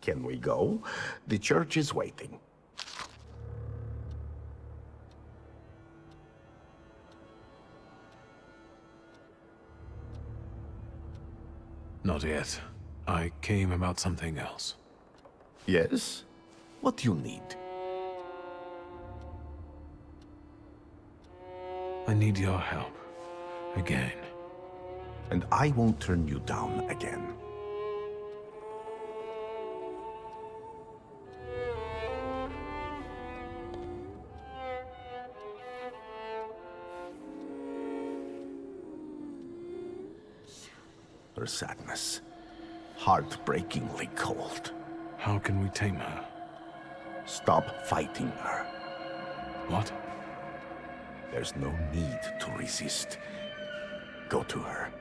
Can we go? The church is waiting. Not yet. I came about something else. Yes? What do you need? I need your help. Again. And I won't turn you down again. Her sadness, heartbreakingly cold. How can we tame her? Stop fighting her. What? There's no need to resist. Go to her.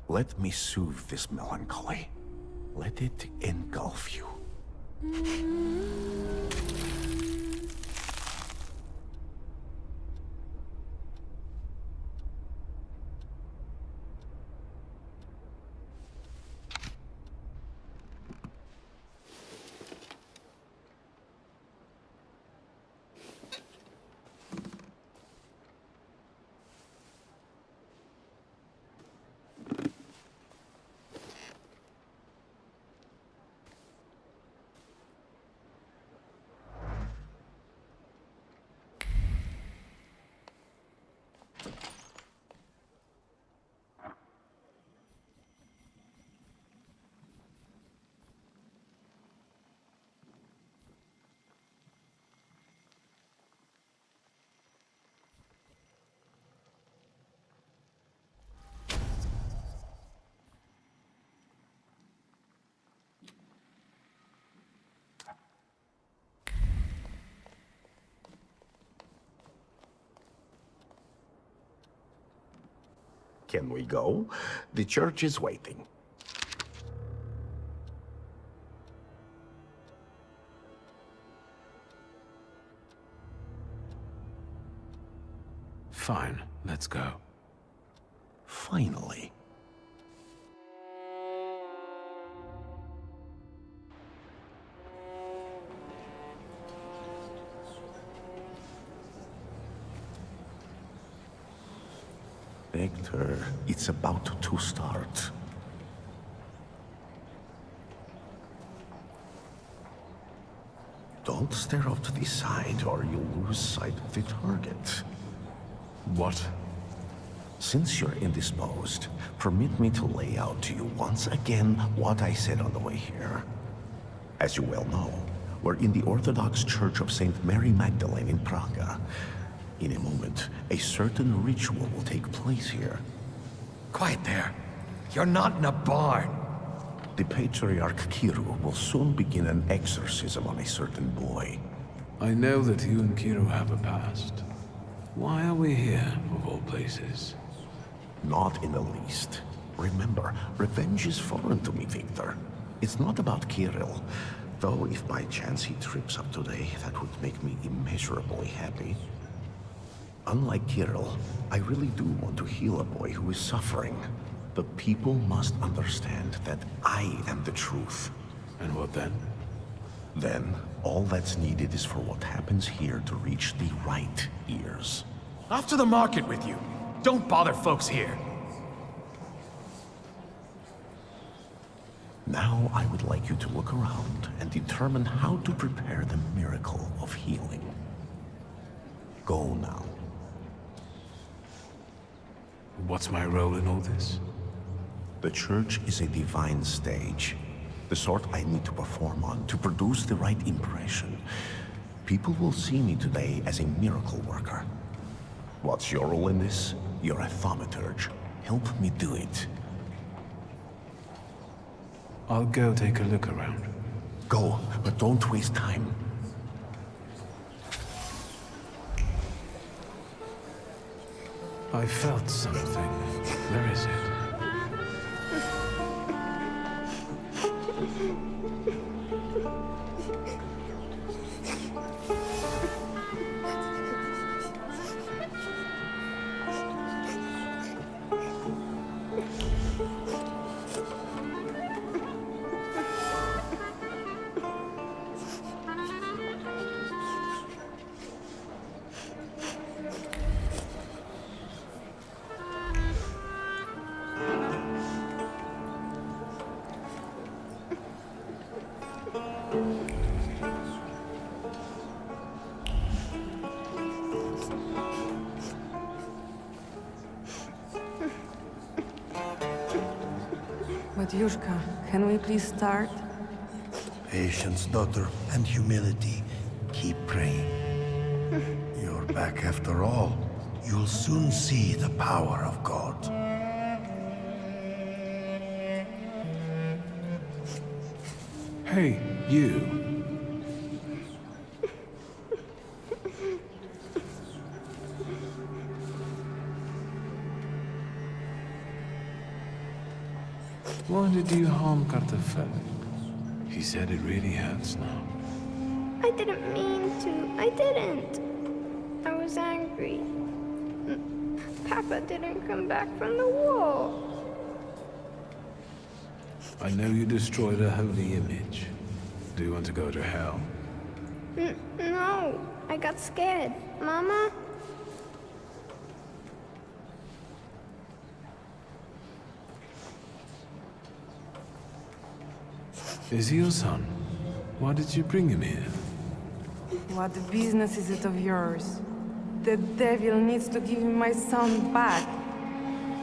Let me soothe this melancholy. Let it engulf you. Can we go? The church is waiting. Fine, let's go. Finally. Victor, it's about to start. Don't stare off to the side or you'll lose sight of the target. What? Since you're indisposed, permit me to lay out to you once again what I said on the way here. As you well know, we're in the Orthodox Church of St. Mary Magdalene in Praga. In a moment, a certain ritual will take place here. Quiet there. You're not in a barn. The Patriarch Kiru will soon begin an exorcism on a certain boy. I know that you and Kiro have a past. Why are we here, of all places? Not in the least. Remember, revenge is foreign to me, Victor. It's not about Kirill. Though if by chance he trips up today, that would make me immeasurably happy. Unlike Kirill, I really do want to heal a boy who is suffering. The people must understand that I am the truth. And what then? Then, all that's needed is for what happens here to reach the right ears. Off to the market with you. Don't bother folks here. Now I would like you to look around and determine how to prepare the miracle of healing. Go now. What's my role in all this? The church is a divine stage. The sort I need to perform on to produce the right impression. People will see me today as a miracle worker. What's your role in this? You're a thaumaturge. Help me do it. I'll go take a look around. Go, but don't waste time. I felt something. Where is it? But Yushka, can we please start? Patience, daughter, and humility. Keep praying. You're back after all. You'll soon see the power of God. Hey, you. Why did you harm Kartafel? He said it really hurts now. I didn't mean to. I didn't. I was angry. Papa didn't come back from the war. I know you destroyed a holy image. Do you want to go to hell? No, I got scared. Mama? Is he your son? Why did you bring him here? What business is it of yours? The devil needs to give me my son back.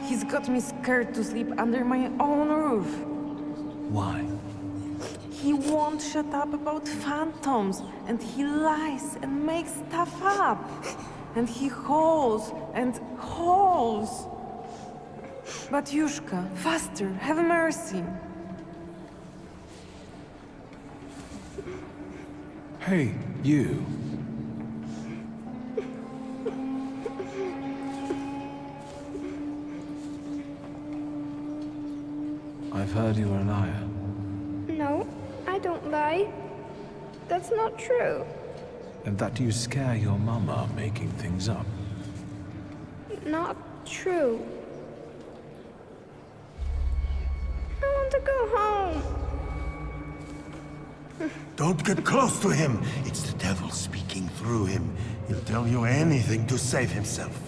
He's got me scared to sleep under my own roof. Why? He won't shut up about phantoms, and he lies and makes stuff up. And he hauls and hauls. But Yushka, faster, have mercy. Hey, you. I've heard you were a liar. No, I don't lie. That's not true. And that you scare your mama making things up. Not true. I want to go home. Don't get close to him. It's the devil speaking through him. He'll tell you anything to save himself.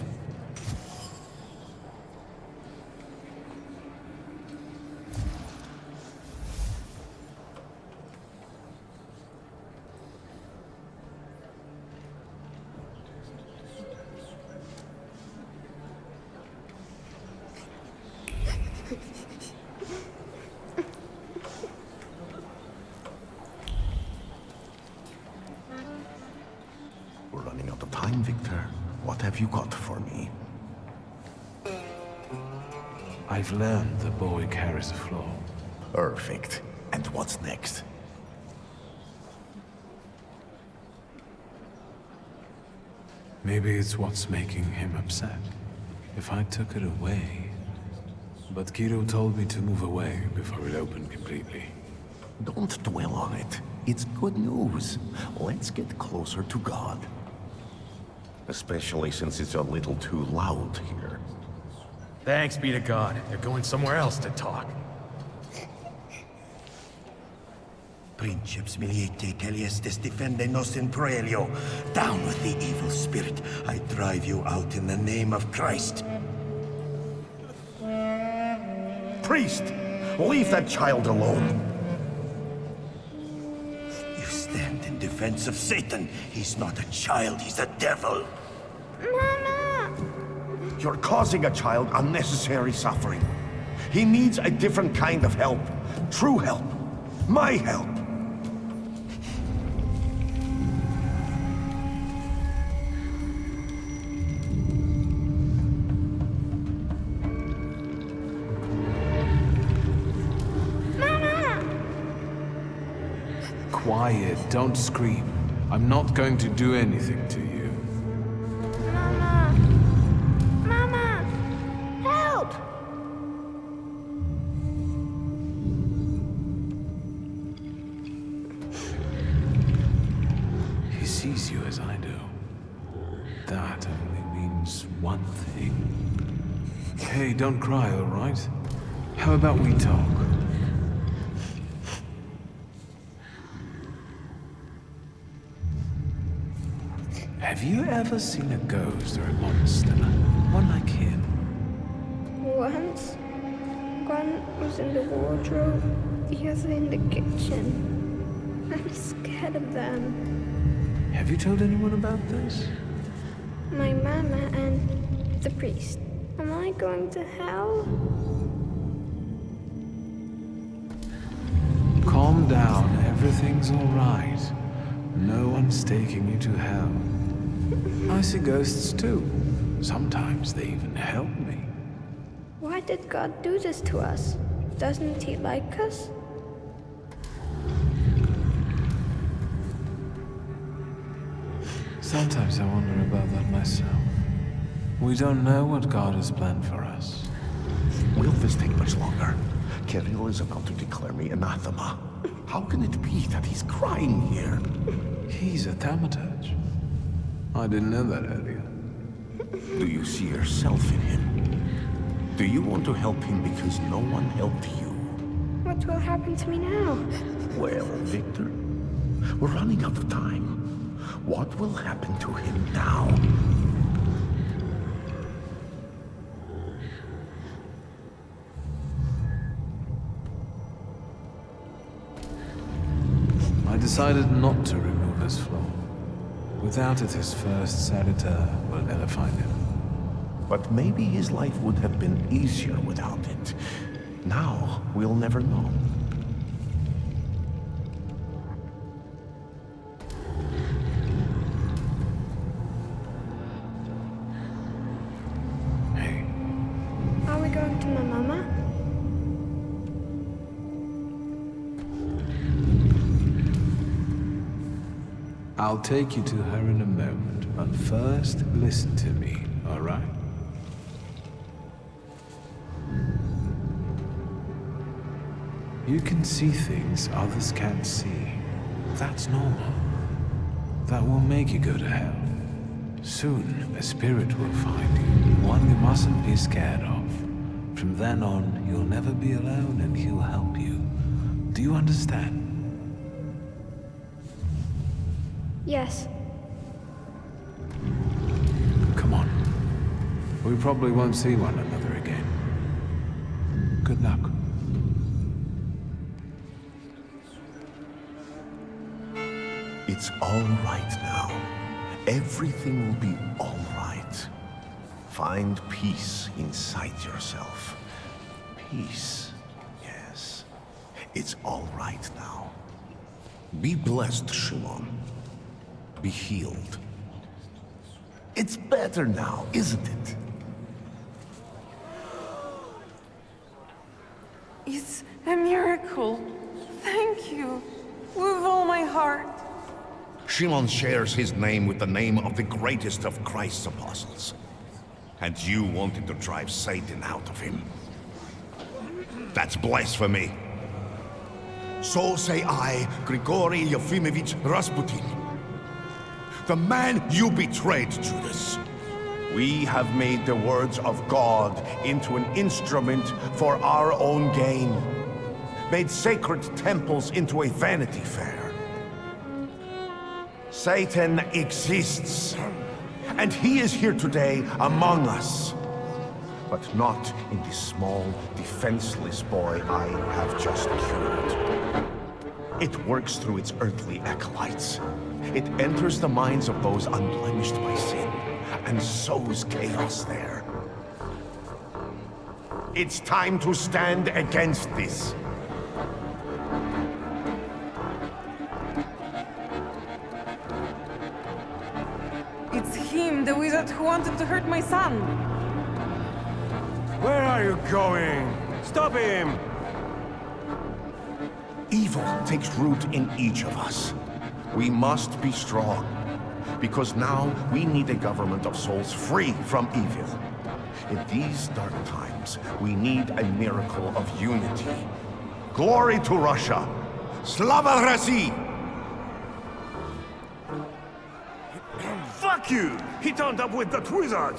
We're running out of time, Victor. What have you got for me? I've learned the boy carries a flaw. Perfect. And what's next? Maybe it's what's making him upset. If I took it away... But Kiro told me to move away before it opened completely. Don't dwell on it. It's good news. Let's get closer to God. Especially since it's a little too loud here. Thanks be to God. They're going somewhere else to talk. Princeps miliete celiestes defende-nos in proelio. Down with the evil spirit. I drive you out in the name of Christ. Priest! Leave that child alone! You stand in defense of Satan. He's not a child, he's a devil. Mama! You're causing a child unnecessary suffering. He needs a different kind of help. True help. My help. Quiet, don't scream. I'm not going to do anything to you. Mama! Mama! sees you as I do. That only means one thing. Hey, don't cry, all right? How about we talk? Have you ever seen a ghost or a monster? One like him? Once, one was in the wardrobe, the other in the kitchen. I'm scared of them. Have you told anyone about this? My mama and the priest. Am I going to hell? Calm down, everything's all right. No one's taking you to hell. I see ghosts too. Sometimes they even help me. Why did God do this to us? Doesn't he like us? Sometimes I wonder about that myself. We don't know what God has planned for us. Will this take much longer? Kirill is about to declare me anathema. How can it be that he's crying here? He's a thaumaturge. I didn't know that earlier. Do you see yourself in him? Do you want to help him because no one helped you? What will happen to me now? Well, Victor, we're running out of time. What will happen to him now? I decided not to remove his flaw. Without it, his first salutor will never find him. But maybe his life would have been easier without it. Now, we'll never know. Hey, Are we going to my mama? I'll take you to her in a moment, but first, listen to me, all right? You can see things others can't see. That's normal. That will make you go to hell. Soon, a spirit will find you, one you mustn't be scared of. From then on, you'll never be alone and he'll help you. Do you understand? Yes. Come on. We probably won't see one another again. Good luck. It's all right now. Everything will be all right. Find peace inside yourself. Peace, yes. It's all right now. Be blessed, Shimon. Be healed. It's better now, isn't it? It's a miracle. Thank you. With all my heart. Shimon shares his name with the name of the greatest of Christ's apostles. And you wanted to drive Satan out of him. That's blasphemy. So say I, Grigory Yefimovich Rasputin. The man you betrayed, Judas. We have made the words of God into an instrument for our own gain. Made sacred temples into a vanity fair. Satan exists, and he is here today among us. But not in the small, defenseless boy I have just cured. It works through its earthly acolytes. It enters the minds of those unblemished by sin, and sows chaos there. It's time to stand against this. It's him, the wizard who wanted to hurt my son. Where are you going? Stop him! Evil takes root in each of us. We must be strong, because now we need a government of souls free from evil. In these dark times, we need a miracle of unity. Glory to Russia! Slava России! Fuck you! He turned up with that wizard!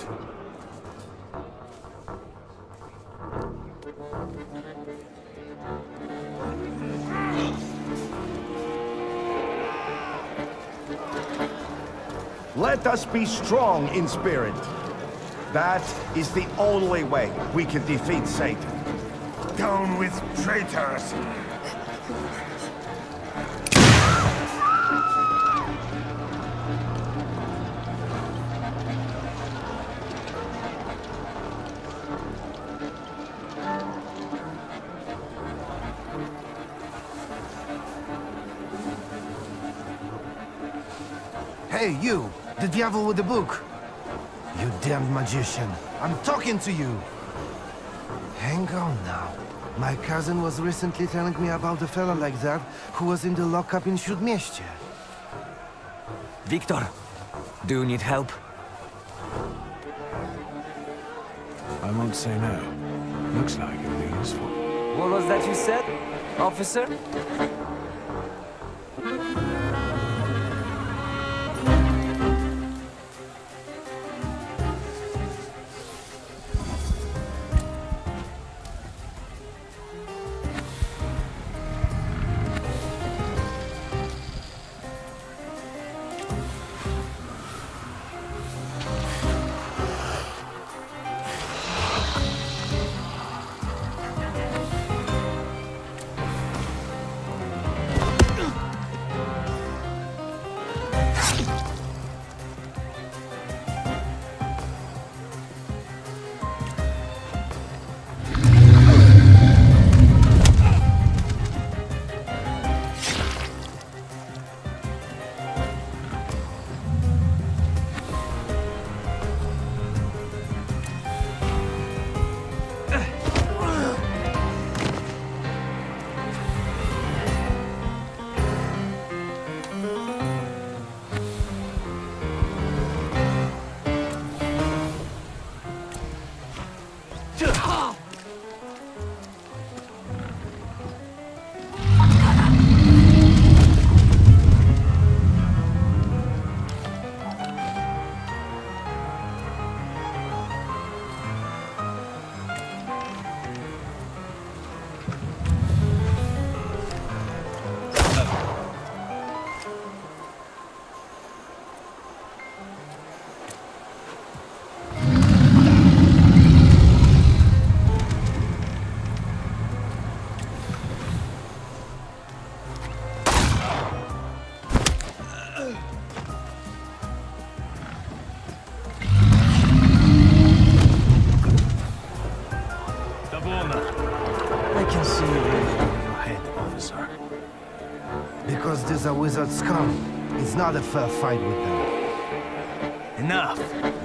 Let us be strong in spirit. That is the only way we can defeat Satan. Down with traitors! Hey, you! The devil with the book! You damned magician! I'm talking to you! Hang on now. My cousin was recently telling me about a fella like that who was in the lockup in Śródmieście. Victor, do you need help? I won't say no. Looks like it'll be useful. What was that you said, officer? Because there's a wizard scum. It's not a fair fight with them. Enough!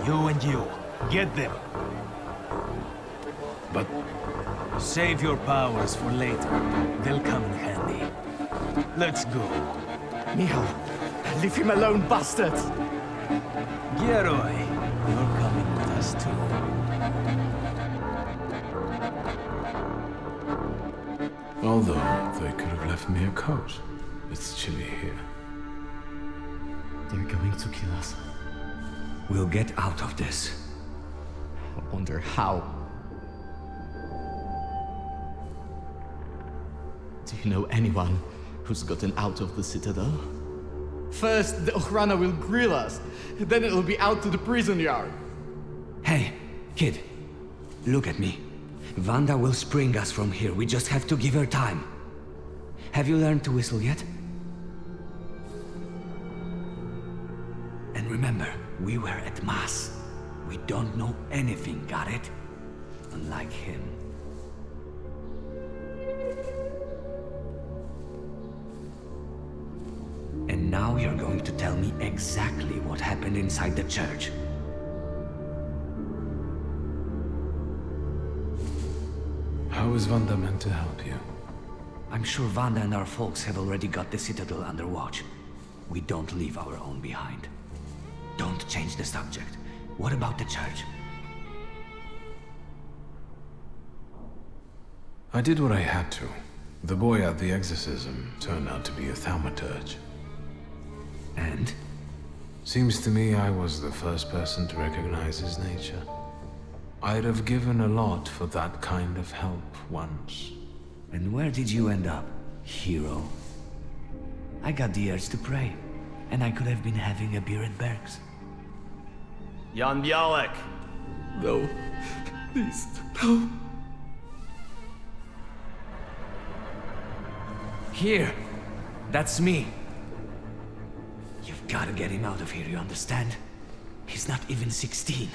You and you. Get them. But Save your powers for later. They'll come in handy. Let's go. Michal, leave him alone, bastards! Geroy, you're coming with us too. although they could have left me a coat. It's chilly here. They're going to kill us. We'll get out of this. I wonder how. Do you know anyone who's gotten out of the Citadel? First, the Ochrana will grill us. Then it'll be out to the prison yard. Hey, kid. Look at me. Wanda will spring us from here. We just have to give her time. Have you learned to whistle yet? And remember, we were at Mass. We don't know anything, got it? Unlike him. And now you're going to tell me exactly what happened inside the church. How is Wanda meant to help you? I'm sure Wanda and our folks have already got the Citadel under watch. We don't leave our own behind. Don't change the subject. What about the church? I did what I had to. The boy at the exorcism turned out to be a thaumaturge. And? Seems to me I was the first person to recognize his nature. I'd have given a lot for that kind of help once. And where did you end up, hero? I got the urge to pray, and I could have been having a beer at Berg's. Jan Białek! No. Please, no. Here! That's me! You've gotta get him out of here, you understand? He's not even 16.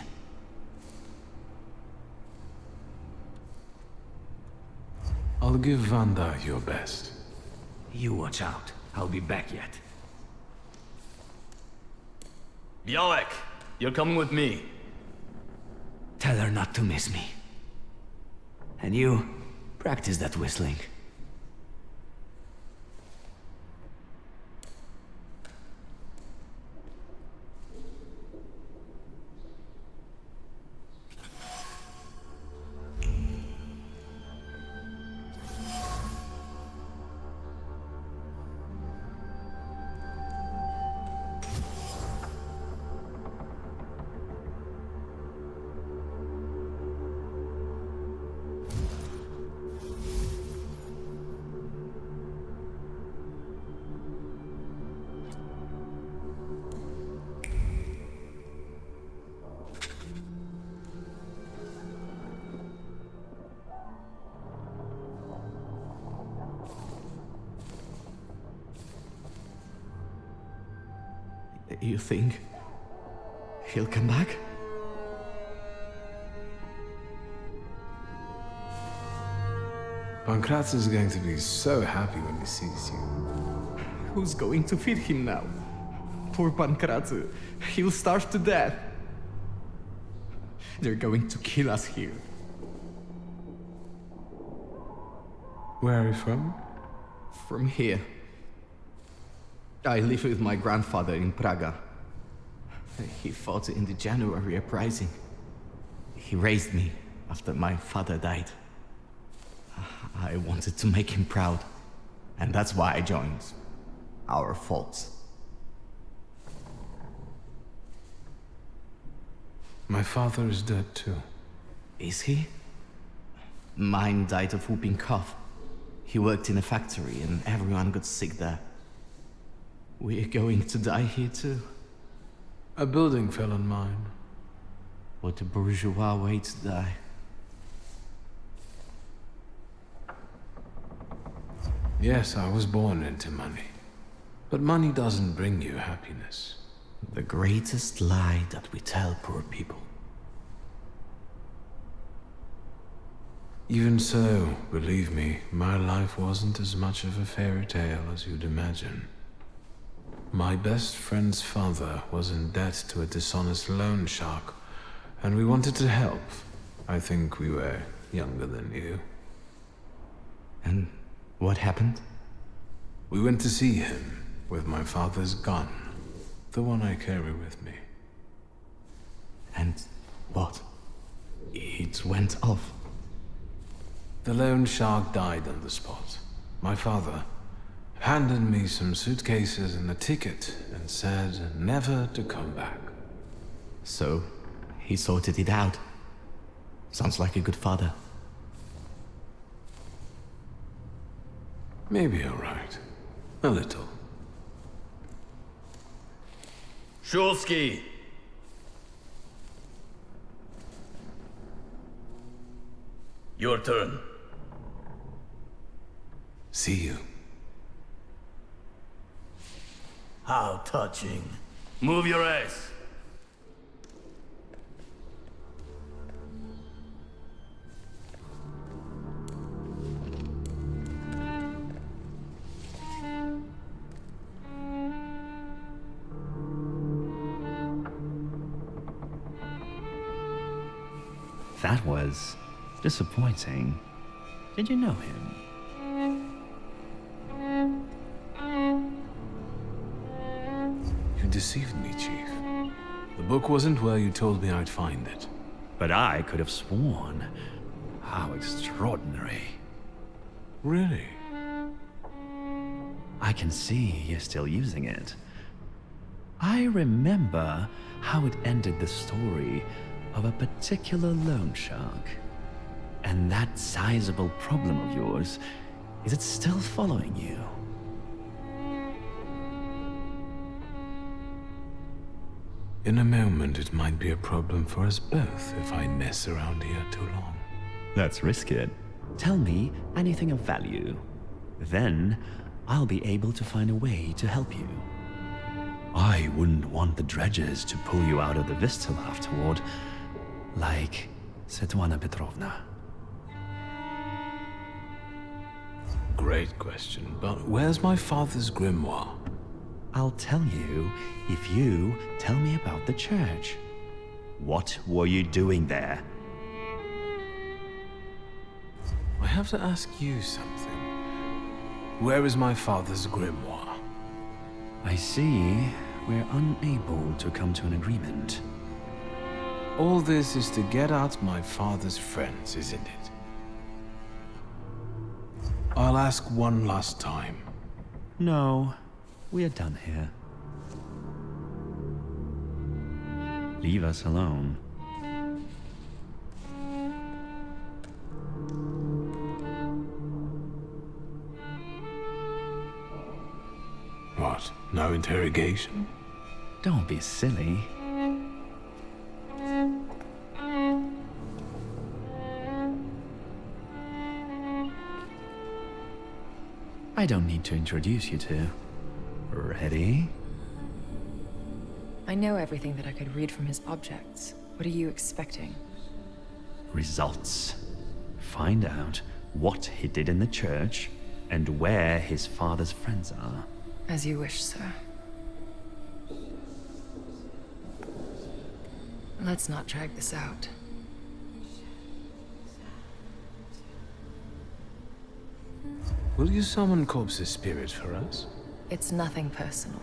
I'll give Vanda your best. You watch out. I'll be back yet. Białek! You're coming with me. Tell her not to miss me. And you, practice that whistling. You think he'll come back? Pankratz is going to be so happy when he sees you. Who's going to feed him now? Poor Pankratz. He'll starve to death. They're going to kill us here. Where are you from? From here. I live with my grandfather in Praga. He fought in the January uprising. He raised me after my father died. I wanted to make him proud, and that's why I joined our folks. My father is dead too. Is he? Mine died of whooping cough. He worked in a factory and everyone got sick there. We're going to die here too. A building fell on mine. What a bourgeois way to die. Yes, I was born into money. But money doesn't bring you happiness. The greatest lie that we tell poor people. Even so, believe me, my life wasn't as much of a fairy tale as you'd imagine. My best friend's father was in debt to a dishonest loan shark, and we wanted to help. I think we were younger than you. And what happened? We went to see him with my father's gun, the one I carry with me. And what? It went off. The loan shark died on the spot. My father handed me some suitcases and a ticket and said never to come back. So, he sorted it out. Sounds like a good father. Maybe you're right. A little. Shulsky! Your turn. See you. How touching. Move your ass. That was disappointing. Did you know him? You deceived me, Chief. The book wasn't where you told me I'd find it. But I could have sworn. How extraordinary. Really? I can see you're still using it. I remember how it ended the story of a particular loan shark. And that sizable problem of yours, is it still following you? In a moment, it might be a problem for us both if I mess around here too long. Let's risk it. Tell me anything of value. Then, I'll be able to find a way to help you. I wouldn't want the dredges to pull you out of the Vistal afterward, like Svetlana Petrovna. Great question, but where's my father's grimoire? I'll tell you if you tell me about the church. What were you doing there? I have to ask you something. Where is my father's grimoire? I see we're unable to come to an agreement. All this is to get at my father's friends, isn't it? I'll ask one last time. No, we're done here. Leave us alone. What? No interrogation? Don't be silly. I don't need to introduce you to. Ready? I know everything that I could read from his objects. What are you expecting? Results. Find out what he did in the church and where his father's friends are. As you wish, sir. Let's not drag this out. Will you summon Corpse's spirit for us? It's nothing personal.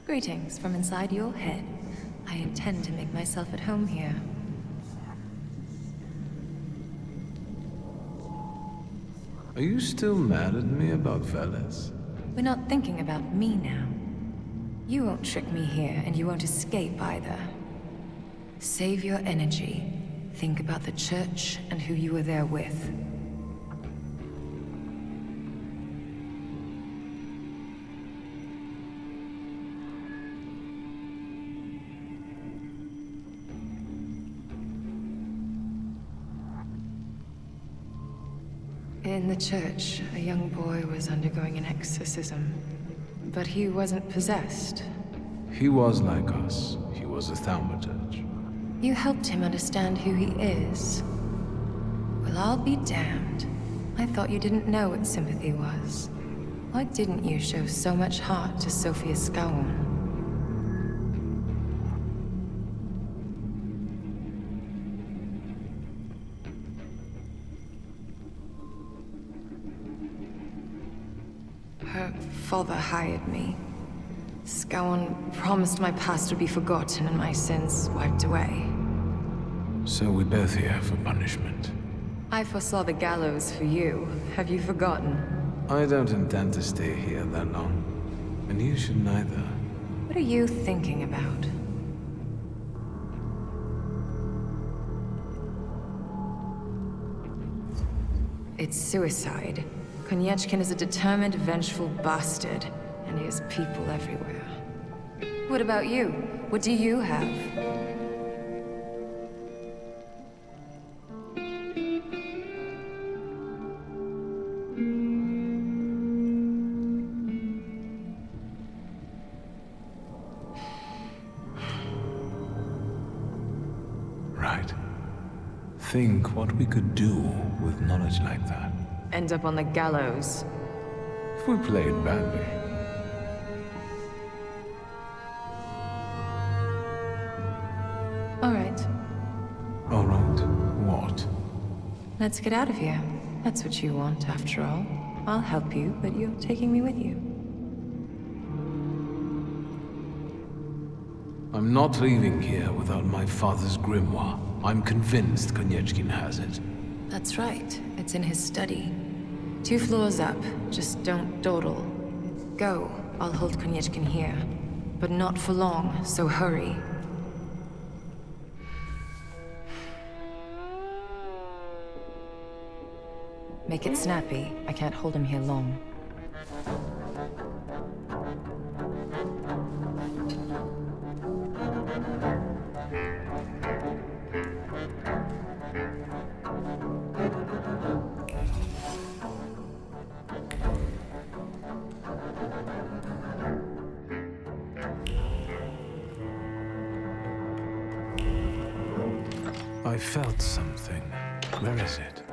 Greetings from inside your head. I intend to make myself at home here. Are you still mad at me about Veles? We're not thinking about me now. You won't trick me here, and you won't escape either. Save your energy. Think about the church and who you were there with. In the church, a young boy was undergoing an exorcism. But he wasn't possessed. He was like us. He was a thaumaturge. You helped him understand who he is. Well, I'll be damned. I thought you didn't know what sympathy was. Why didn't you show so much heart to Sophia Skowron? Her father hired me. Skowron promised my past would be forgotten and my sins wiped away. So we're both here for punishment. I foresaw the gallows for you. Have you forgotten? I don't intend to stay here that long. And you should neither. What are you thinking about? It's suicide. Konyechkin is a determined, vengeful bastard, and he has people everywhere. What about you? What do you have? Right. Think what we could do with knowledge like that. End up on the gallows. If we play it badly. All right. All right. What? Let's get out of here. That's what you want, after all. I'll help you, but you're taking me with you. I'm not leaving here without my father's grimoire. I'm convinced Konieczkin has it. That's right. It's in his study. 2 floors up. Just don't dawdle. Go. I'll hold Konieczkin here. But not for long, so hurry. Make it snappy. I can't hold him here long. I felt something. Where is it?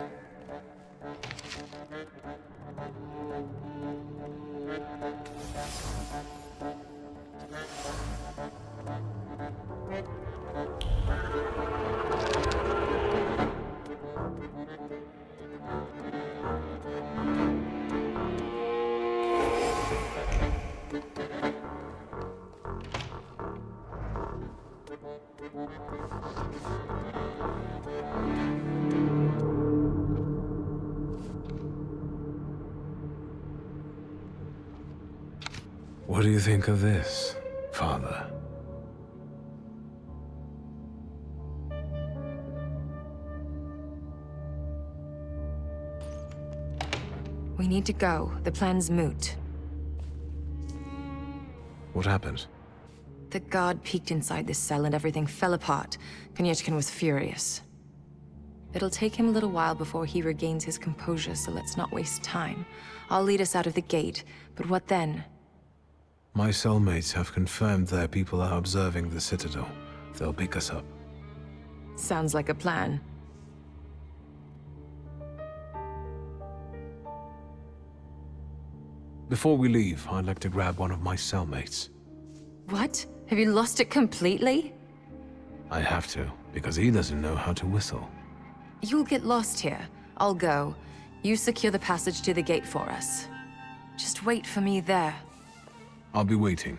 What do you think of this, Father? We need to go. The plan's moot. What happened? The god peeked inside this cell and everything fell apart. Konieczkin was furious. It'll take him a little while before he regains his composure, so let's not waste time. I'll lead us out of the gate, but what then? My cellmates have confirmed their people are observing the Citadel. They'll pick us up. Sounds like a plan. Before we leave, I'd like to grab one of my cellmates. What? Have you lost it completely? I have to, because he doesn't know how to whistle. You'll get lost here. I'll go. You secure the passage to the gate for us. Just wait for me there. I'll be waiting.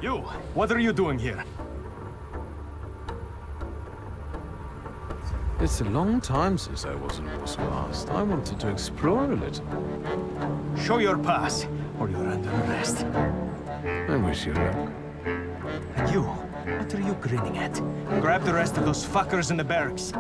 You! What are you doing here? It's a long time since I was in Warsaw last. I wanted to explore a little. Show your pass, or you're under arrest. I wish you luck. And you, what are you grinning at? Grab the rest of those fuckers in the barracks.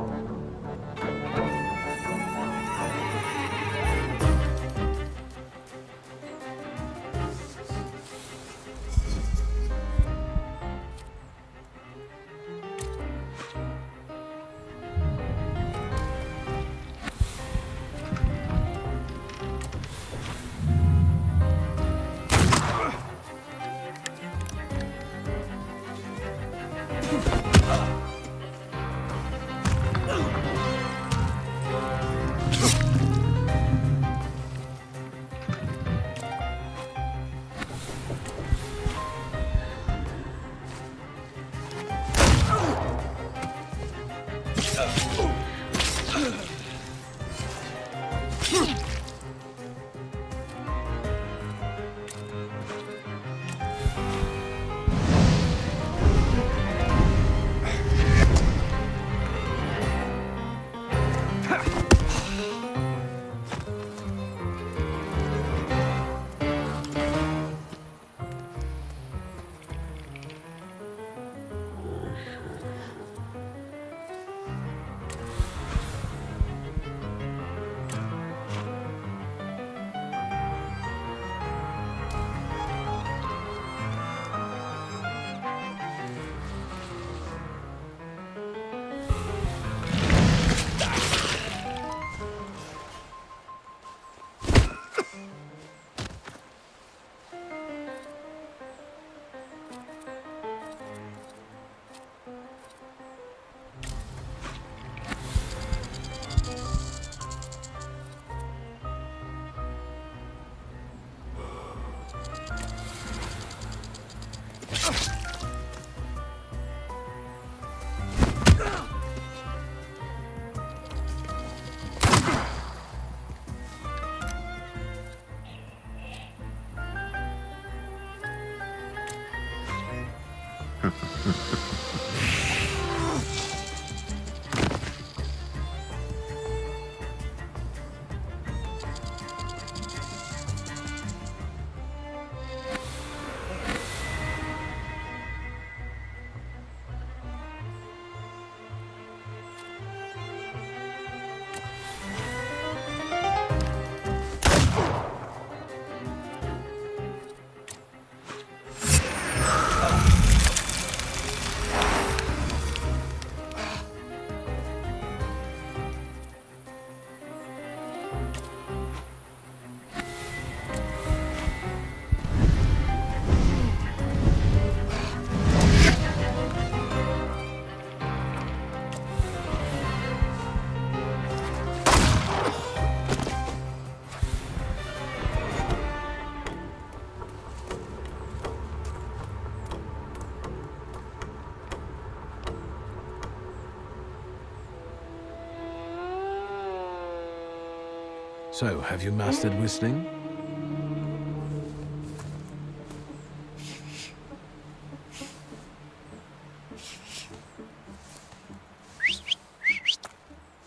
So, have you mastered whistling?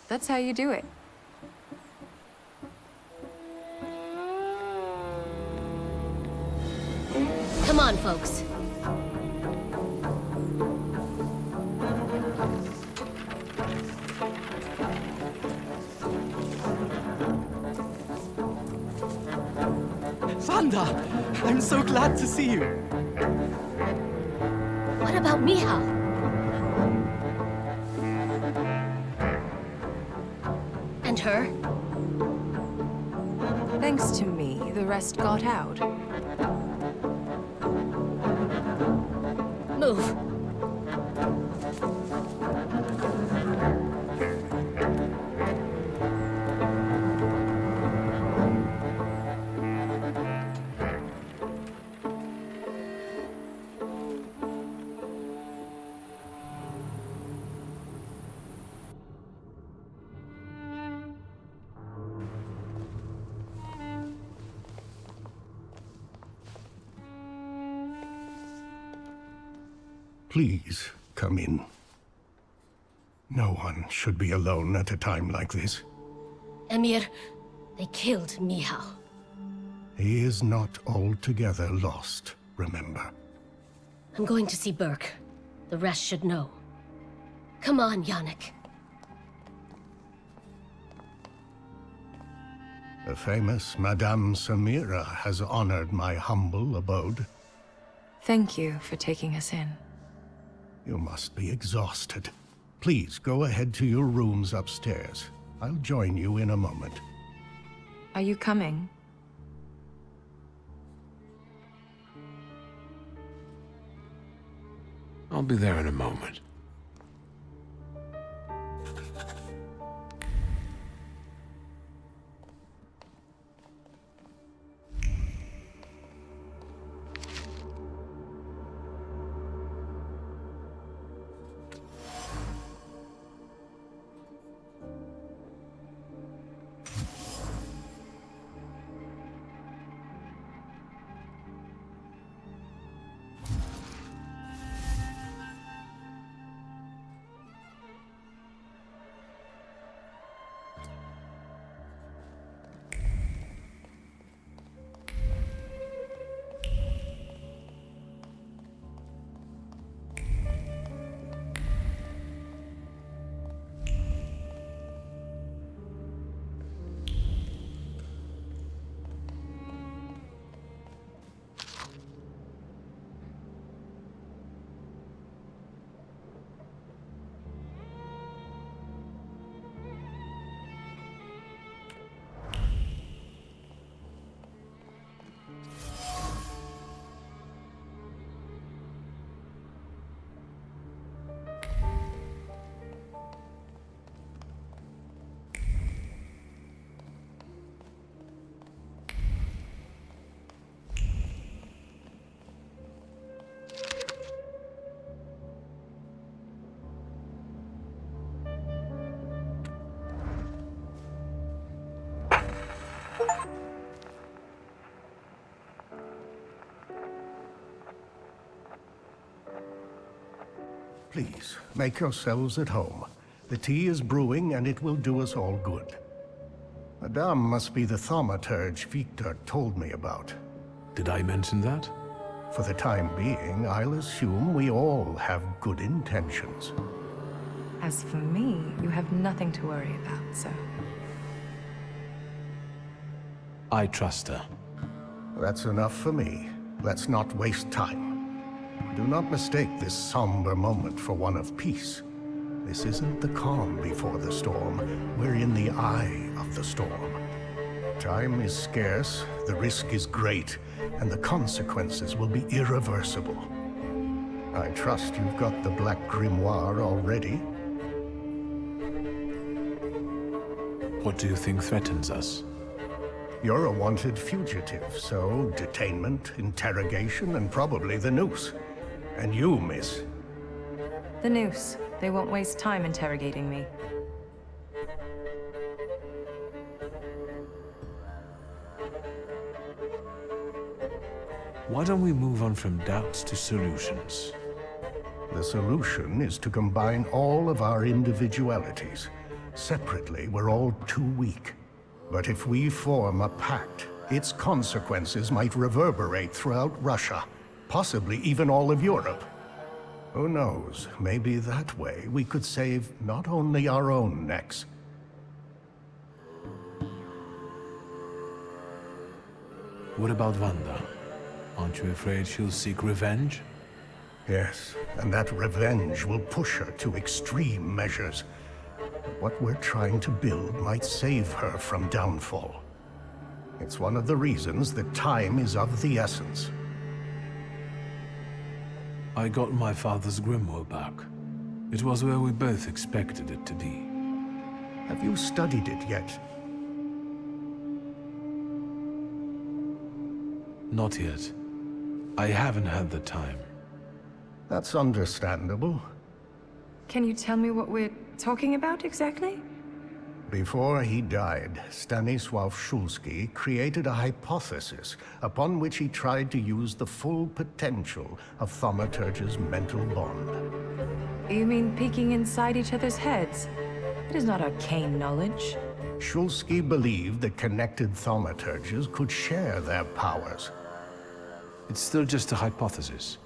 That's how you do it. Come on, folks. Vanda! I'm so glad to see you! What about Michał? And her? Thanks to me, the rest got out. Move. Please, come in. No one should be alone at a time like this. Emir, they killed Michał. He is not altogether lost, remember. I'm going to see Burke. The rest should know. Come on, Yannick. The famous Madame Samira has honored my humble abode. Thank you for taking us in. You must be exhausted. Please go ahead to your rooms upstairs. I'll join you in a moment. Are you coming? I'll be there in a moment. Please, make yourselves at home. The tea is brewing and it will do us all good. Madame must be the thaumaturge Victor told me about. Did I mention that? For the time being, I'll assume we all have good intentions. As for me, you have nothing to worry about, sir. I trust her. That's enough for me. Let's not waste time. Do not mistake this somber moment for one of peace. This isn't the calm before the storm. We're in the eye of the storm. Time is scarce, the risk is great, and the consequences will be irreversible. I trust you've got the Black Grimoire already. What do you think threatens us? You're a wanted fugitive, so detainment, interrogation, and probably the noose. And you, miss. The noose. They won't waste time interrogating me. Why don't we move on from doubts to solutions? The solution is to combine all of our individualities. Separately, we're all too weak. But if we form a pact, its consequences might reverberate throughout Russia, possibly even all of Europe. Who knows, maybe that way we could save not only our own necks. What about Wanda? Aren't you afraid she'll seek revenge? Yes, and that revenge will push her to extreme measures. But what we're trying to build might save her from downfall. It's one of the reasons that time is of the essence. I got my father's grimoire back. It was where we both expected it to be. Have you studied it yet? Not yet. I haven't had the time. That's understandable. Can you tell me what we're talking about exactly? Before he died, Stanisław Szulski created a hypothesis upon which he tried to use the full potential of Thaumaturge's mental bond. You mean peeking inside each other's heads? It is not arcane knowledge. Szulski believed that connected Thaumaturges could share their powers. It's still just a hypothesis.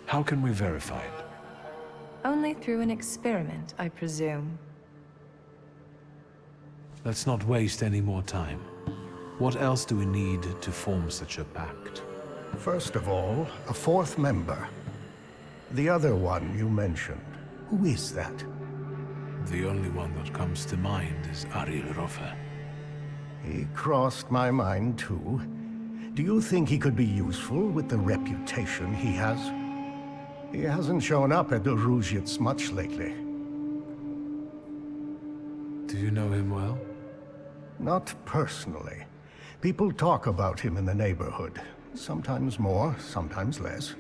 How can we verify it? Only through an experiment, I presume. Let's not waste any more time. What else do we need to form such a pact? First of all, a fourth member. The other one you mentioned. Who is that? The only one that comes to mind is Ariel Rofe. He crossed my mind too. Do you think he could be useful with the reputation he has? He hasn't shown up at the Różiec much lately. Do you know him well? Not personally. People talk about him in the neighborhood. Sometimes more, sometimes less.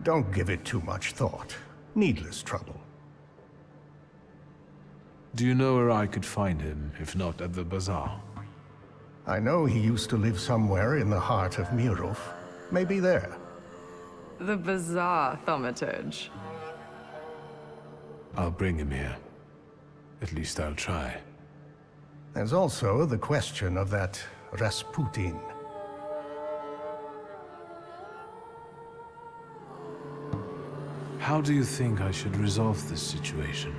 Don't give it too much thought. Needless trouble. Do you know where I could find him, if not at the bazaar? I know he used to live somewhere in the heart of Mirov. Maybe there. The bazaar, Thaumaturge. I'll bring him here. At least I'll try. There's also the question of that Rasputin. How do you think I should resolve this situation?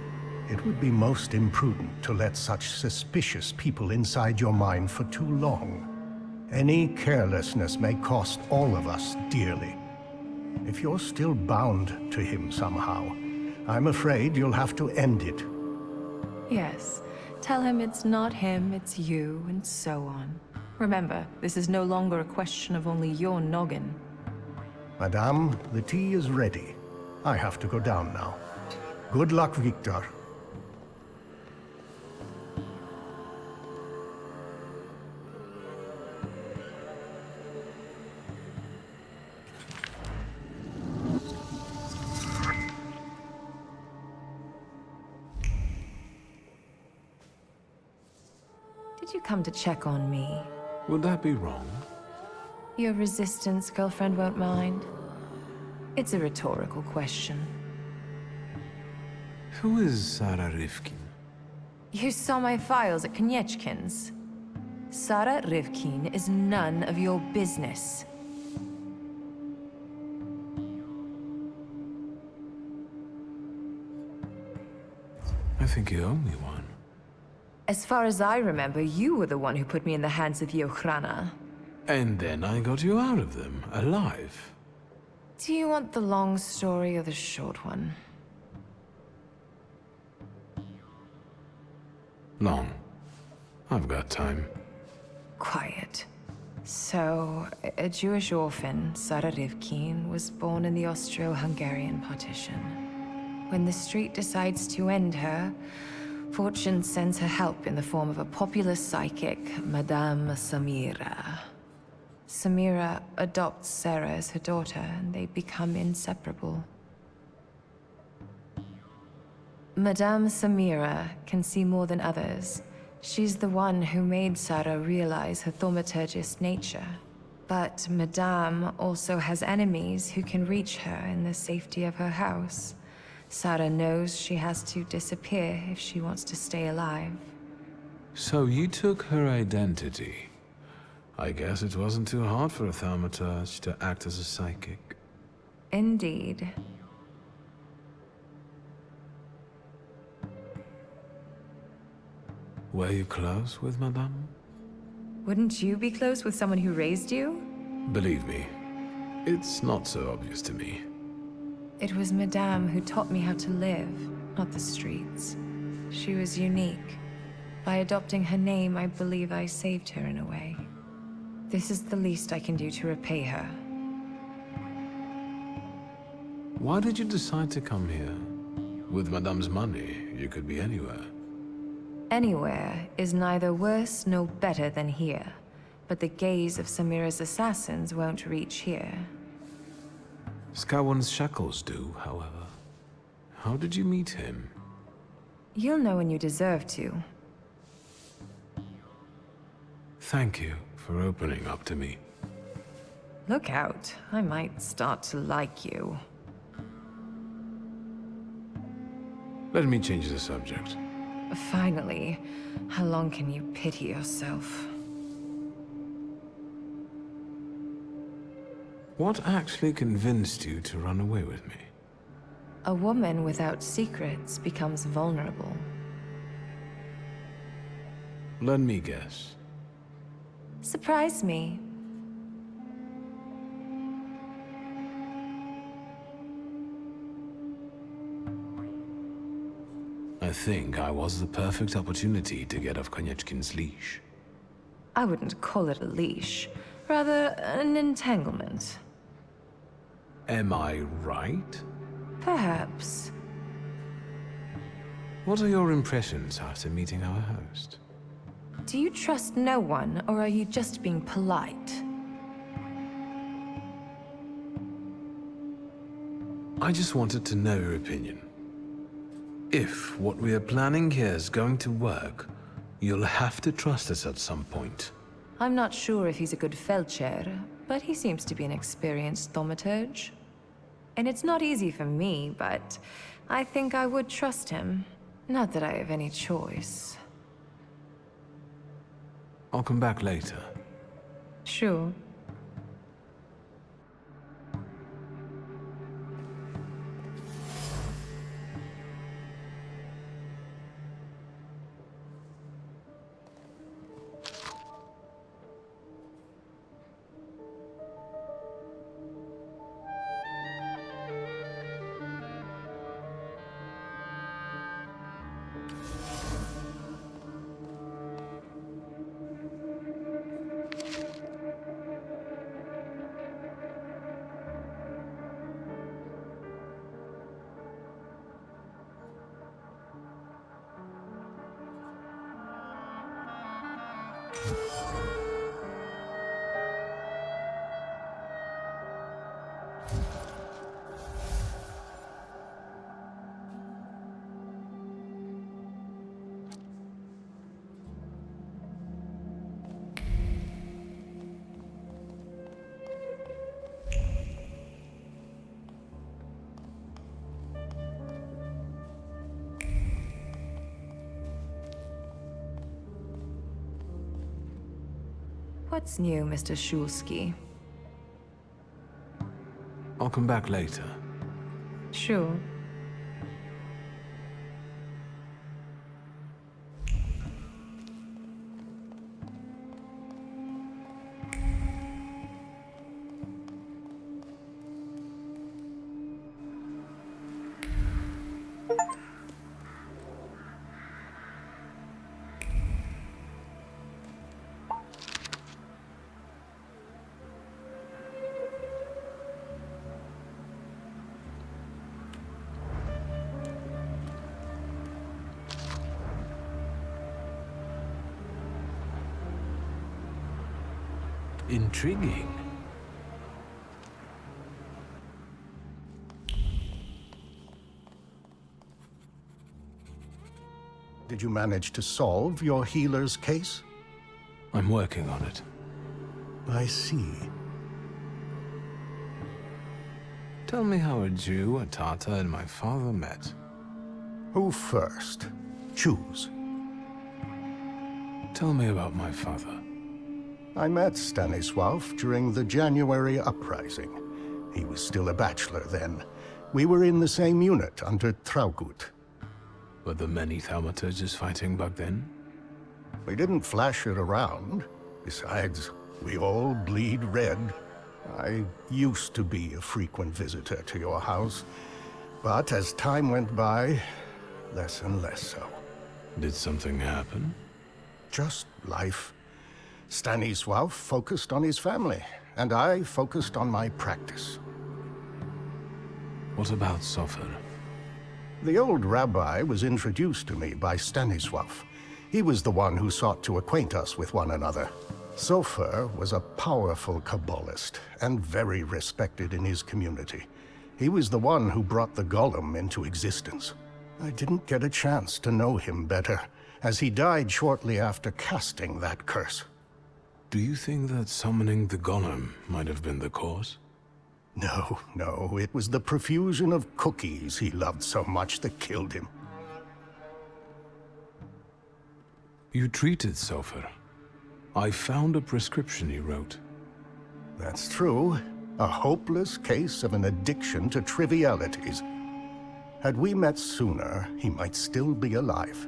It would be most imprudent to let such suspicious people inside your mind for too long. Any carelessness may cost all of us dearly. If you're still bound to him somehow, I'm afraid you'll have to end it. Yes. Tell him it's not him, it's you, and so on. Remember, this is no longer a question of only your noggin. Madame, the tea is ready. I have to go down now. Good luck, Victor. Did you come to check on me? Would that be wrong? Your resistance girlfriend won't mind. It's a rhetorical question. Who is Sarah Rifkin? You saw my files at Konieczkin's. Sarah Rivkin is none of your business. I think you owe me one. As far as I remember, you were the one who put me in the hands of the Ochrana. And then I got you out of them, alive. Do you want the long story or the short one? Long. I've got time. Quiet. So, a Jewish orphan, Sarah Rivkin, was born in the Austro-Hungarian partition. When the street decides to end her, fortune sends her help in the form of a popular psychic, Madame Samira. Samira adopts Sarah as her daughter, and they become inseparable. Madame Samira can see more than others. She's the one who made Sarah realize her thaumaturgist nature. But Madame also has enemies who can reach her in the safety of her house. Sarah knows she has to disappear if she wants to stay alive. So you took her identity. I guess it wasn't too hard for a thaumaturge to act as a psychic. Indeed. Were you close with Madame? Wouldn't you be close with someone who raised you? Believe me, it's not so obvious to me. It was Madame who taught me how to live, not the streets. She was unique. By adopting her name, I believe I saved her in a way. This is the least I can do to repay her. Why did you decide to come here? With Madame's money, you could be anywhere. Anywhere is neither worse nor better than here. But the gaze of Samira's assassins won't reach here. Scowan's shackles do, however. How did you meet him? You'll know when you deserve to. Thank you for opening up to me. Look out, I might start to like you. Let me change the subject. Finally, how long can you pity yourself? What actually convinced you to run away with me? A woman without secrets becomes vulnerable. Let me guess. Surprise me. I think I was the perfect opportunity to get off Konieczkin's leash. I wouldn't call it a leash, rather an entanglement. Am I right? Perhaps. What are your impressions after meeting our host? Do you trust no one, or are you just being polite? I just wanted to know your opinion. If what we are planning here is going to work, you'll have to trust us at some point. I'm not sure if he's a good Felcher, but he seems to be an experienced thaumaturge. And it's not easy for me, but I think I would trust him. Not that I have any choice. I'll come back later. Sure. What's new, Mr. Shulsky? I'll come back later. Sure. Intriguing. Did you manage to solve your healer's case? I'm working on it. I see. Tell me how a Jew, a Tatar, and my father met. Who first? Choose. Tell me about my father. I met Stanisław during the January uprising. He was still a bachelor then. We were in the same unit under Traugott. Were there many thaumaturges fighting back then? We didn't flash it around. Besides, we all bleed red. I used to be a frequent visitor to your house, but as time went by, less and less so. Did something happen? Just life. Stanisław focused on his family, and I focused on my practice. What about Sofer? The old rabbi was introduced to me by Stanisław. He was the one who sought to acquaint us with one another. Sofer was a powerful Kabbalist and very respected in his community. He was the one who brought the golem into existence. I didn't get a chance to know him better, as he died shortly after casting that curse. Do you think that summoning the golem might have been the cause? No, it was the profusion of cookies he loved so much that killed him. You treated Sofer. I found a prescription he wrote. That's true. A hopeless case of an addiction to trivialities. Had we met sooner, he might still be alive.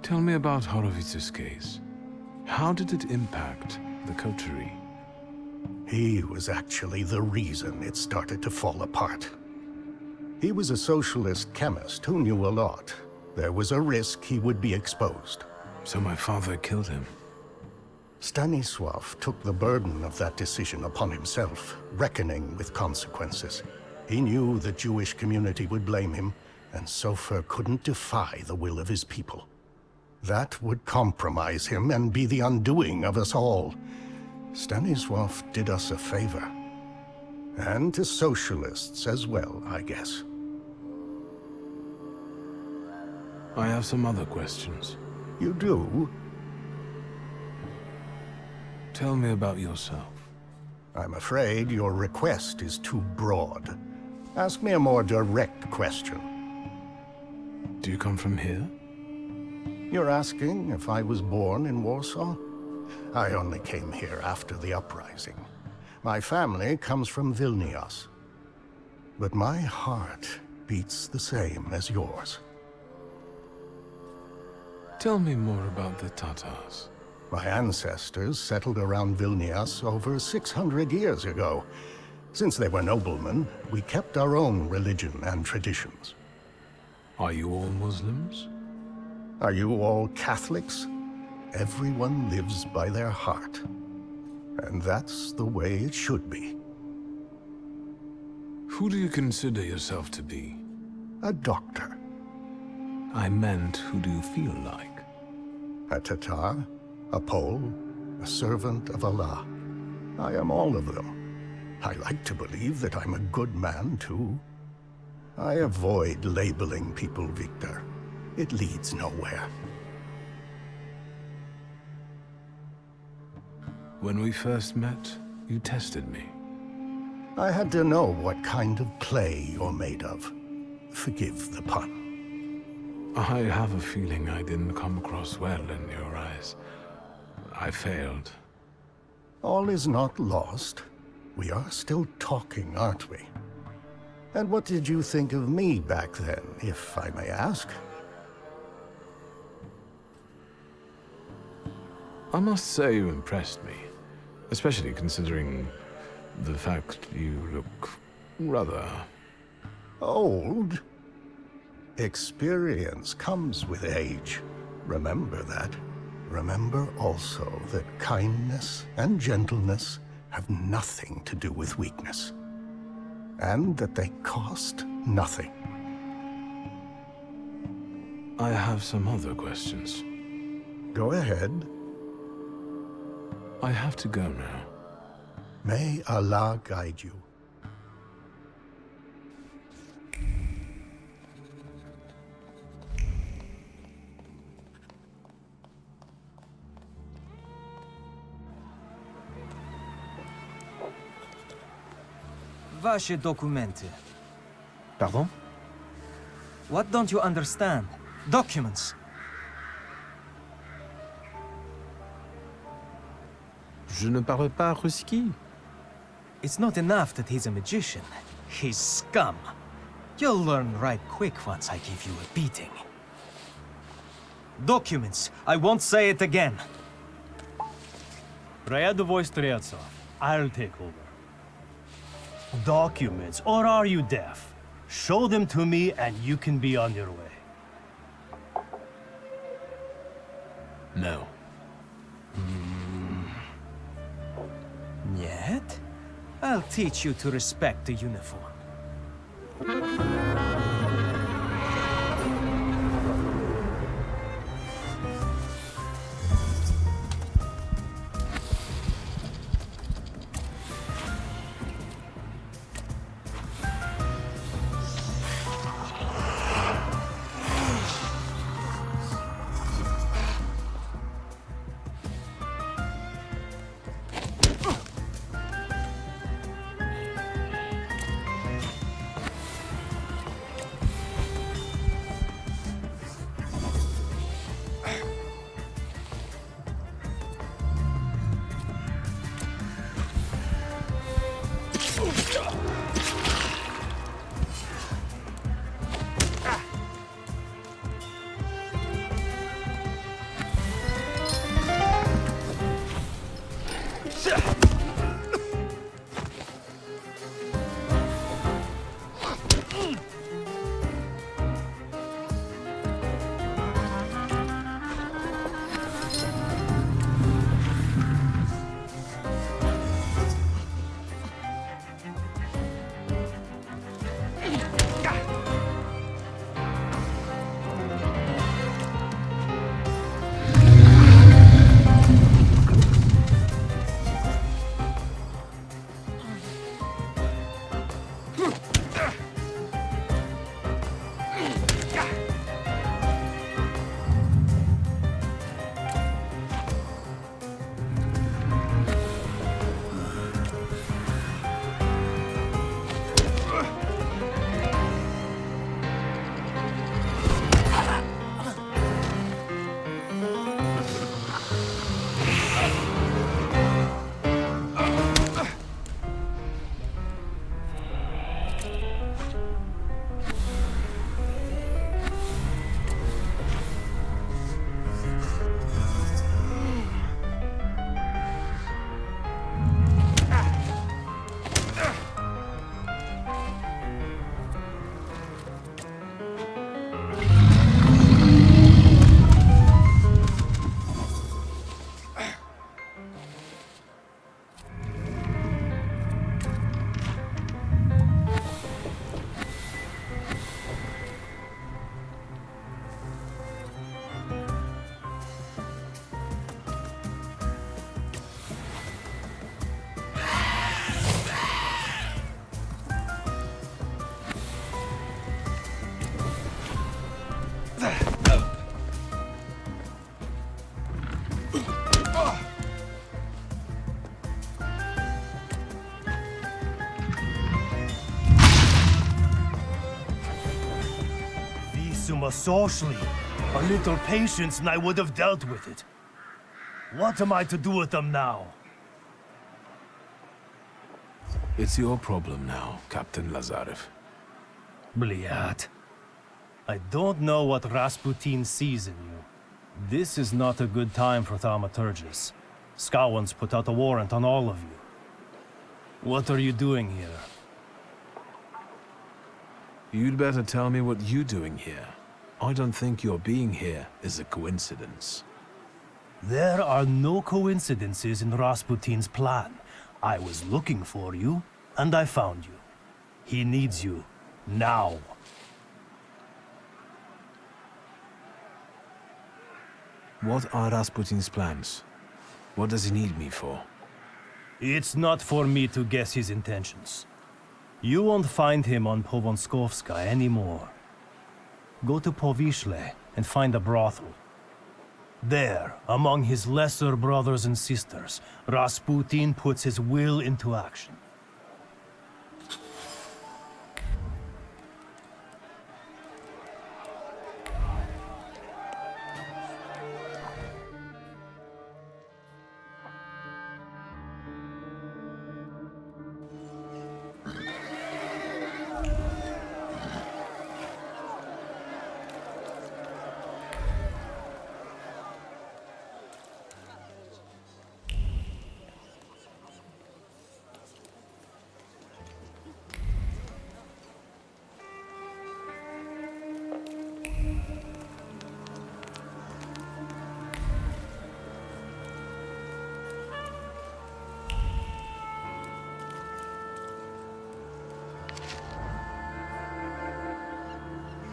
Tell me about Horowitz's case. How did it impact the coterie? He was actually the reason it started to fall apart. He was a socialist chemist who knew a lot. There was a risk he would be exposed. So my father killed him. Stanisław took the burden of that decision upon himself, reckoning with consequences. He knew the Jewish community would blame him, and Sofer couldn't defy the will of his people. That would compromise him and be the undoing of us all. Stanisław did us a favor. And to socialists as well, I guess. I have some other questions. You do? Tell me about yourself. I'm afraid your request is too broad. Ask me a more direct question. Do you come from here? You're asking if I was born in Warsaw? I only came here after the uprising. My family comes from Vilnius. But my heart beats the same as yours. Tell me more about the Tatars. My ancestors settled around Vilnius over 600 years ago. Since they were noblemen, we kept our own religion and traditions. Are you all Muslims? Are you all Catholics? Everyone lives by their heart. And that's the way it should be. Who do you consider yourself to be? A doctor. I meant, who do you feel like? A Tatar, a Pole, a servant of Allah. I am all of them. I like to believe that I'm a good man, too. I avoid labeling people, Victor. It leads nowhere. When we first met, you tested me. I had to know what kind of clay you're made of. Forgive the pun. I have a feeling I didn't come across well in your eyes. I failed. All is not lost. We are still talking, aren't we? And what did you think of me back then, if I may ask? I must say you impressed me, especially considering the fact you look rather... Old? Experience comes with age. Remember that. Remember also that kindness and gentleness have nothing to do with weakness. And that they cost nothing. I have some other questions. Go ahead. I have to go now. May Allah guide you. Ваши документы. Pardon? What don't you understand? Documents. Je ne parle pas russki. It's not enough that he's a magician. He's scum. You'll learn right quick once I give you a beating. Documents. I won't say it again. Рядовой Стрельцов. I'll take over. Documents, or are you deaf? Show them to me and you can be on your way. No. Yet? I'll teach you to respect the uniform. I'm a sorcery. A little patience and I would have dealt with it. What am I to do with them now? It's your problem now, Captain Lazarev. Bliat. I don't know what Rasputin sees in you. This is not a good time for thaumaturges. Skowron's put out a warrant on all of you. What are you doing here? You'd better tell me what you're doing here. I don't think your being here is a coincidence. There are no coincidences in Rasputin's plan. I was looking for you, and I found you. He needs you. Now. What are Rasputin's plans? What does he need me for? It's not for me to guess his intentions. You won't find him on Povonskovska anymore. Go to Povishle and find a brothel. There, among his lesser brothers and sisters, Rasputin puts his will into action.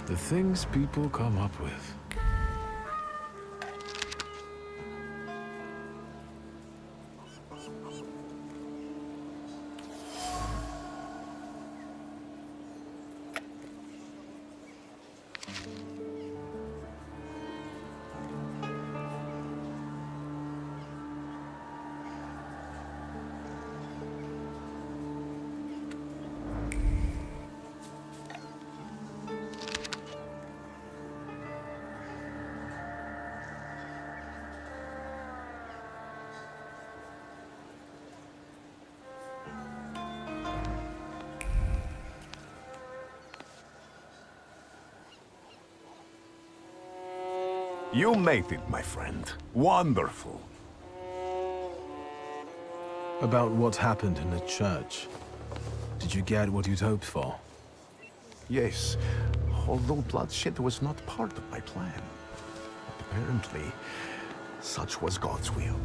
The things people come up with. You made it, my friend. Wonderful. About what happened in the church. Did you get what you'd hoped for? Yes, although bloodshed was not part of my plan. Apparently, such was God's will.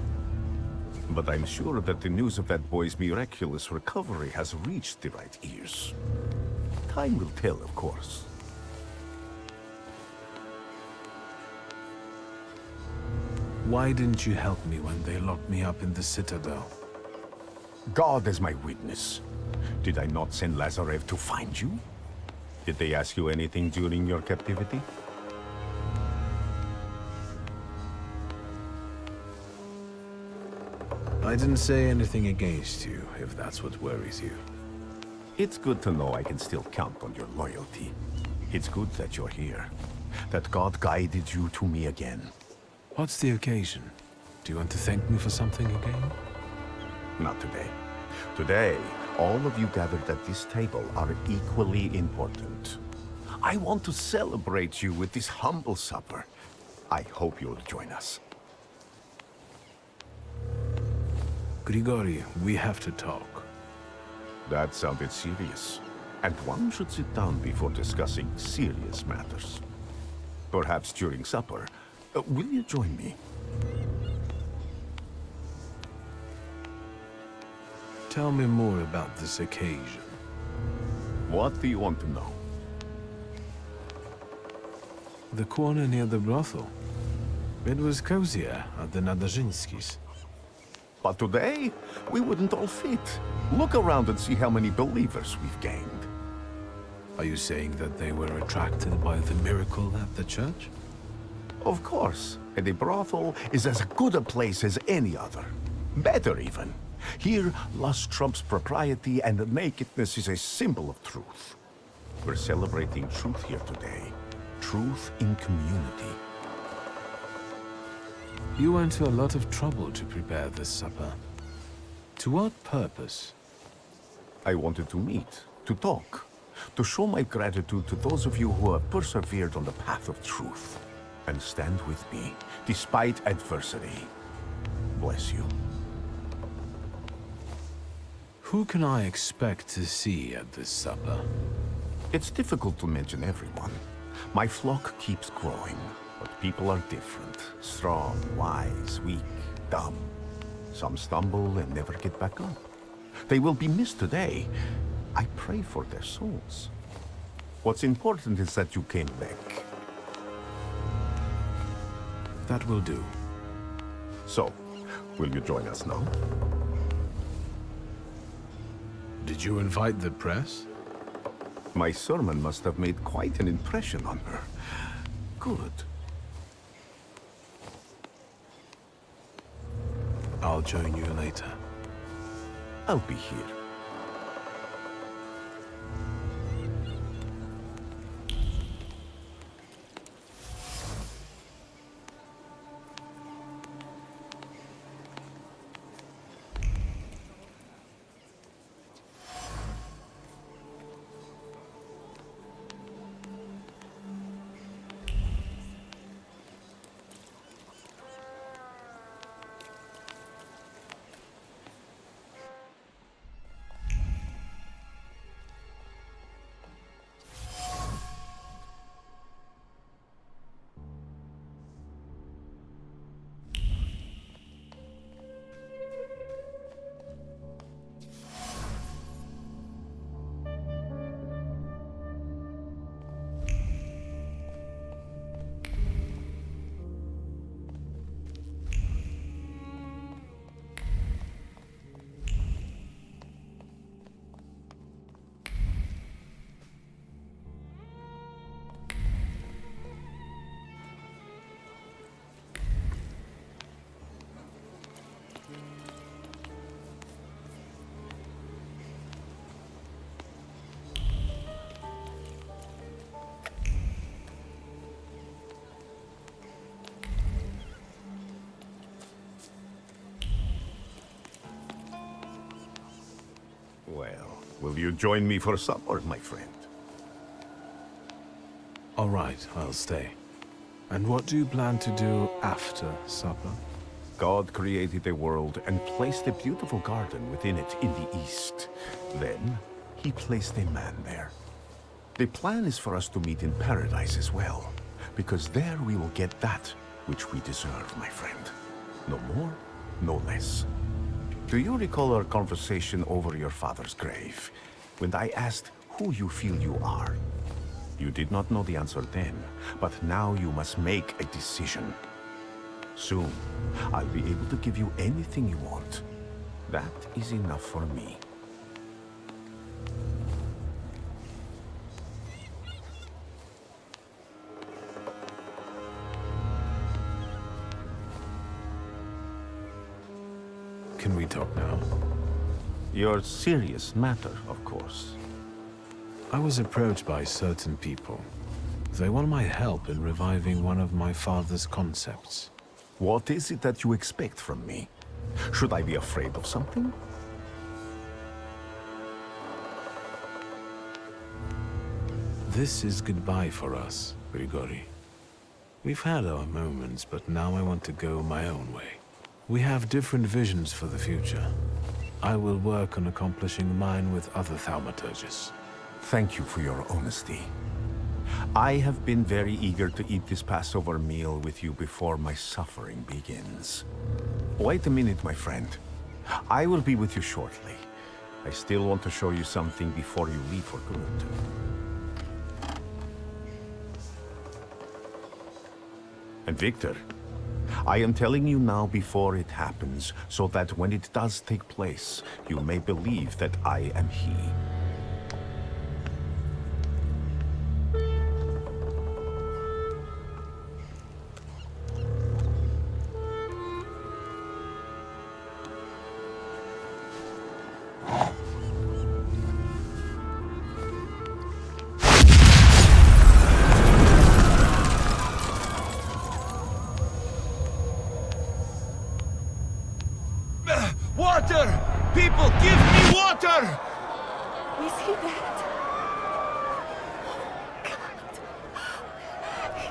But I'm sure that the news of that boy's miraculous recovery has reached the right ears. Time will tell, of course. Why didn't you help me when they locked me up in the Citadel? God is my witness. Did I not send Lazarev to find you? Did they ask you anything during your captivity? I didn't say anything against you, if that's what worries you. It's good to know I can still count on your loyalty. It's good that you're here, that God guided you to me again. What's the occasion? Do you want to thank me for something again? Not today. Today, all of you gathered at this table are equally important. I want to celebrate you with this humble supper. I hope you'll join us. Grigori, we have to talk. That sounded serious. And one should sit down before discussing serious matters. Perhaps during supper. Will you join me? Tell me more about this occasion. What do you want to know? The corner near the brothel. It was cozier at the Nadarzyńskis. But today, we wouldn't all fit. Look around and see how many believers we've gained. Are you saying that they were attracted by the miracle at the church? Of course. And a brothel is as good a place as any other. Better even. Here, lust trumps propriety and nakedness is a symbol of truth. We're celebrating truth here today. Truth in community. You went to a lot of trouble to prepare this supper. To what purpose? I wanted to meet, to talk, to show my gratitude to those of you who have persevered on the path of truth and stand with me despite adversity. Bless you. Who can I expect to see at this supper? It's difficult to mention everyone. My flock keeps growing, but people are different. Strong, wise, weak, dumb. Some stumble and never get back up. They will be missed today. I pray for their souls. What's important is that you came back. That will do. So, will you join us now? Did you invite the press? My sermon must have made quite an impression on her. Good. I'll join you later. I'll be here. Well, will you join me for supper, my friend? All right, I'll stay. And what do you plan to do after supper? God created a world and placed a beautiful garden within it in the east. Then, he placed a man there. The plan is for us to meet in paradise as well, because there we will get that which we deserve, my friend. No more, no less. Do you recall our conversation over your father's grave, when I asked who you feel you are? You did not know the answer then, but now you must make a decision. Soon, I'll be able to give you anything you want. That is enough for me. Can we talk now? Your serious matter, of course. I was approached by certain people. They want my help in reviving one of my father's concepts. What is it that you expect from me? Should I be afraid of something? This is goodbye for us, Grigori. We've had our moments, but now I want to go my own way. We have different visions for the future. I will work on accomplishing mine with other thaumaturges. Thank you for your honesty. I have been very eager to eat this Passover meal with you before my suffering begins. Wait a minute, my friend. I will be with you shortly. I still want to show you something before you leave for good. And Victor, I am telling you now before it happens, so that when it does take place, you may believe that I am he. Victor! Is he dead? God.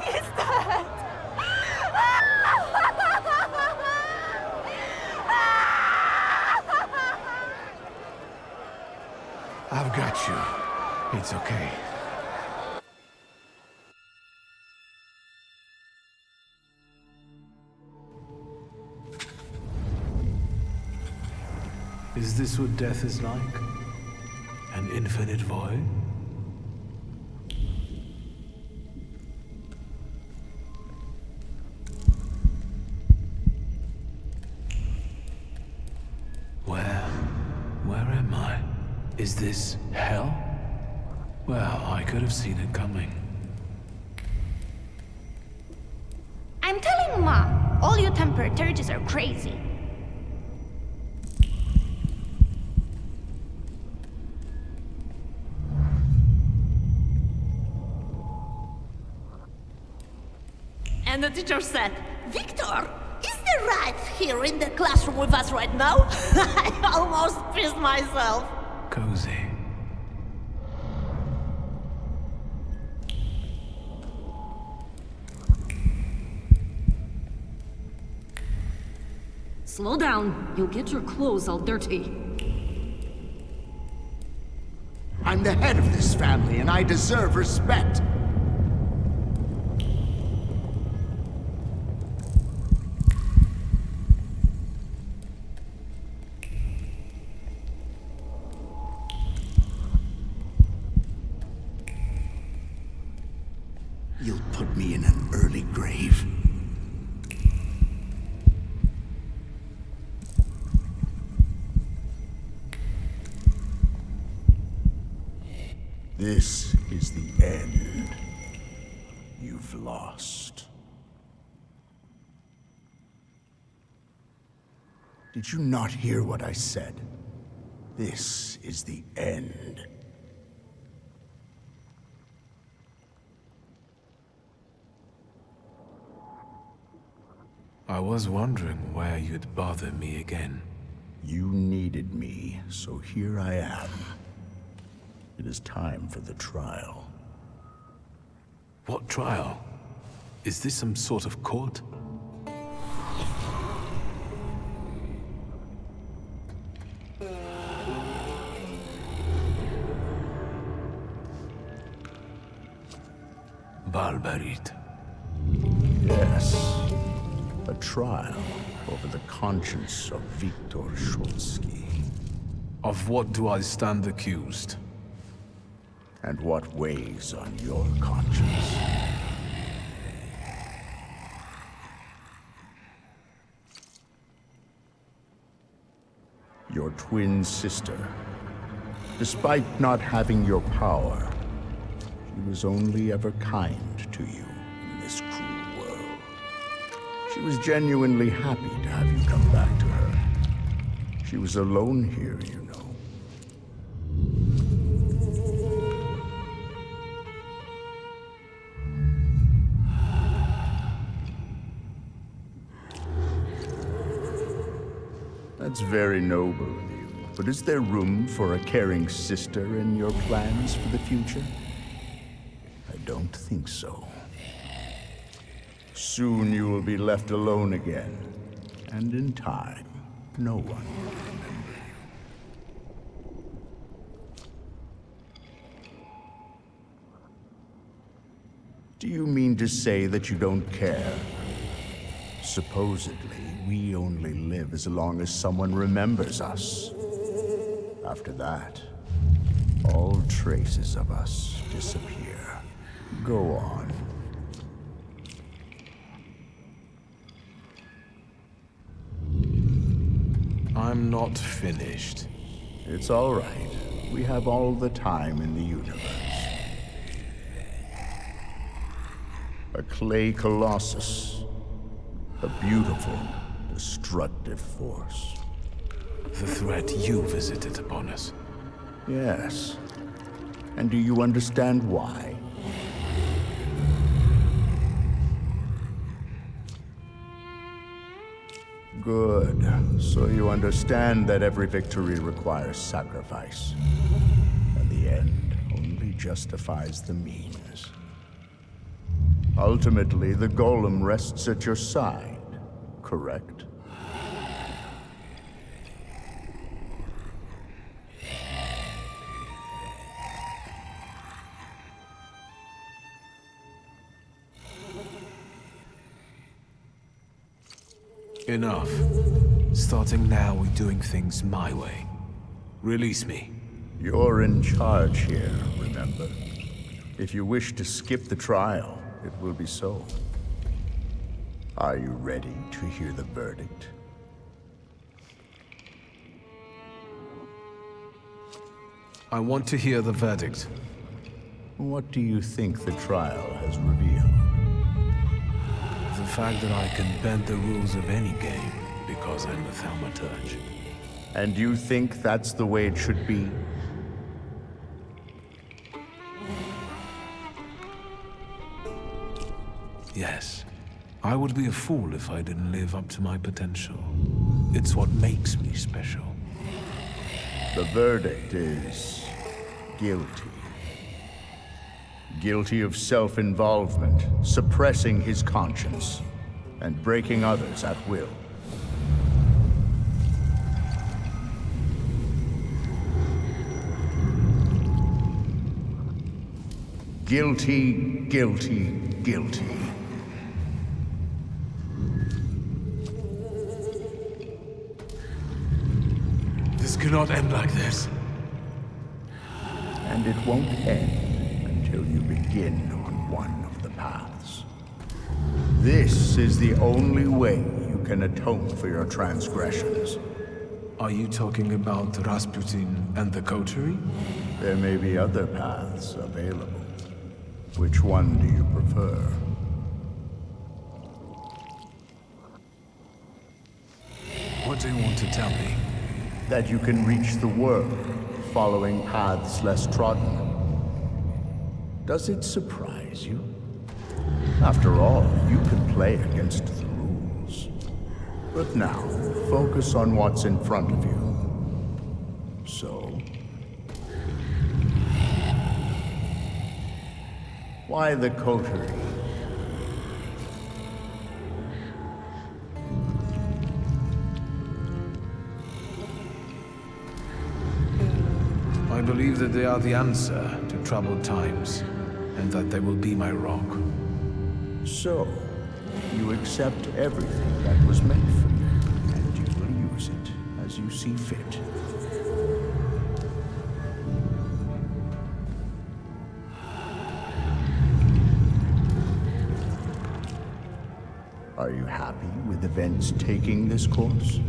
He's dead! I've got you. It's okay. Is this what death is like? An infinite void? Where am I? Is this hell? Well, I could have seen it coming. I'm telling Ma, all you thaumaturges are crazy. And the teacher said, Victor, is the rat here in the classroom with us right now? I almost pissed myself. Cozy. Slow down. You'll get your clothes all dirty. I'm the head of this family, and I deserve respect. You'll put me in an early grave. This is the end. You've lost. Did you not hear what I said? This is the end. I was wondering where you'd bother me again. You needed me, so here I am. It is time for the trial. What trial? Is this some sort of court? Barbarit. Yes. A trial over the conscience of Viktor Shulsky. Of what do I stand accused? And what weighs on your conscience? Your twin sister. Despite not having your power, she was only ever kind to you in this cruel world. She was genuinely happy to have you come back to her. She was alone here, you know. That's very noble of you, but is there room for a caring sister in your plans for the future? I don't think so. Soon you will be left alone again, and in time, no one will remember you. Do you mean to say that you don't care? Supposedly, we only live as long as someone remembers us. After that, all traces of us disappear. Go on. I'm not finished. It's all right. We have all the time in the universe. A clay colossus. A beautiful, destructive force. The threat you visited upon us. Yes. And do you understand why? Good. So you understand that every victory requires sacrifice. And the end only justifies the means. Ultimately, the golem rests at your side, correct? Enough. Starting now, we're doing things my way. Release me. You're in charge here, remember? If you wish to skip the trial, it will be so. Are you ready to hear the verdict? I want to hear the verdict. What do you think the trial has revealed? The fact that I can bend the rules of any game because I'm a thaumaturge. And you think that's the way it should be? Yes. I would be a fool if I didn't live up to my potential. It's what makes me special. The verdict is guilty. Guilty of self-involvement, suppressing his conscience, and breaking others at will. Guilty, guilty, guilty. This cannot end like this. And it won't end until you begin on one of the paths. This is the only way you can atone for your transgressions. Are you talking about Rasputin and the COTERIE? There may be other paths available. Which one do you prefer? What do you want to tell me? That you can reach the world, following paths less trodden. Does it surprise you? After all, you can play against the rules. But now, focus on what's in front of you. So... why the coterie? I believe that they are the answer to troubled times, and that they will be my rock. So, you accept everything that was meant for you, and you will use it as you see fit. Are you happy with events taking this course?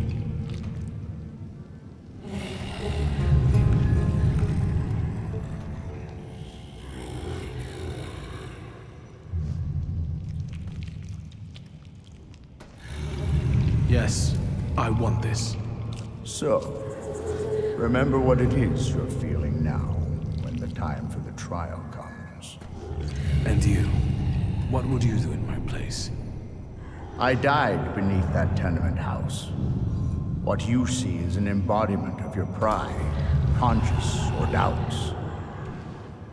Yes, I want this. So, remember what it is you're feeling now, when the time for the trial comes. And you? What would you do in my place? I died beneath that tenement house. What you see is an embodiment of your pride, conscience, or doubts.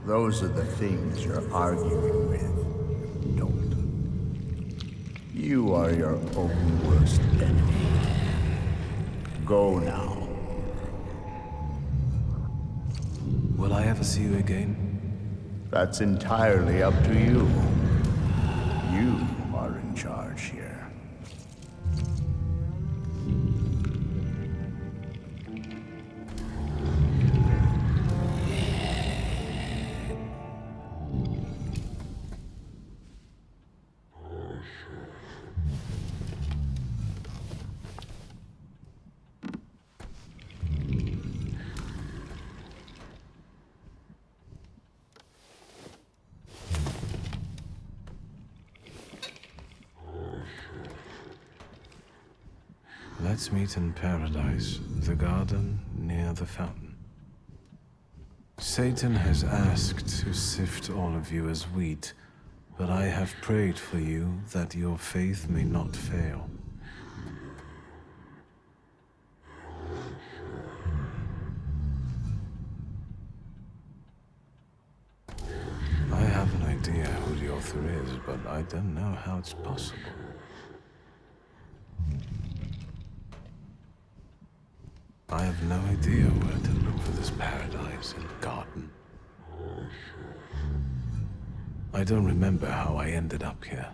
Those are the things you're arguing with. Don't. You are your own worst enemy. Go now. Will I ever see you again? That's entirely up to you. You are in charge here. Let's meet in paradise, the garden near the fountain. Satan has asked to sift all of you as wheat, but I have prayed for you that your faith may not fail. idea who the author is, but I don't know how it's possible. I have no idea where to look for this paradise and garden. I don't remember how I ended up here.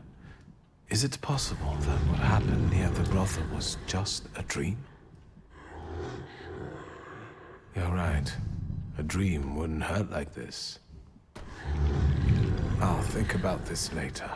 Is it possible that what happened near the brothel was just a dream? You're right. A dream wouldn't hurt like this. I'll think about this later.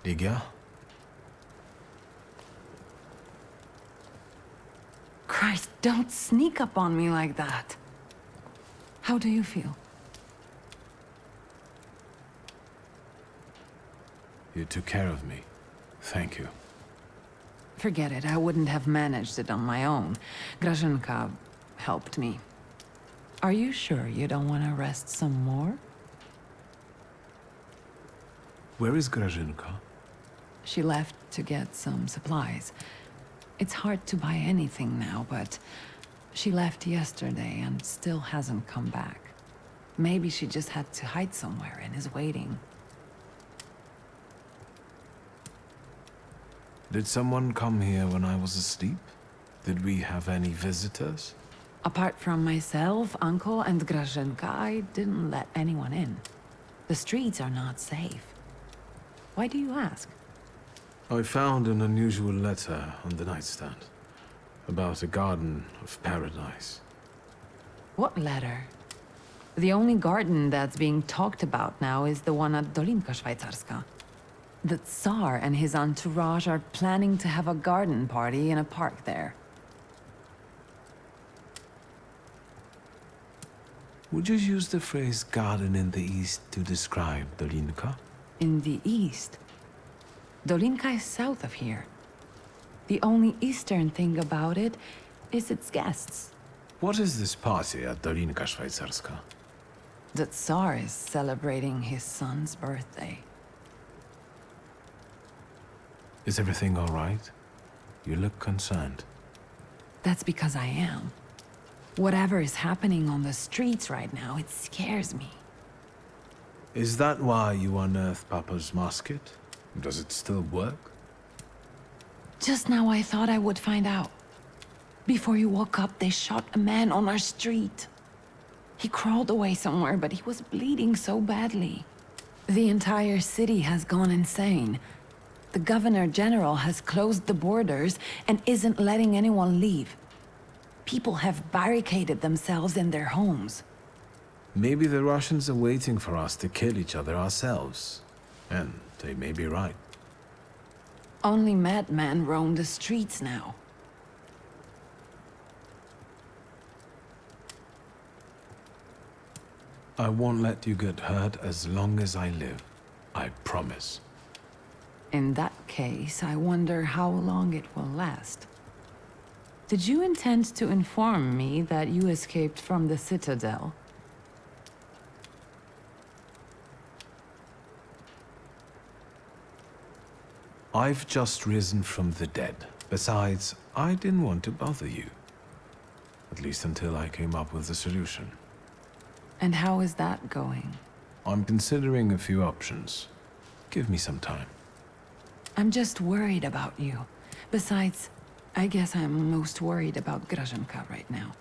Liga? Christ, don't sneak up on me like that. How do you feel? You took care of me. Thank you. Forget it, I wouldn't have managed it on my own. Grażynka helped me. Are you sure you don't want to rest some more? Where is Grażynka? She left to get some supplies. It's hard to buy anything now, but she left yesterday and still hasn't come back. Maybe she just had to hide somewhere and is waiting. Did someone come here when I was asleep? Did we have any visitors? Apart from myself, Uncle, and Grażynka, I didn't let anyone in. The streets are not safe. Why do you ask? I found an unusual letter on the nightstand about a garden of paradise. What letter? The only garden that's being talked about now is the one at Dolinka Szwajcarska. The Tsar and his entourage are planning to have a garden party in a park there. Would you use the phrase garden in the east to describe Dolinka? In the east? Dolinka is south of here. The only eastern thing about it is its guests. What is this party at Dolinka Szwajcarska? The Tsar is celebrating his son's birthday. Is everything all right? You look concerned. That's because I am. Whatever is happening on the streets right now, it scares me. Is that why you unearthed Papa's musket? Does it still work? Just now I thought I would find out. Before you woke up, they shot a man on our street. He crawled away somewhere, but he was bleeding so badly. The entire city has gone insane. The Governor General has closed the borders and isn't letting anyone leave. People have barricaded themselves in their homes. Maybe the Russians are waiting for us to kill each other ourselves. And they may be right. Only madmen roam the streets now. I won't let you get hurt as long as I live. I promise. In that case, I wonder how long it will last. Did you intend to inform me that you escaped from the Citadel? I've just risen from the dead. Besides, I didn't want to bother you. At least until I came up with a solution. And how is that going? I'm considering a few options. Give me some time. I'm just worried about you. Besides, I guess I'm most worried about Grażynka right now.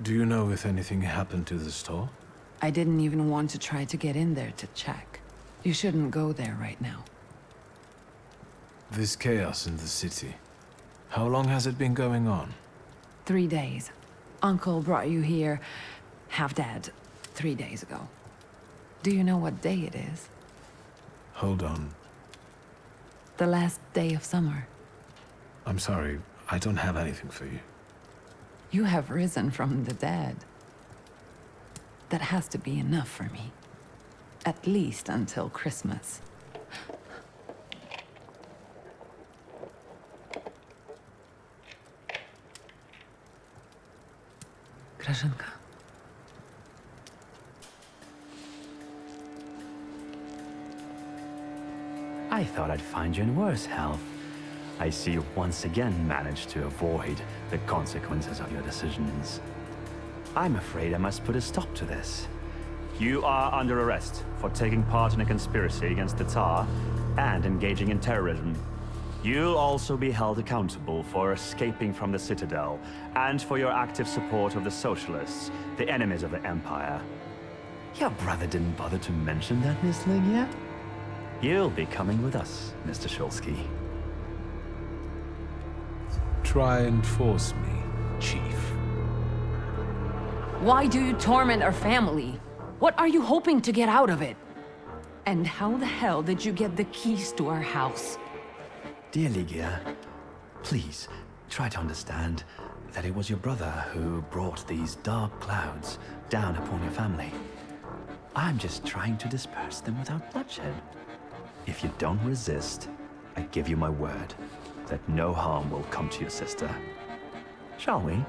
Do you know if anything happened to the store? I didn't even want to try to get in there to check. You shouldn't go there right now. This chaos in the city. How long has it been going on? 3 days. Uncle brought you here, half-dead, 3 days ago. Do you know what day it is? Hold on. The last day of summer. I'm sorry, I don't have anything for you. You have risen from the dead. That has to be enough for me. At least until Christmas. Grażynka. I thought I'd find you in worse health. I see you once again managed to avoid the consequences of your decisions. I'm afraid I must put a stop to this. You are under arrest for taking part in a conspiracy against the Tsar and engaging in terrorism. You'll also be held accountable for escaping from the Citadel and for your active support of the Socialists, the enemies of the Empire. Your brother didn't bother to mention that, Miss Lygia? You'll be coming with us, Mr. Shulsky. Try and force me, Chief. Why do you torment our family? What are you hoping to get out of it? And how the hell did you get the keys to our house? Dear Lygia, please try to understand that it was your brother who brought these dark clouds down upon your family. I'm just trying to disperse them without bloodshed. If you don't resist, I give you my word that no harm will come to your sister. Shall we?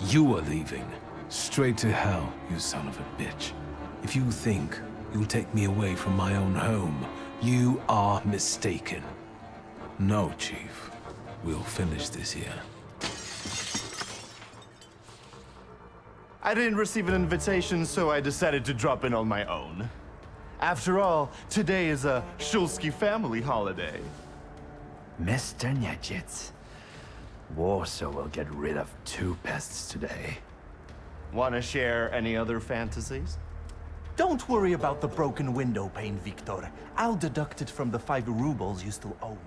You are leaving. Straight to hell, you son of a bitch. If you think you'll take me away from my own home, you are mistaken. No, Chief. We'll finish this here. I didn't receive an invitation, so I decided to drop in on my own. After all, today is a Shulsky family holiday. Mr. Niedzits, Warsaw will get rid of 2 pests today. Want to share any other fantasies? Don't worry about the broken window pane, Victor. I'll deduct it from the 5 rubles you still owe me.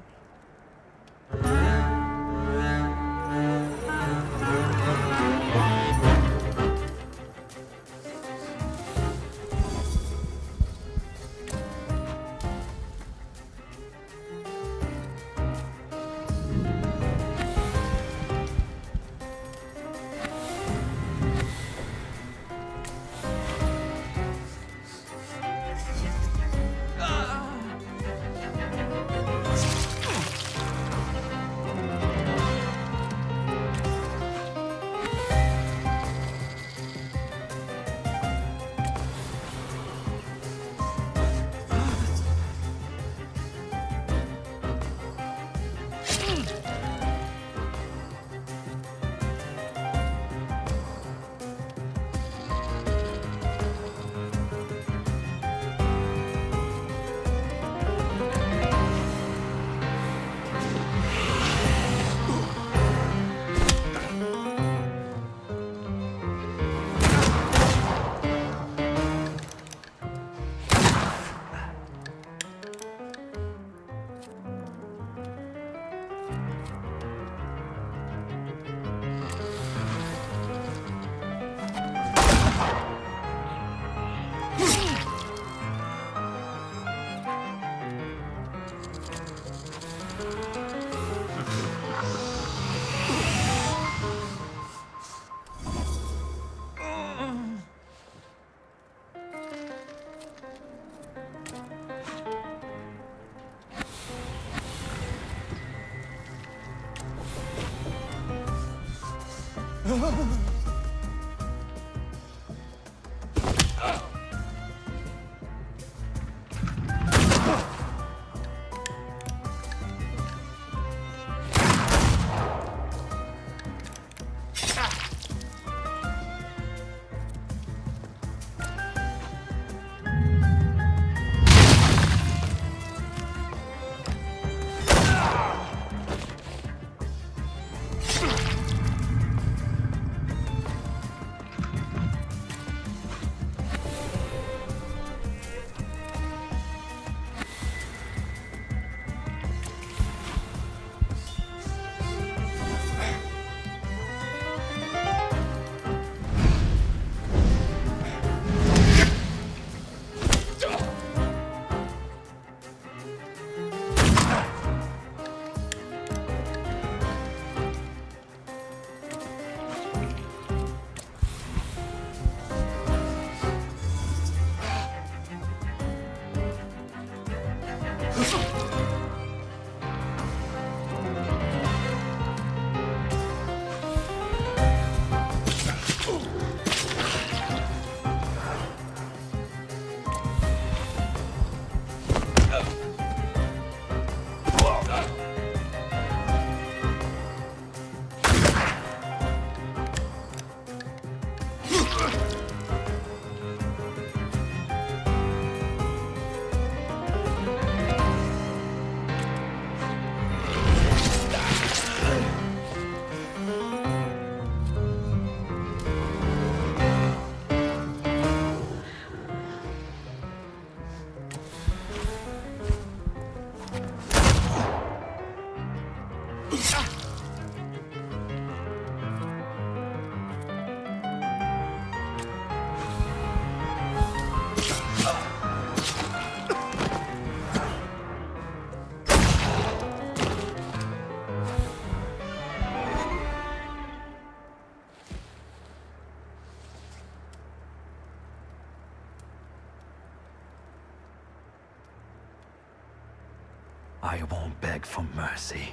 I won't beg for mercy,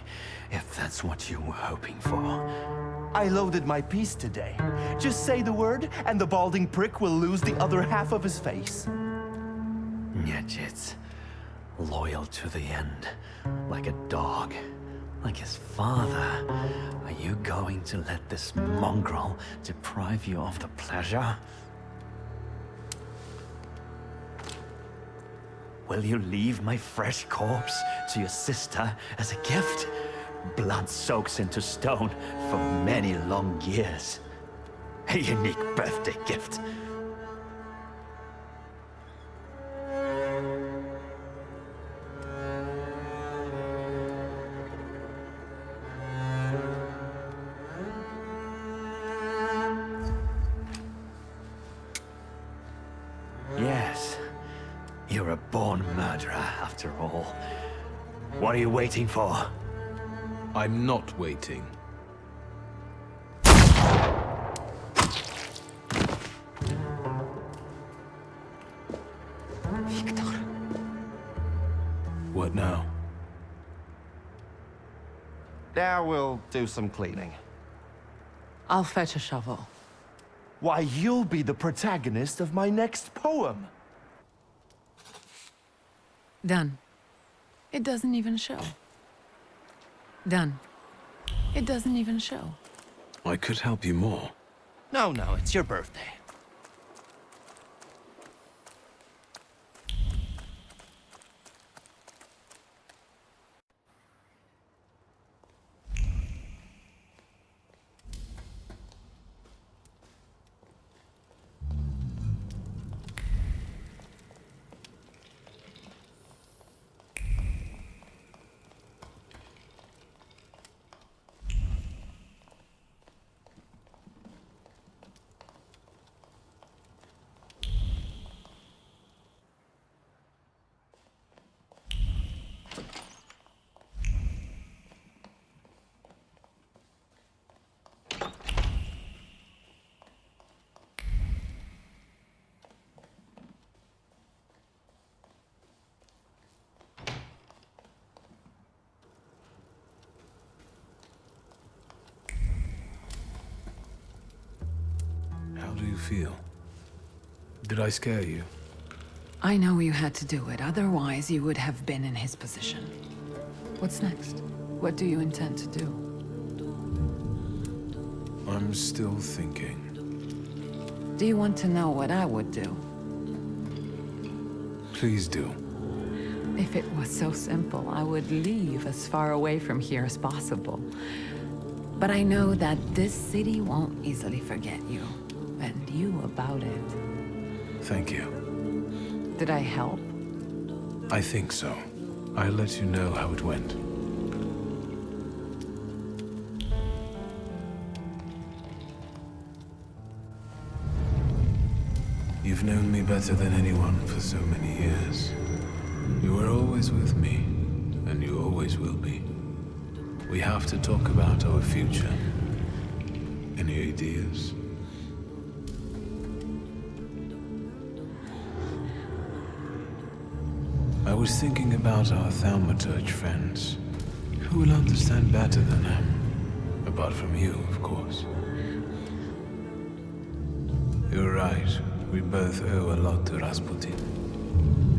if that's what you were hoping for. I loaded my piece today. Just say the word, and the balding prick will lose the other half of his face. Nyejits, loyal to the end, like a dog, like his father. Are you going to let this mongrel deprive you of the pleasure? Will you leave my fresh corpse to your sister as a gift? Blood soaks into stone for many long years. A unique birthday gift. Yes. You're a born murderer, after all. What are you waiting for? I'm not waiting. Victor. What now? Now we'll do some cleaning. I'll fetch a shovel. Why, you'll be the protagonist of my next poem. Done. It doesn't even show. Done. It doesn't even show. I could help you more. No, it's your birthday. feel. Did I scare you? I know you had to do it, otherwise you would have been in his position. What's next? What do you intend to do? I'm still thinking. Do you want to know what I would do? Please do. If it was so simple, I would leave as far away from here as possible. But I know that this city won't easily forget you, and you about it. Thank you. Did I help? I think so. I'll let you know how it went. You've known me better than anyone for so many years. You were always with me, and you always will be. We have to talk about our future. Any ideas? I was thinking about our Thaumaturge friends. Who will understand better than them? Apart from you, of course. You're right. We both owe a lot to Rasputin.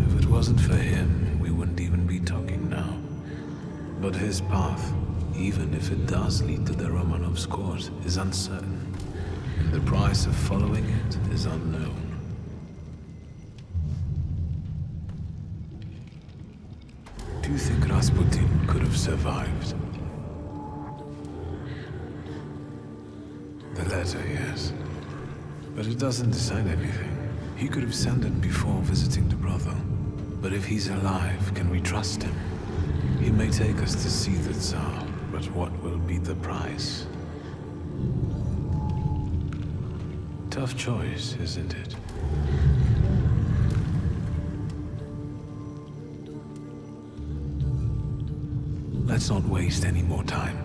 If it wasn't for him, we wouldn't even be talking now. But his path, even if it does lead to the Romanovs' court, is uncertain. And the price of following it is unknown. Do you think Rasputin could have survived? The letter, yes. But it doesn't decide anything. He could have sent it before visiting the brothel. But if he's alive, can we trust him? He may take us to see the Tsar, but what will be the price? Tough choice, isn't it? Let's not waste any more time.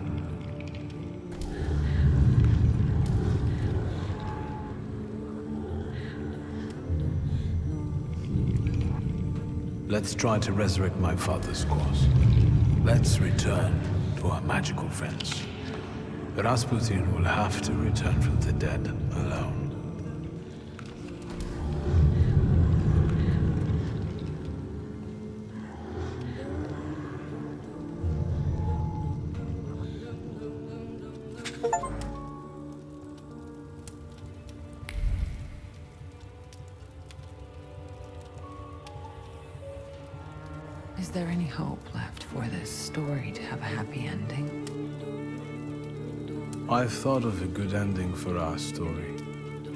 Let's try to resurrect my father's cause. Let's return to our magical friends. Rasputin will have to return from the dead alone. Is there any hope left for this story to have a happy ending? I've thought of a good ending for our story.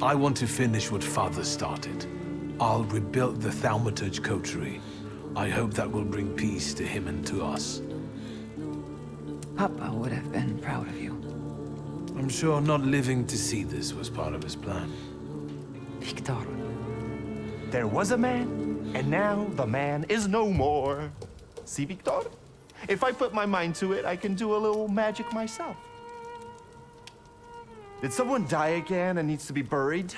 I want to finish what Father started. I'll rebuild the Thaumaturge coterie. I hope that will bring peace to him and to us. Papa would have been proud of you. I'm sure not living to see this was part of his plan. Victor. There was a man, and now the man is no more. See, Victor? If I put my mind to it, I can do a little magic myself. Did someone die again and needs to be buried?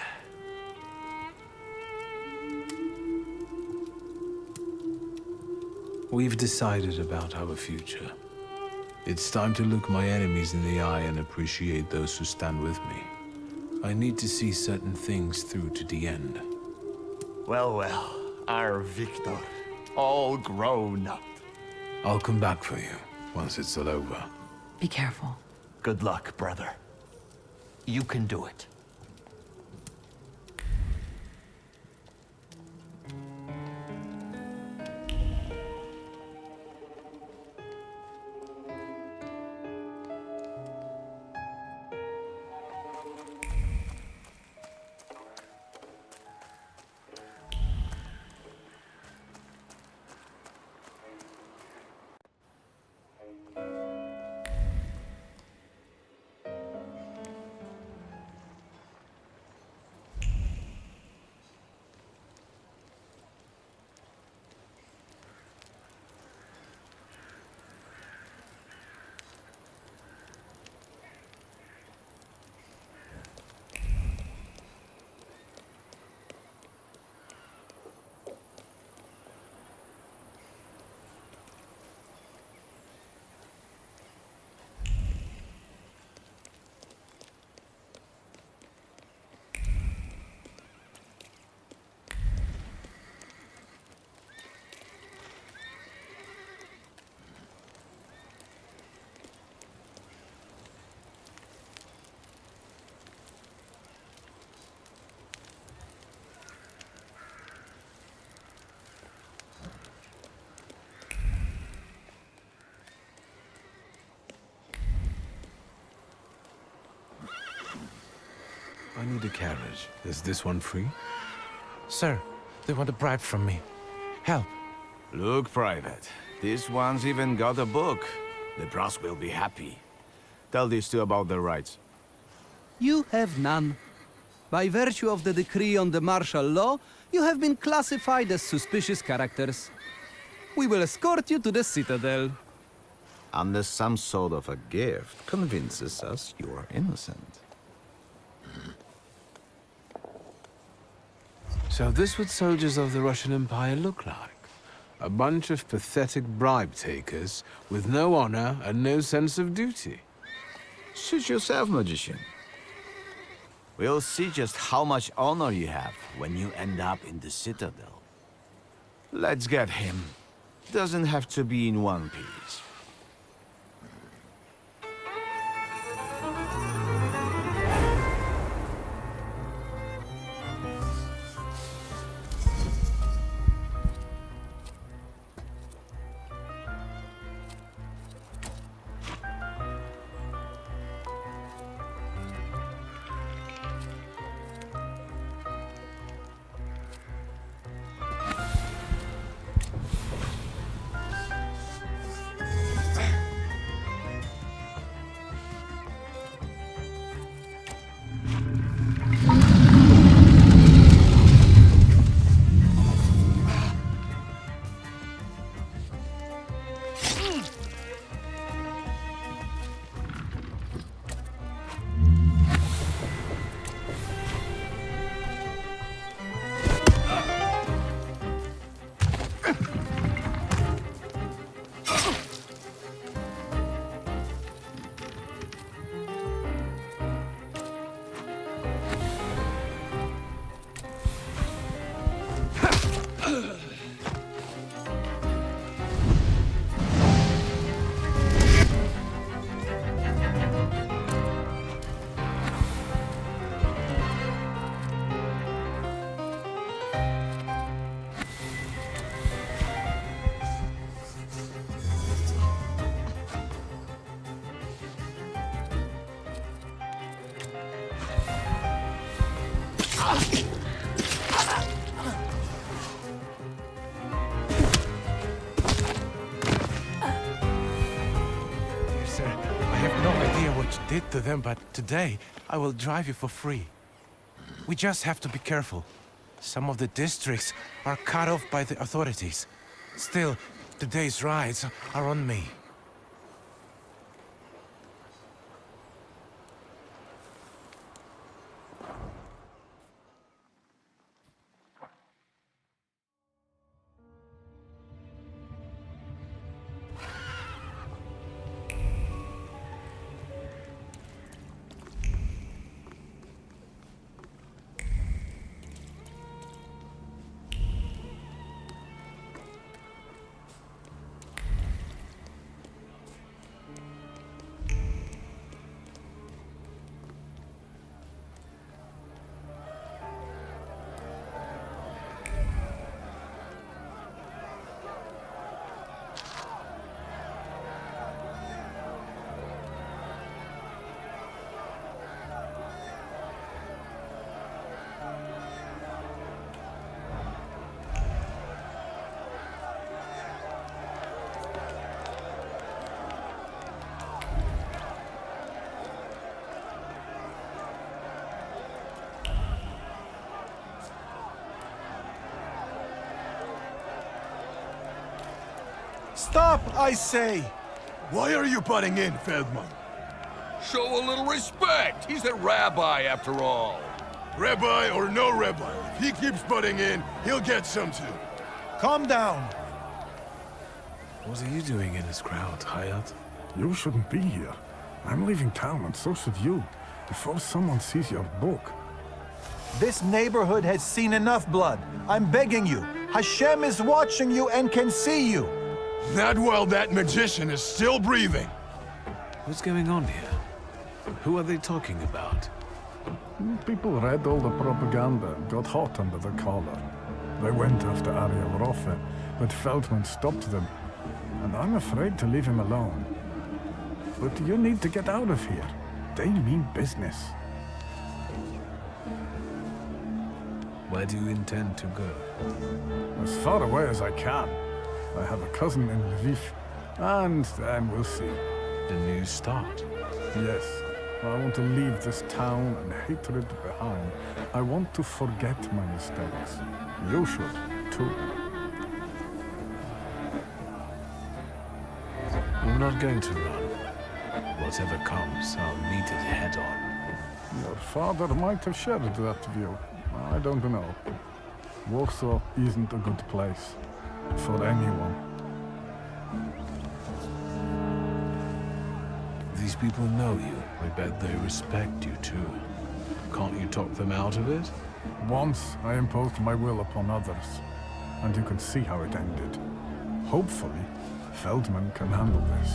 We've decided about our future. It's time to look my enemies in the eye and appreciate those who stand with me. I need to see certain things through to the end. Well, well, our Victor, all grown up. I'll come back for you once it's all over. Be careful. Good luck, brother. You can do it. I need a carriage. Is this one free? Sir, they want a bribe from me. Help. Look, Private. This one's even got a book. The brass will be happy. Tell these two about their rights. You have none. By virtue of the decree on the martial law, you have been classified as suspicious characters. We will escort you to the Citadel. Unless some sort of a gift convinces us you are innocent. So this what soldiers of the Russian Empire look like. A bunch of pathetic bribe takers with no honor and no sense of duty. Suit yourself, magician. We'll see just how much honor you have when you end up in the Citadel. Let's get him. Doesn't have to be in one piece. Did to them, but today I will drive you for free. We just have to be careful. Some of the districts are cut off by the authorities. Still, today's rides are on me. Stop, I say! Why are you butting in, Feldman? Show a little respect. He's a rabbi, after all. Rabbi or no rabbi, if he keeps butting in, he'll get some too. Calm down. What are you doing in this crowd, Hayat? You shouldn't be here. I'm leaving town, and so should you, before someone sees your book. This neighborhood has seen enough blood. I'm begging you. Hashem is watching you and can see you. Not while that magician is still breathing. What's going on here? Who are they talking about? People read all the propaganda and got hot under the collar. They went after Ariel Rofe, but Feldman stopped them. And I'm afraid to leave him alone. But you need to get out of here. They mean business. Where do you intend to go? As far away as I can. I have a cousin in Lviv, and then we'll see. The new start? Yes. I want to leave this town and hatred behind. I want to forget my mistakes. You should, too. I'm not going to run. Whatever comes, I'll meet it head on. Your father might have shared that view. I don't know. Warsaw isn't a good place. For anyone. These people know you. I bet they respect you too. Can't you talk them out of it? Once I imposed my will upon others, and you can see how it ended. Hopefully, Feldman can handle this.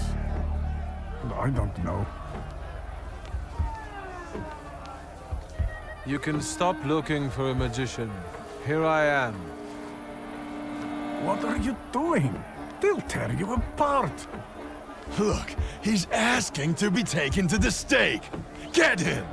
But I don't know. You can stop looking for a magician. Here I am. What are you doing? They'll tear you apart. Look, he's asking to be taken to the stake. Get him!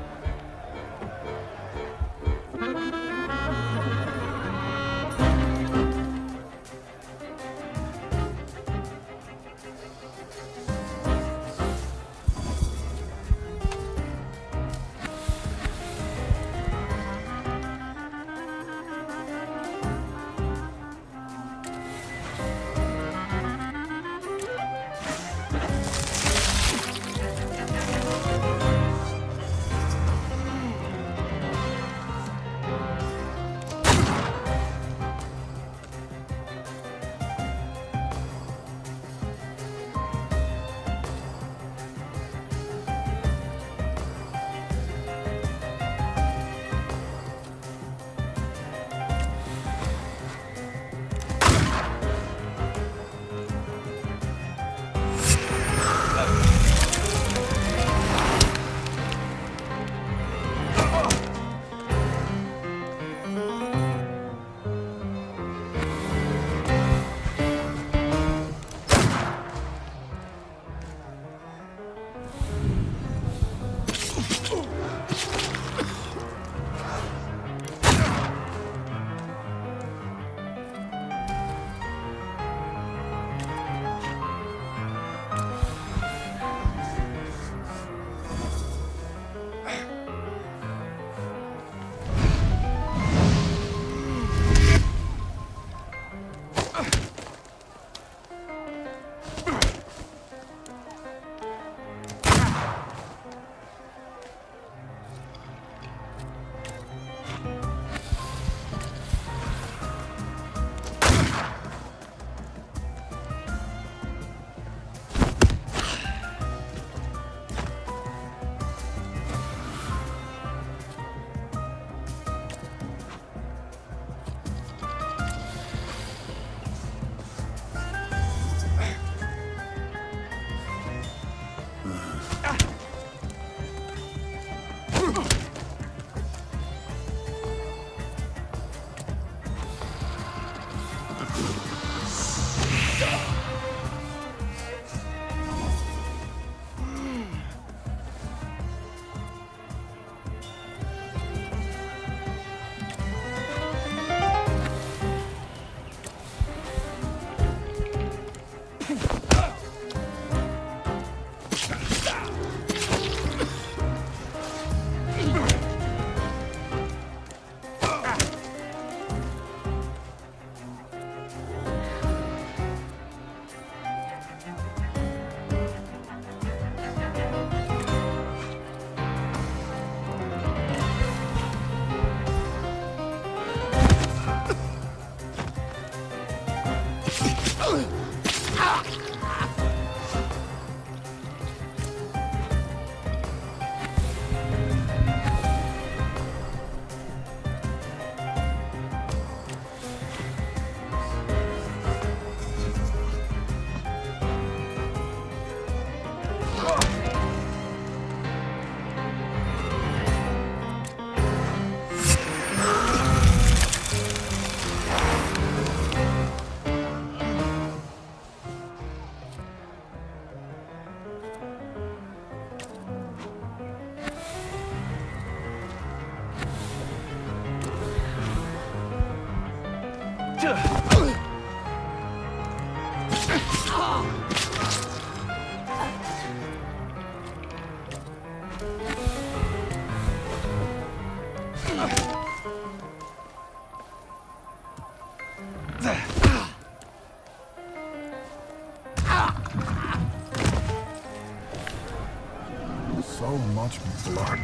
much blood.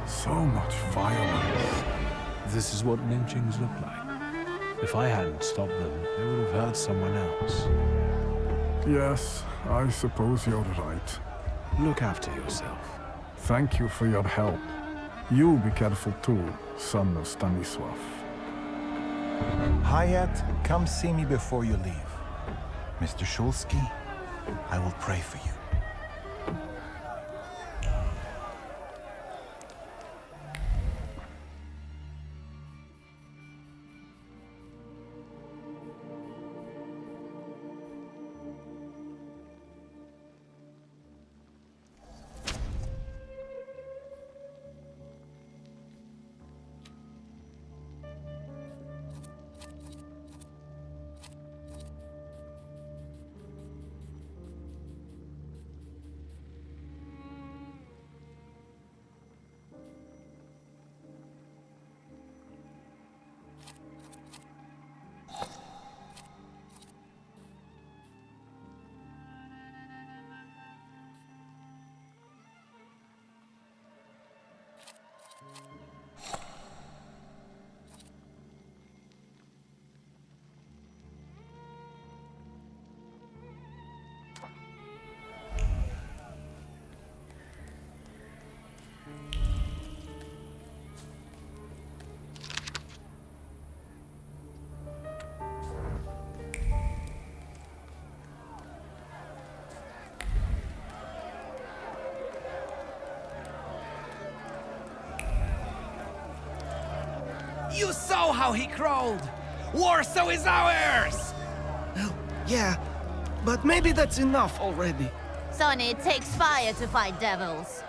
So much violence. This is what lynchings look like. If I hadn't stopped them, they would have hurt someone else. Yes, I suppose you're right. Look after yourself. Thank you for your help. You be careful too, son of Stanisław. Hayat, come see me before you leave. Mr. Shulsky, I will pray for you. You saw how he crawled! Warsaw is ours! Well, yeah, but maybe that's enough already. Sonny, it takes fire to fight devils.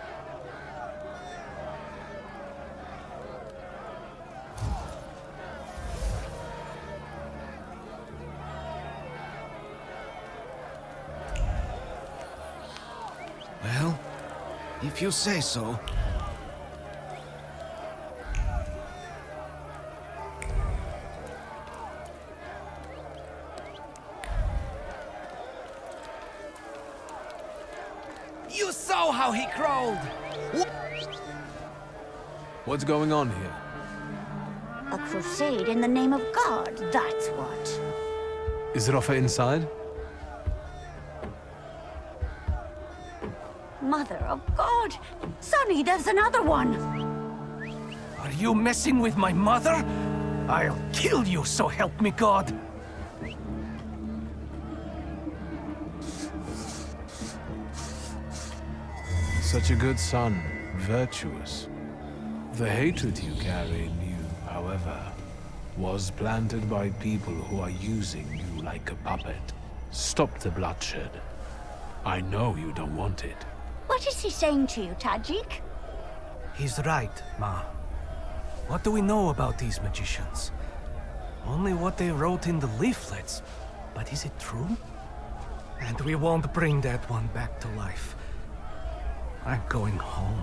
Well, if you say so. You saw how he crawled! What's going on here? A crusade in the name of God, that's what. Is Rafa inside? Mother of God! Sonny, there's another one! Are you messing with my mother? I'll kill you, so help me God! Such a good son, virtuous. The hatred you carry in you, however, was planted by people who are using you like a puppet. Stop the bloodshed. I know you don't want it. What is he saying to you, Tajik? He's right, Ma. What do we know about these magicians? Only what they wrote in the leaflets. But is it true? And we won't bring that one back to life. I'm going home.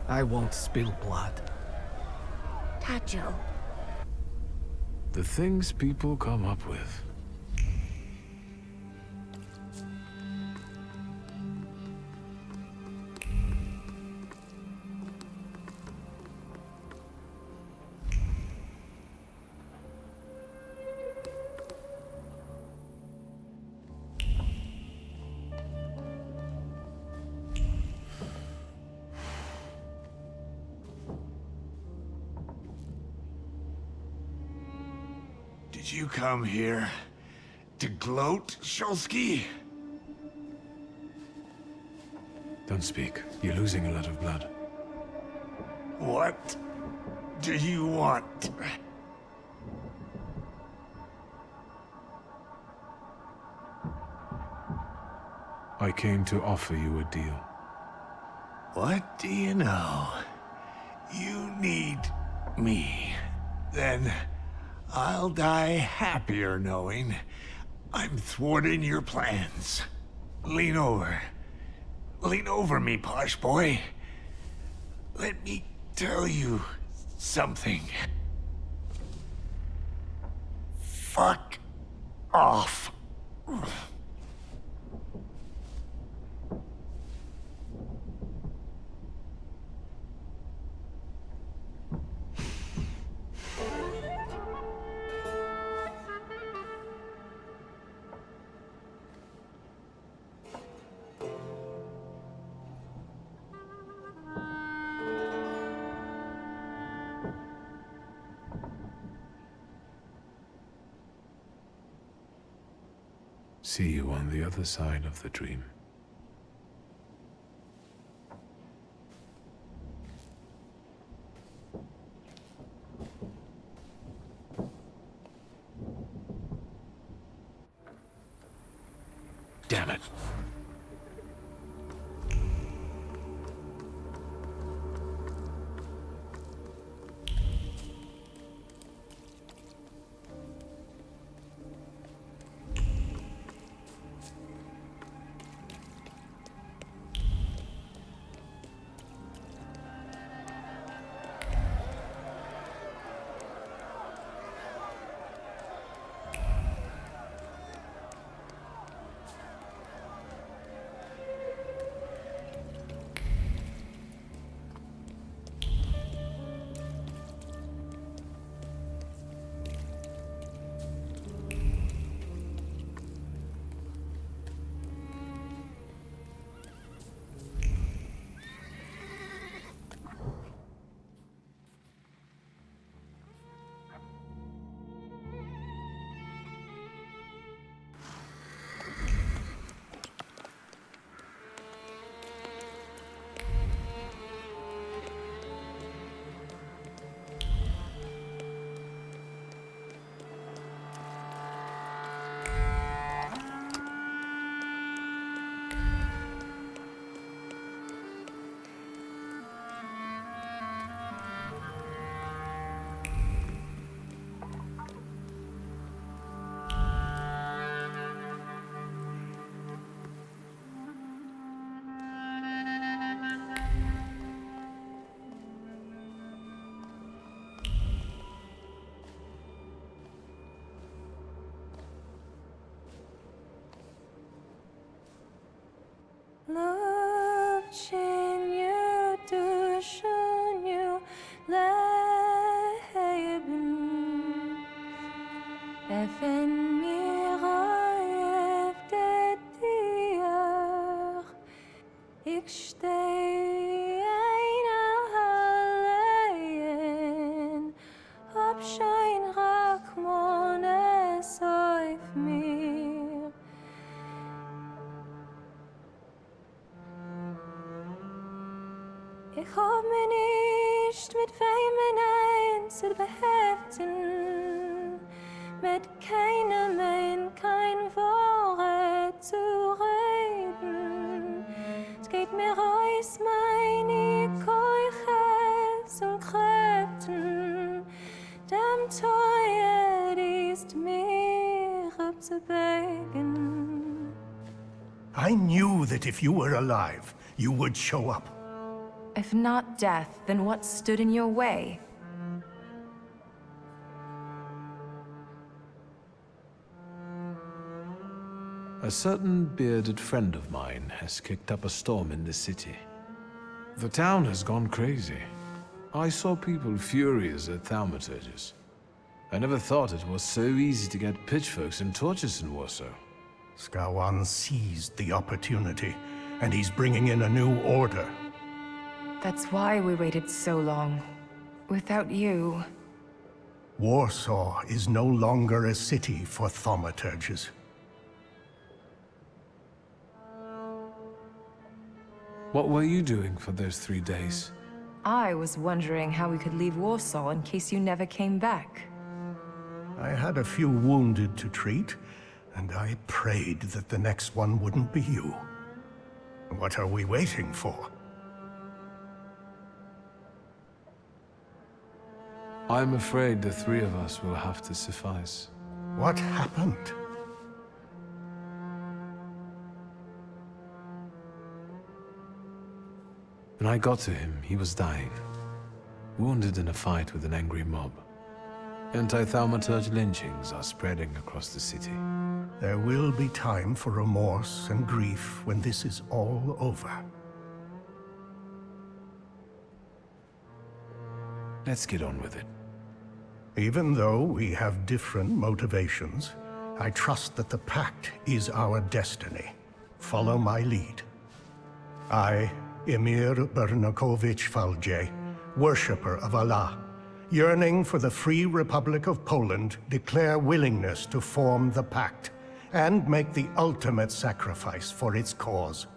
I won't spill blood. Tajo. The things people come up with. Did you come here to gloat, Shulsky? Don't speak. You're losing a lot of blood. What do you want? I came to offer you a deal. What do you know? You need me. Then I'll die happier knowing I'm thwarting your plans. Lean over. Lean over me, posh boy. Let me tell you something. Fuck off. See you on the other side of the dream. Damn it. Love du schön leben. Even mir öfter dir. Ich steh allein. Hab schein Rachmones auf mir. Ich hab mir nicht mit Weimen eins zu beheften, mit keinem kein Wort zu reden. Es geht mir aus meine Keuches und Kräften, dem Teuer ist mir abzubegen. I knew that if you were alive, you would show up. If not death, then what stood in your way? A certain bearded friend of mine has kicked up a storm in the city. The town has gone crazy. I saw people furious at thaumaturges. I never thought it was so easy to get pitchforks and torches in Warsaw. Skawan seized the opportunity, and he's bringing in a new order. That's why we waited so long. Without you... Warsaw is no longer a city for thaumaturges. What were you doing for those 3 days? I was wondering how we could leave Warsaw in case you never came back. I had a few wounded to treat, and I prayed that the next one wouldn't be you. What are we waiting for? I'm afraid the 3 of us will have to suffice. What happened? When I got to him, he was dying. Wounded in a fight with an angry mob. Anti-thaumaturge lynchings are spreading across the city. There will be time for remorse and grief when this is all over. Let's get on with it. Even though we have different motivations, I trust that the Pact is our destiny. Follow my lead. I, Emir Bernakovich Falje, worshipper of Allah, yearning for the free Republic of Poland, declare willingness to form the Pact and make the ultimate sacrifice for its cause.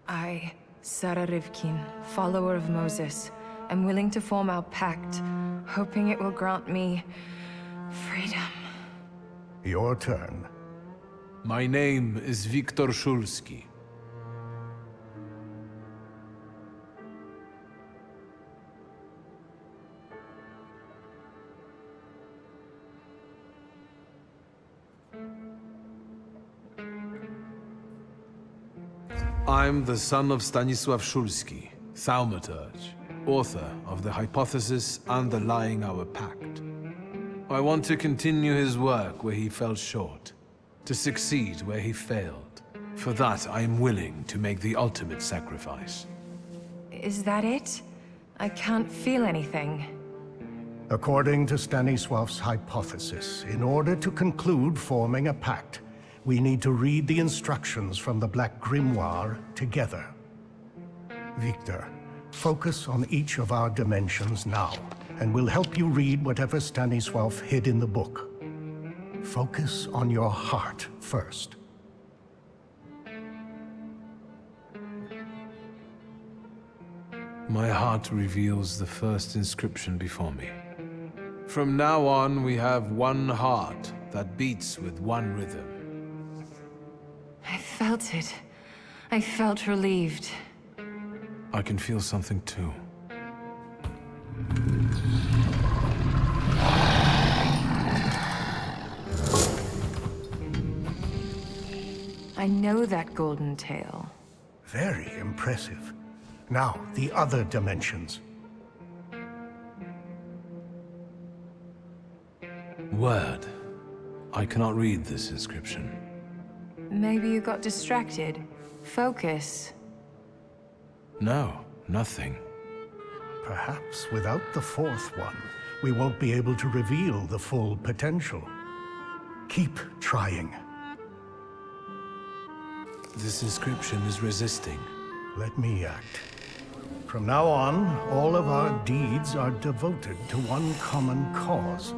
I, Sarah Rivkin, follower of Moses, am willing to form our pact, hoping it will grant me freedom. Your turn. My name is Wiktor Szulski. I'm the son of Stanisław Szulski, Thaumaturge, author of the hypothesis underlying our pact. I want to continue his work where he fell short, to succeed where he failed. For that, I am willing to make the ultimate sacrifice. Is that it? I can't feel anything. According to Stanisław's hypothesis, in order to conclude forming a pact, we need to read the instructions from the Black Grimoire together. Victor, focus on each of our dimensions now, and we'll help you read whatever Stanisław hid in the book. Focus on your heart first. My heart reveals the first inscription before me. From now on, we have one heart that beats with one rhythm. I felt it. I felt relieved. I can feel something too. I know that golden tail. Very impressive. Now, the other dimensions. Word. I cannot read this inscription. Maybe you got distracted. Focus. No, nothing. Perhaps without the fourth one, we won't be able to reveal the full potential. Keep trying. This inscription is resisting. Let me act. From now on, all of our deeds are devoted to one common cause.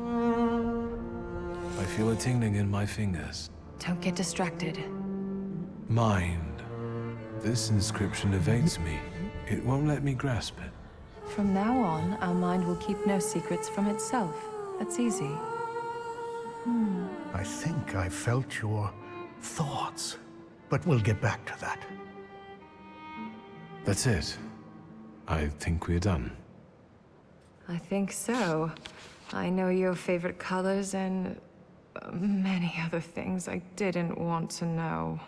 I feel a tingling in my fingers. Don't get distracted. Mind. This inscription evades me. It won't let me grasp it. From now on, our mind will keep no secrets from itself. That's easy. I think I felt your thoughts, but we'll get back to that. That's it. I think we're done. I think so. I know your favorite colors and many other things I didn't want to know.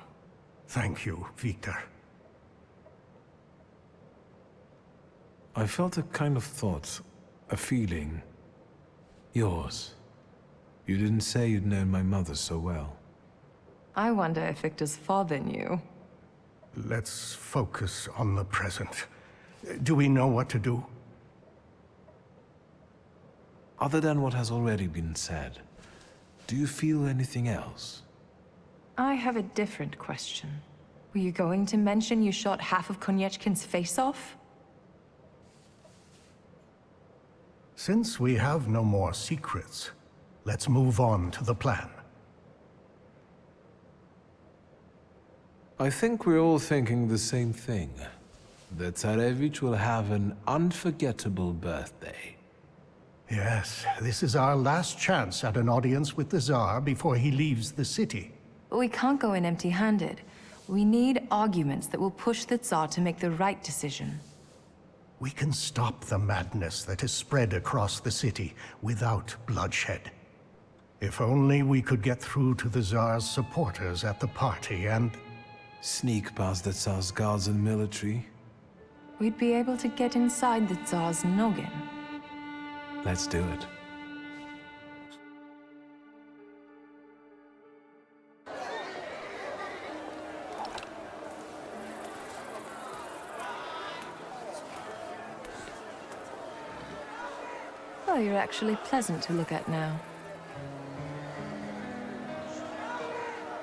Thank you, Victor. I felt a kind of thought, a feeling. Yours. You didn't say you'd known my mother so well. I wonder if Victor's father knew. Let's focus on the present. Do we know what to do? Other than what has already been said, do you feel anything else? I have a different question. Were you going to mention you shot half of Konieczkin's face off? Since we have no more secrets, let's move on to the plan. I think we're all thinking the same thing. That Tsarevich will have an unforgettable birthday. Yes, this is our last chance at an audience with the Tsar before he leaves the city. But we can't go in empty-handed. We need arguments that will push the Tsar to make the right decision. We can stop the madness that has spread across the city without bloodshed. If only we could get through to the Tsar's supporters at the party and... Sneak past the Tsar's guards and military. We'd be able to get inside the Tsar's noggin. Let's do it. Oh, you're actually pleasant to look at now.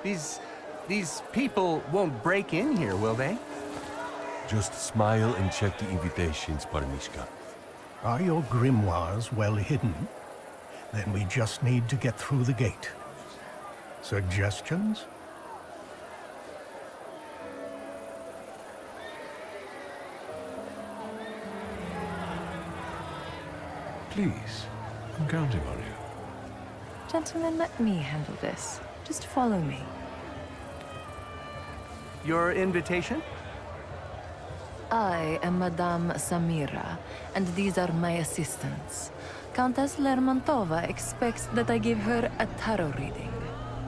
These people won't break in here, will they? Just smile and check the invitations, Parnishka. Are your grimoires well hidden? Then we just need to get through the gate. Suggestions? Please, I'm counting on you. Gentlemen, let me handle this. Just follow me. Your invitation? I am Madame Samira, and these are my assistants. Countess Lermontova expects that I give her a tarot reading.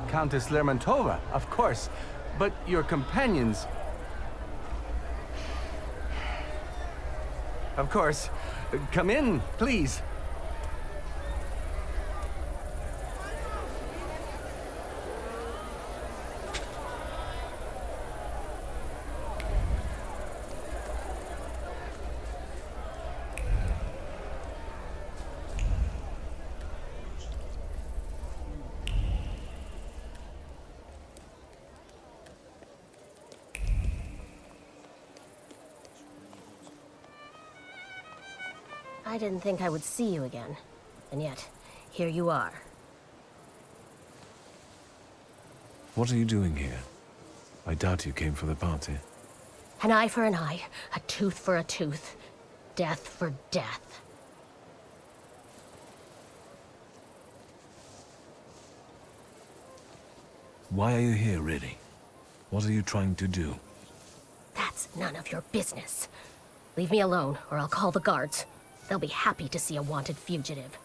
Countess Lermontova, of course. But your companions... Of course. Come in, please. I didn't think I would see you again. And yet, here you are. What are you doing here? I doubt you came for the party. An eye for an eye, a tooth for a tooth, death for death. Why are you here, really? What are you trying to do? That's none of your business. Leave me alone, or I'll call the guards. They'll be happy to see a wanted fugitive.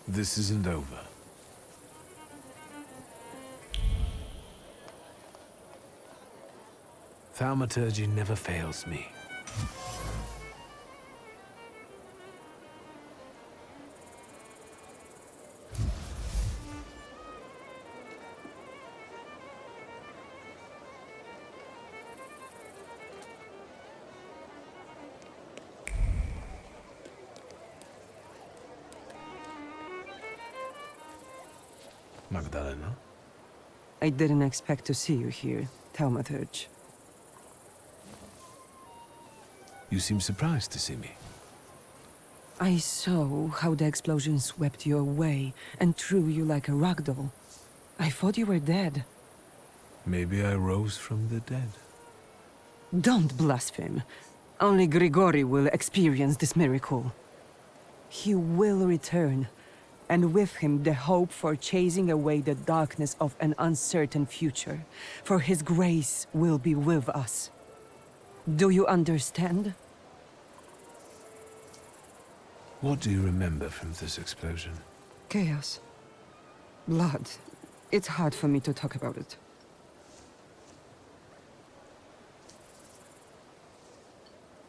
This isn't over. Thaumaturge never fails me. Magdalena? I didn't expect to see you here, Thaumaturge. You seem surprised to see me. I saw how the explosion swept you away and threw you like a ragdoll. I thought you were dead. Maybe I rose from the dead. Don't blaspheme. Only Grigori will experience this miracle. He will return, and with him the hope for chasing away the darkness of an uncertain future. For his grace will be with us. Do you understand? What do you remember from this explosion? Chaos. Blood. It's hard for me to talk about it.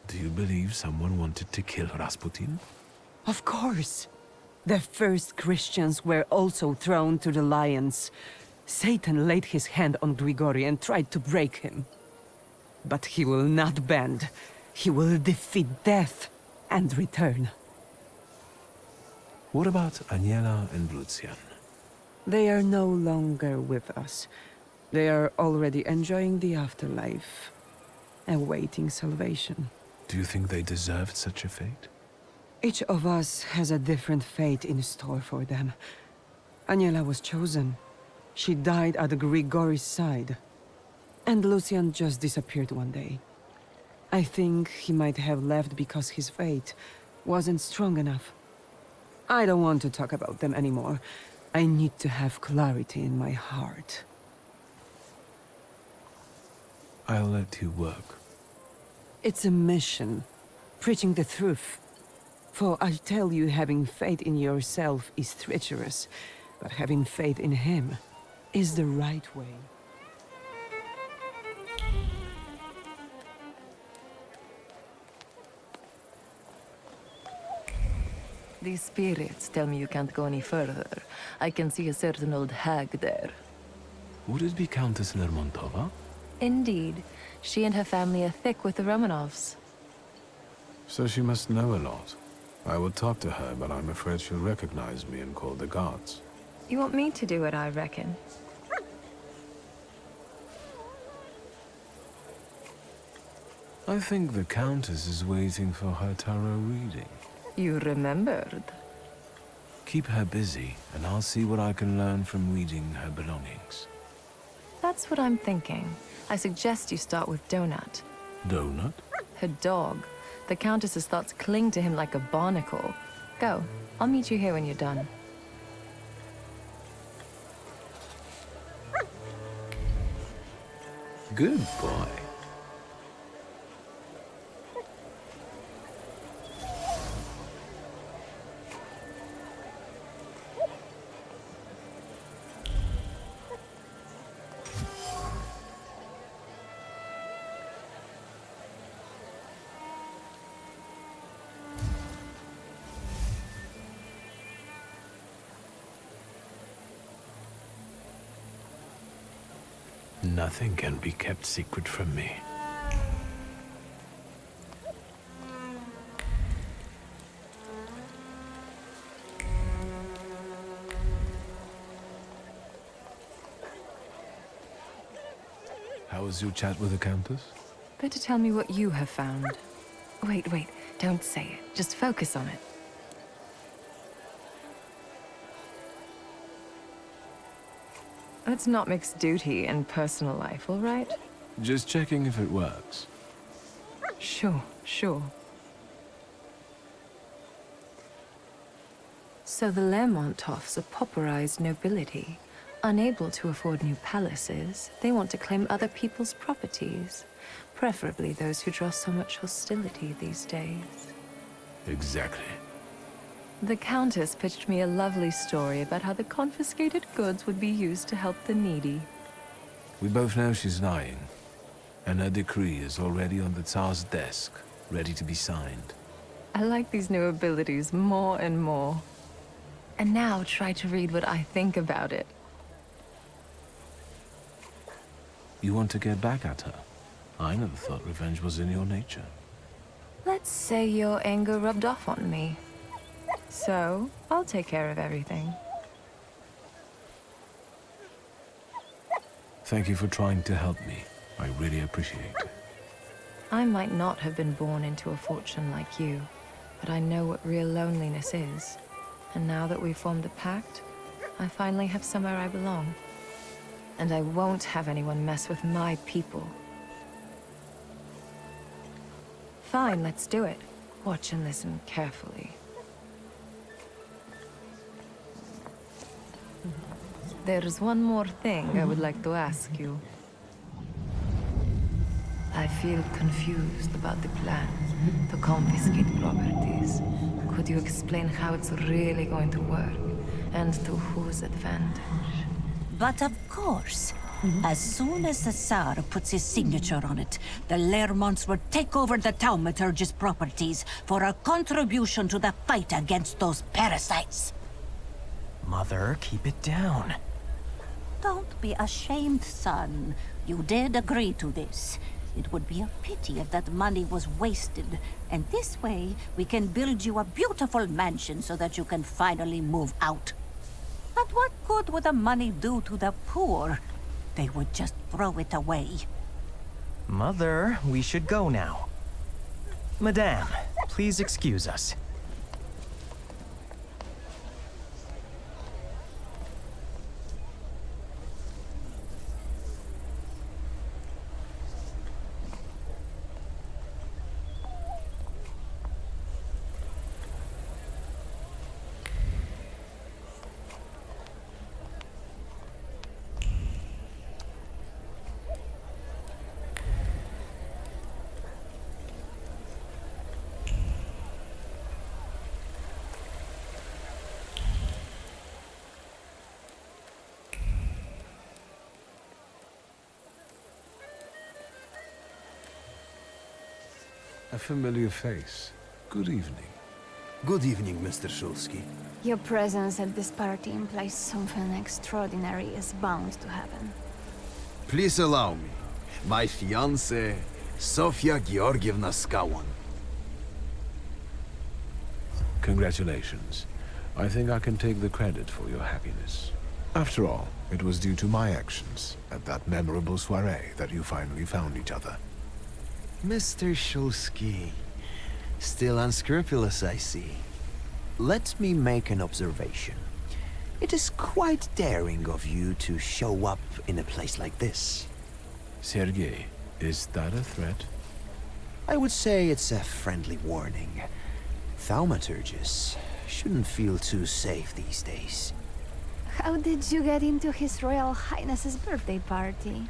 Do you believe someone wanted to kill Rasputin? Of course. The first Christians were also thrown to the lions. Satan laid his hand on Grigori and tried to break him. But he will not bend. He will defeat death and return. What about Aniela and Lucian? They are no longer with us. They are already enjoying the afterlife, awaiting salvation. Do you think they deserved such a fate? Each of us has a different fate in store for them. Aniela was chosen. She died at Grigori's side. And Lucian just disappeared one day. I think he might have left because his fate wasn't strong enough. I don't want to talk about them anymore. I need to have clarity in my heart. I'll let you work. It's a mission, preaching the truth. For I tell you, having faith in yourself is treacherous, but having faith in him is the right way. These spirits tell me you can't go any further. I can see a certain old hag there. Would it be Countess Lermontova? Indeed. She and her family are thick with the Romanovs. So she must know a lot. I would talk to her, but I'm afraid she'll recognize me and call the guards. You want me to do it, I reckon. I think the Countess is waiting for her tarot reading. You remembered. Keep her busy, and I'll see what I can learn from reading her belongings. That's what I'm thinking. I suggest you start with Donut. Donut? Her dog. The Countess's thoughts cling to him like a barnacle. Go. I'll meet you here when you're done. Good boy. Nothing can be kept secret from me. How was your chat with the Countess? Better tell me what you have found. Wait, don't say it. Just focus on it. Let's not mix duty and personal life, all right? Just checking if it works. Sure. So the Lermontoffs are pauperized nobility. Unable to afford new palaces, they want to claim other people's properties. Preferably those who draw so much hostility these days. Exactly. The Countess pitched me a lovely story about how the confiscated goods would be used to help the needy. We both know she's lying, and her decree is already on the Tsar's desk, ready to be signed. I like these new abilities more and more. And now try to read what I think about it. You want to get back at her? I never thought revenge was in your nature. Let's say your anger rubbed off on me. So, I'll take care of everything. Thank you for trying to help me. I really appreciate it. I might not have been born into a fortune like you, but I know what real loneliness is. And now that we've formed a pact, I finally have somewhere I belong. And I won't have anyone mess with my people. Fine, let's do it. Watch and listen carefully. There's one more thing I would like to ask you. I feel confused about the plan to confiscate properties. Could you explain how it's really going to work, and to whose advantage? But of course. As soon as the Tsar puts his signature on it, the Lermonts will take over the Thaumaturge's properties for a contribution to the fight against those parasites. Mother, keep it down. Don't be ashamed, son. You did agree to this. It would be a pity if that money was wasted. And this way, we can build you a beautiful mansion so that you can finally move out. And what good would the money do to the poor? They would just throw it away. Mother, we should go now. Madame, please excuse us. A familiar face. Good evening. Good evening, Mr. Shulsky. Your presence at this party implies something extraordinary is bound to happen. Please allow me. My fiancée, Sofia Georgievna Skawan. Congratulations. I think I can take the credit for your happiness. After all, it was due to my actions at that memorable soirée that you finally found each other. Mr. Shulsky. Still unscrupulous, I see. let me make an observation. It is quite daring of you to show up in a place like this. Sergei, is that a threat? I would say it's a friendly warning. Thaumaturges shouldn't feel too safe these days. How did you get into His Royal Highness's birthday party?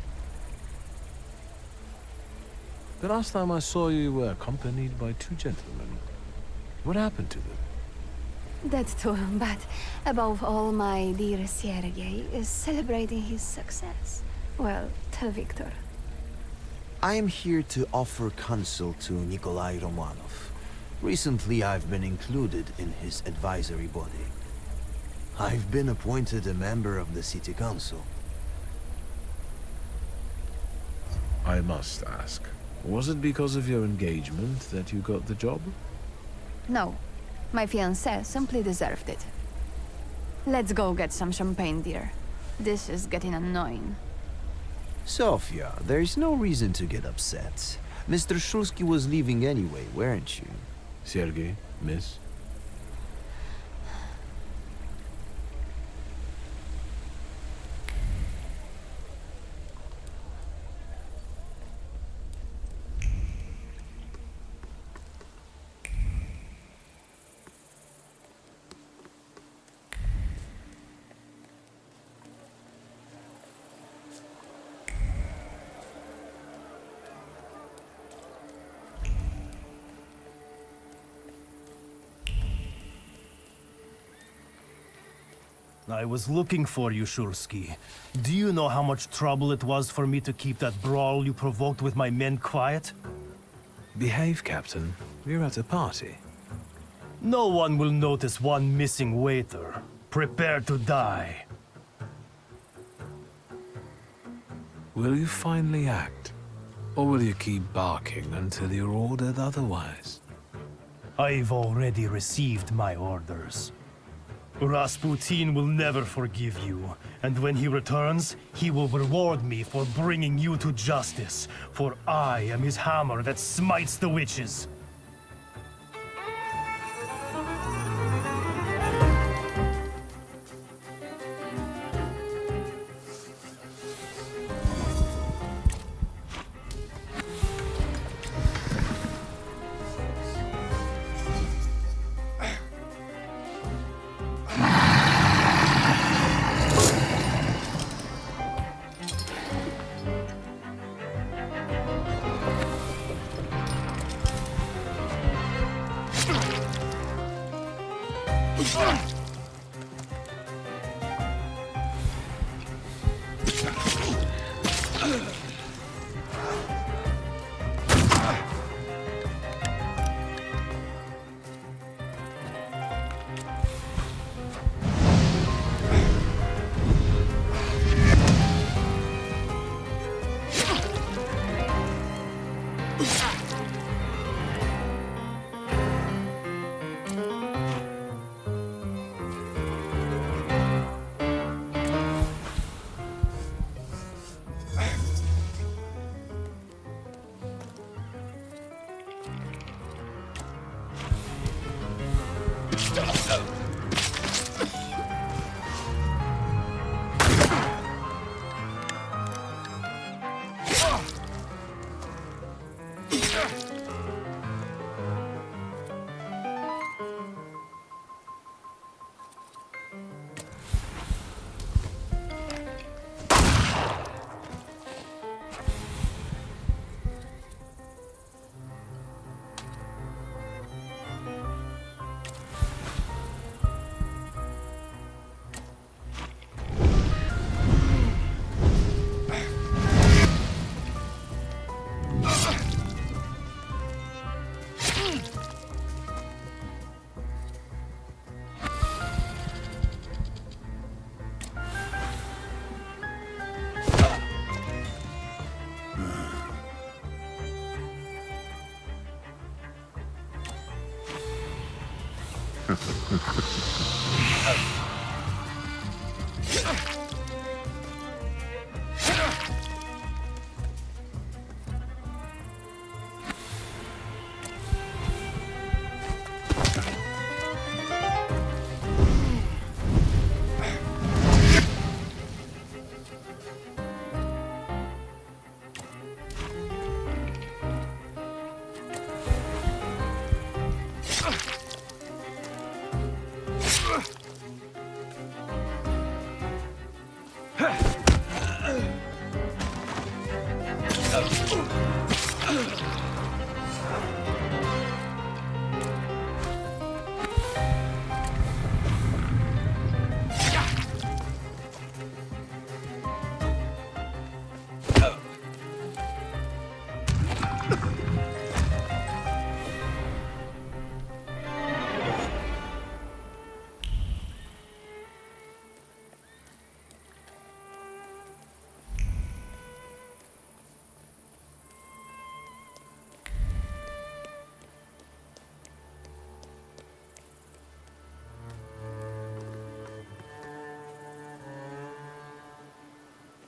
The last time I saw you were accompanied by 2 gentlemen. What happened to them? That too, but above all, my dear Sergei is celebrating his success. Well, tell Victor. I am here to offer counsel to Nikolai Romanov. Recently, I've been included in his advisory body. I've been appointed a member of the city council. I must ask, was it because of your engagement that you got the job? No, my fiancé simply deserved it. Let's go get some champagne, dear. This is getting annoying. Sofia, there's no reason to get upset. Mr. Shulsky was leaving anyway, weren't you? Sergei, miss? I was looking for you, Shulsky. Do you know how much trouble it was for me to keep that brawl you provoked with my men quiet? Behave, Captain. We're at a party. No one will notice one missing waiter. Prepare to die. Will you finally act? Or will you keep barking until you're ordered otherwise? I've already received my orders. Rasputin will never forgive you, and when he returns, he will reward me for bringing you to justice, for I am his hammer that smites the witches.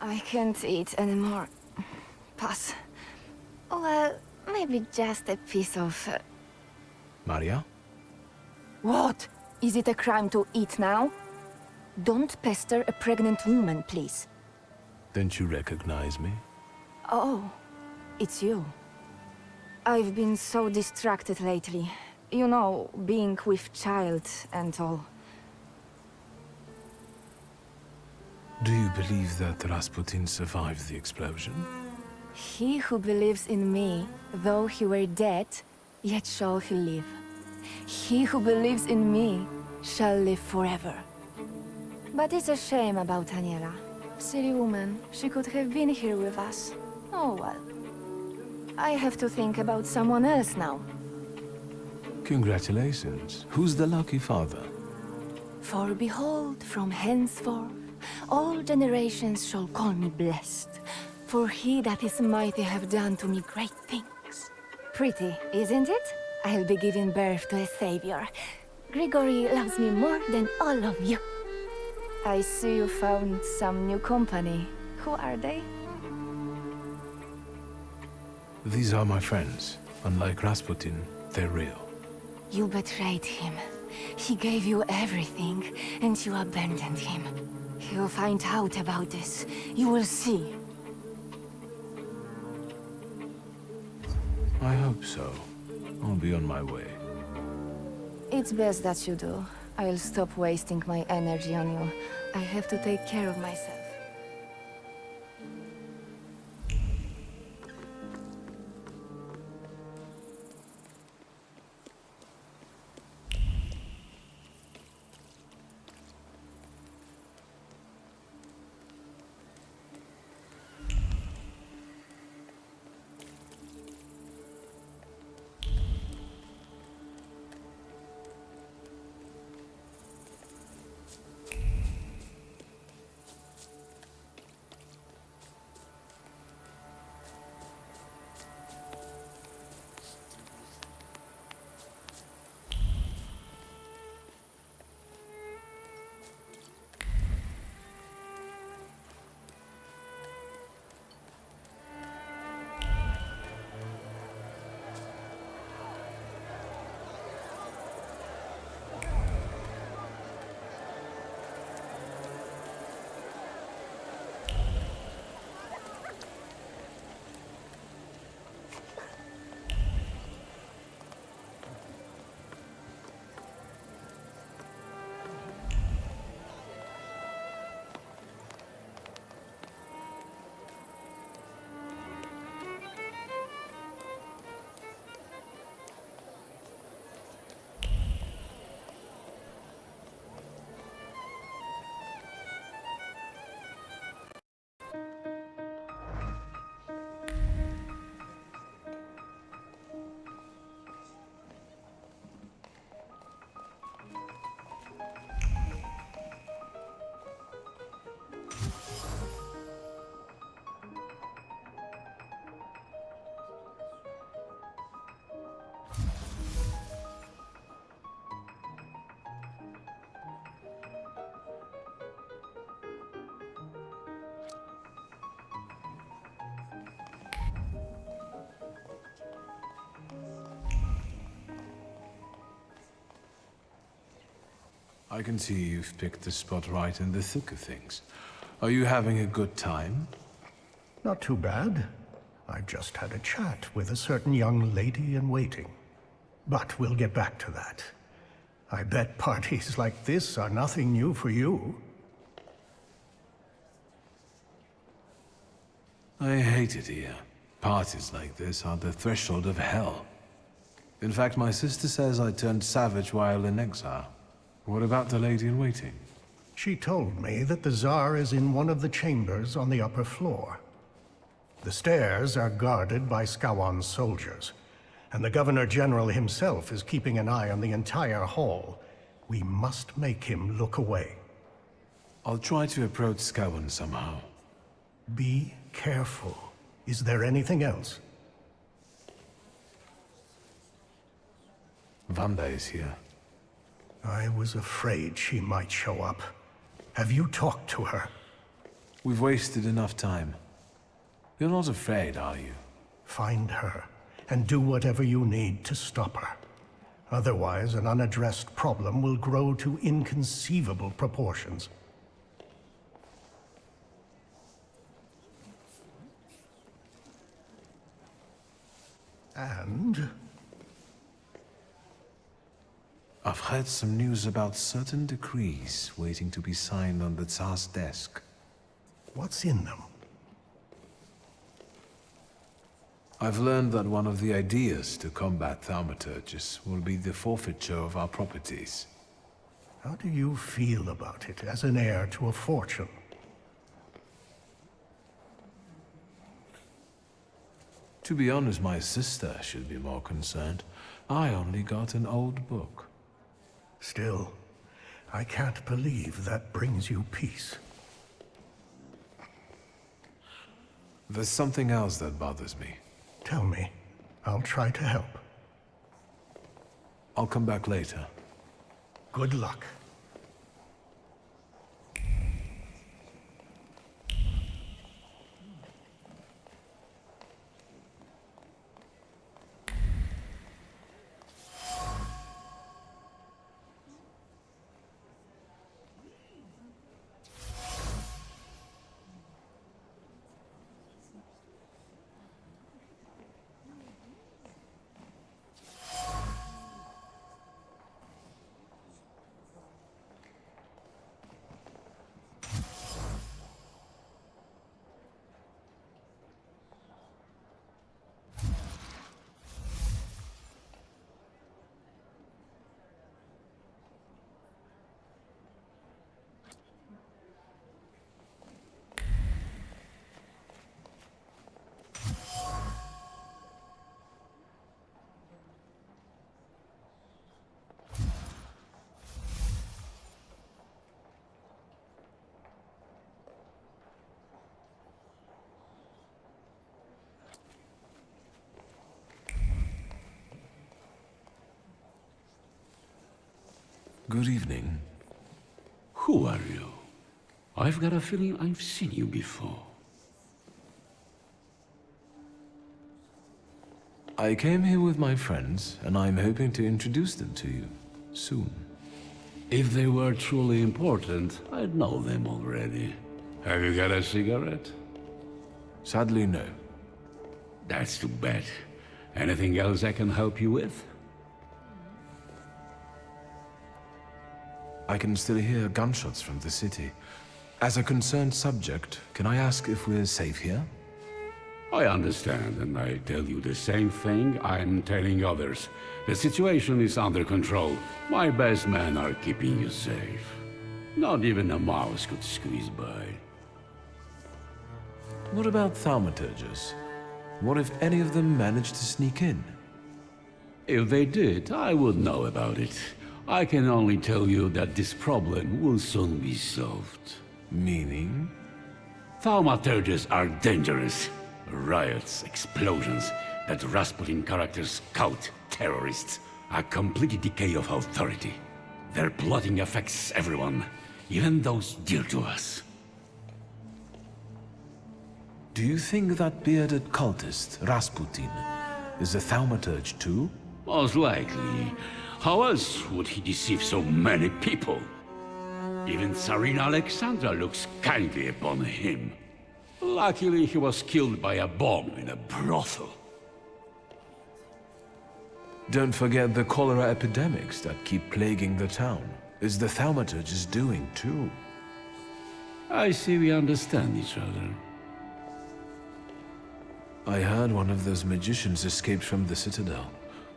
I can't eat anymore. Pass. Well, maybe just a piece of... Maria? What? Is it a crime to eat now? Don't pester a pregnant woman, please. Don't you recognize me? Oh, it's you. I've been so distracted lately. You know, being with child and all. Do you believe that Rasputin survived the explosion? He who believes in me, though he were dead, yet shall he live. He who believes in me shall live forever. But it's a shame about Aniela. Silly woman, she could have been here with us. Oh well. I have to think about someone else now. Congratulations. Who's the lucky father? For behold, from henceforth, all generations shall call me blessed. For he that is mighty have done to me great things. Pretty, isn't it? I'll be giving birth to a savior. Grigory loves me more than all of you. I see you found some new company. Who are they? These are my friends. Unlike Rasputin, they're real. You betrayed him. He gave you everything, and you abandoned him. He'll find out about this. You will see. I hope so. I'll be on my way. It's best that you do. I'll stop wasting my energy on you. I have to take care of myself. I can see you've picked the spot right in the thick of things. Are you having a good time? Not too bad. I've just had a chat with a certain young lady in waiting. But we'll get back to that. I bet parties like this are nothing new for you. I hate it here. Parties like this are the threshold of hell. In fact, my sister says I turned savage while in exile. What about the lady-in-waiting? She told me that the Tsar is in one of the chambers on the upper floor. The stairs are guarded by Skawan's soldiers, and the Governor-General himself is keeping an eye on the entire hall. We must make him look away. I'll try to approach Skawan somehow. Be careful. Is there anything else? Vanda is here. I was afraid she might show up. Have you talked to her? We've wasted enough time. You're not afraid, are you? Find her, and do whatever you need to stop her. Otherwise, an unaddressed problem will grow to inconceivable proportions. And... I've heard some news about certain decrees waiting to be signed on the Tsar's desk. What's in them? I've learned that one of the ideas to combat thaumaturges will be the forfeiture of our properties. How do you feel about it as an heir to a fortune? To be honest, my sister should be more concerned. I only got an old book. Still, I can't believe that brings you peace. There's something else that bothers me. Tell me. I'll try to help. I'll come back later. Good luck. Good evening. Who are you? I've got a feeling I've seen you before. I came here with my friends, and I'm hoping to introduce them to you soon. If they were truly important, I'd know them already. Have you got a cigarette? Sadly, no. That's too bad. Anything else I can help you with? I can still hear gunshots from the city. As a concerned subject, can I ask if we're safe here? I understand, and I tell you the same thing I'm telling others. The situation is under control. My best men are keeping you safe. Not even a mouse could squeeze by. What about thaumaturges? What if any of them managed to sneak in? If they did, I would know about it. I can only tell you that this problem will soon be solved. Meaning? Thaumaturges are dangerous. Riots, explosions, that Rasputin characters scout terrorists. A complete decay of authority. Their plotting affects everyone, even those dear to us. Do you think that bearded cultist, Rasputin, is a thaumaturge too? Most likely. How else would he deceive so many people? Even Tsarina Alexandra looks kindly upon him. Luckily, he was killed by a bomb in a brothel. Don't forget the cholera epidemics that keep plaguing the town. Is the Thaumaturge doing too? I see we understand each other. I heard one of those magicians escaped from the Citadel.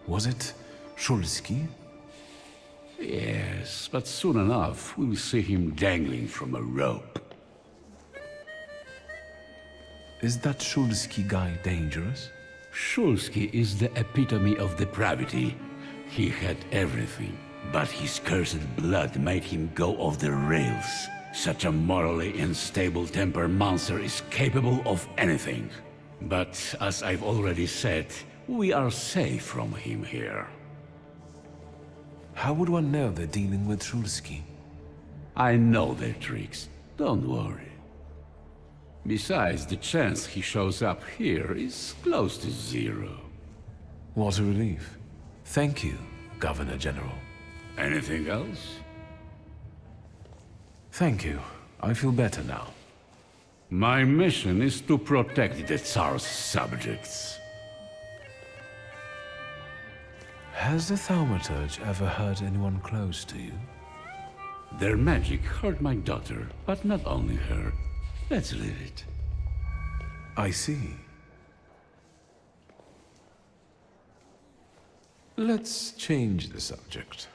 Was it Shulsky? Yes, but soon enough we will see him dangling from a rope. Is that Shulsky guy dangerous? Shulsky is the epitome of depravity. He had everything, but his cursed blood made him go off the rails. Such a morally unstable temper monster is capable of anything. But as I've already said, we are safe from him here. How would one know they're dealing with Shulsky? I know their tricks. Don't worry. Besides, the chance he shows up here is close to zero. What a relief. Thank you, Governor General. Anything else? Thank you. I feel better now. My mission is to protect the Tsar's subjects. Has the Thaumaturge ever hurt anyone close to you? Their magic hurt my daughter, but not only her. Let's leave it. I see. Let's change the subject.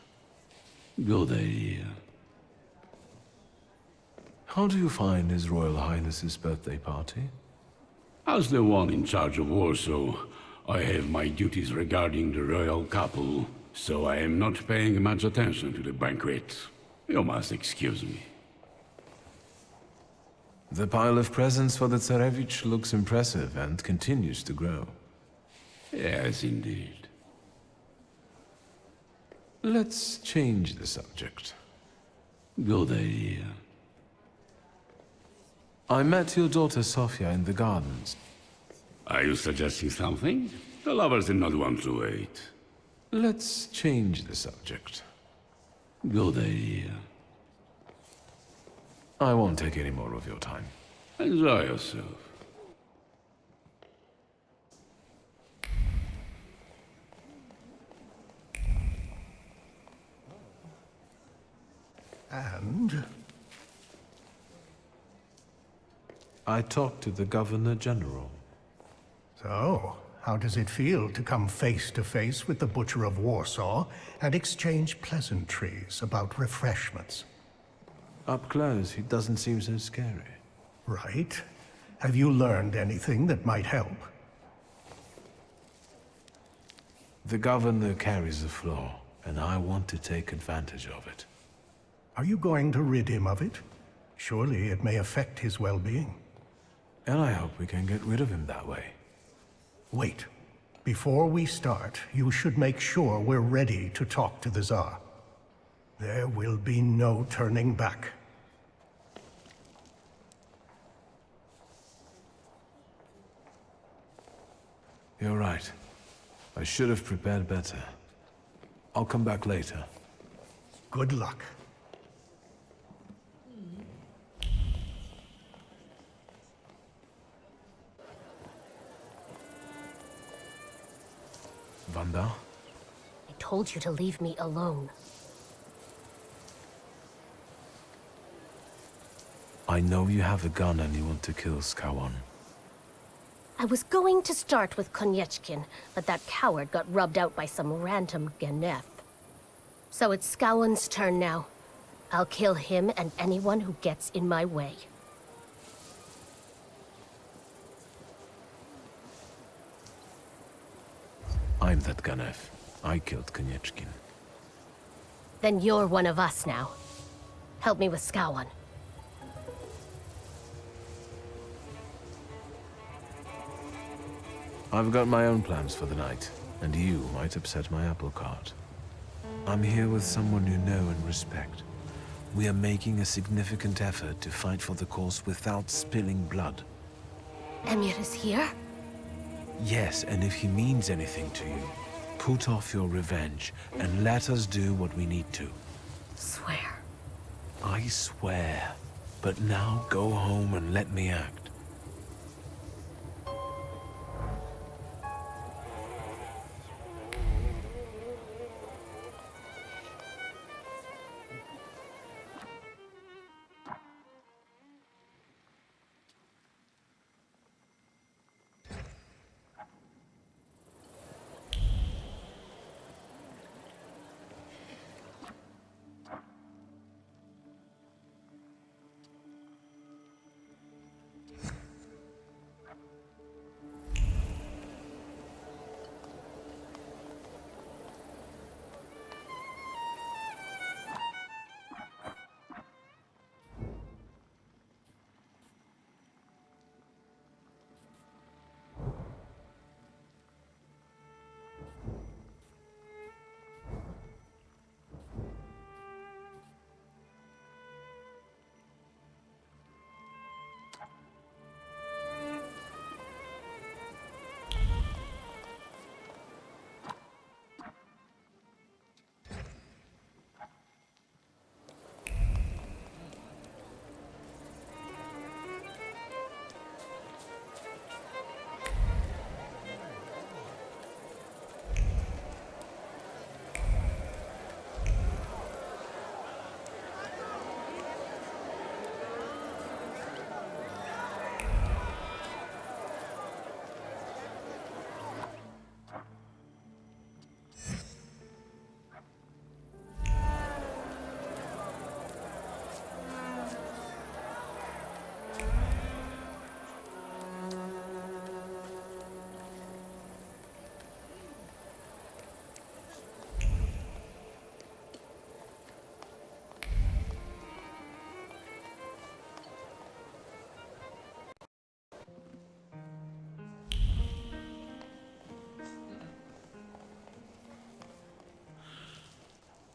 Good idea. How do you find His Royal Highness's birthday party? As the one in charge of Warsaw, I have my duties regarding the royal couple, so I am not paying much attention to the banquet. You must excuse me. The pile of presents for the Tsarevich looks impressive and continues to grow. Yes, indeed. Let's change the subject. Good idea. I met your daughter Sofia in the gardens. Are you suggesting something? The lovers did not want to wait. Let's change the subject. Good idea. I won't take any more of your time. Enjoy yourself. And? I talked to the Governor General. So, how does it feel to come face to face with the Butcher of Warsaw and exchange pleasantries about refreshments? Up close, he doesn't seem so scary. Right. Have you learned anything that might help? The Governor carries a flaw, and I want to take advantage of it. Are you going to rid him of it? Surely it may affect his well-being. And I hope we can get rid of him that way. Wait. Before we start, you should make sure we're ready to talk to the Tsar. There will be no turning back. You're right. I should have prepared better. I'll come back later. Good luck. Vanda? I told you to leave me alone. I know you have a gun and you want to kill Skawan. I was going to start with Konieczkin, but that coward got rubbed out by some random Genef. So it's Skawan's turn now. I'll kill him and anyone who gets in my way. I'm that Ganef. I killed Konieczkin. Then you're one of us now. Help me with Skawan. I've got my own plans for the night, and you might upset my apple cart. I'm here with someone you know and respect. We are making a significant effort to fight for the cause without spilling blood. Emir is here? Yes, and if he means anything to you, put off your revenge and let us do what we need to. Swear. I swear. But now go home and let me act.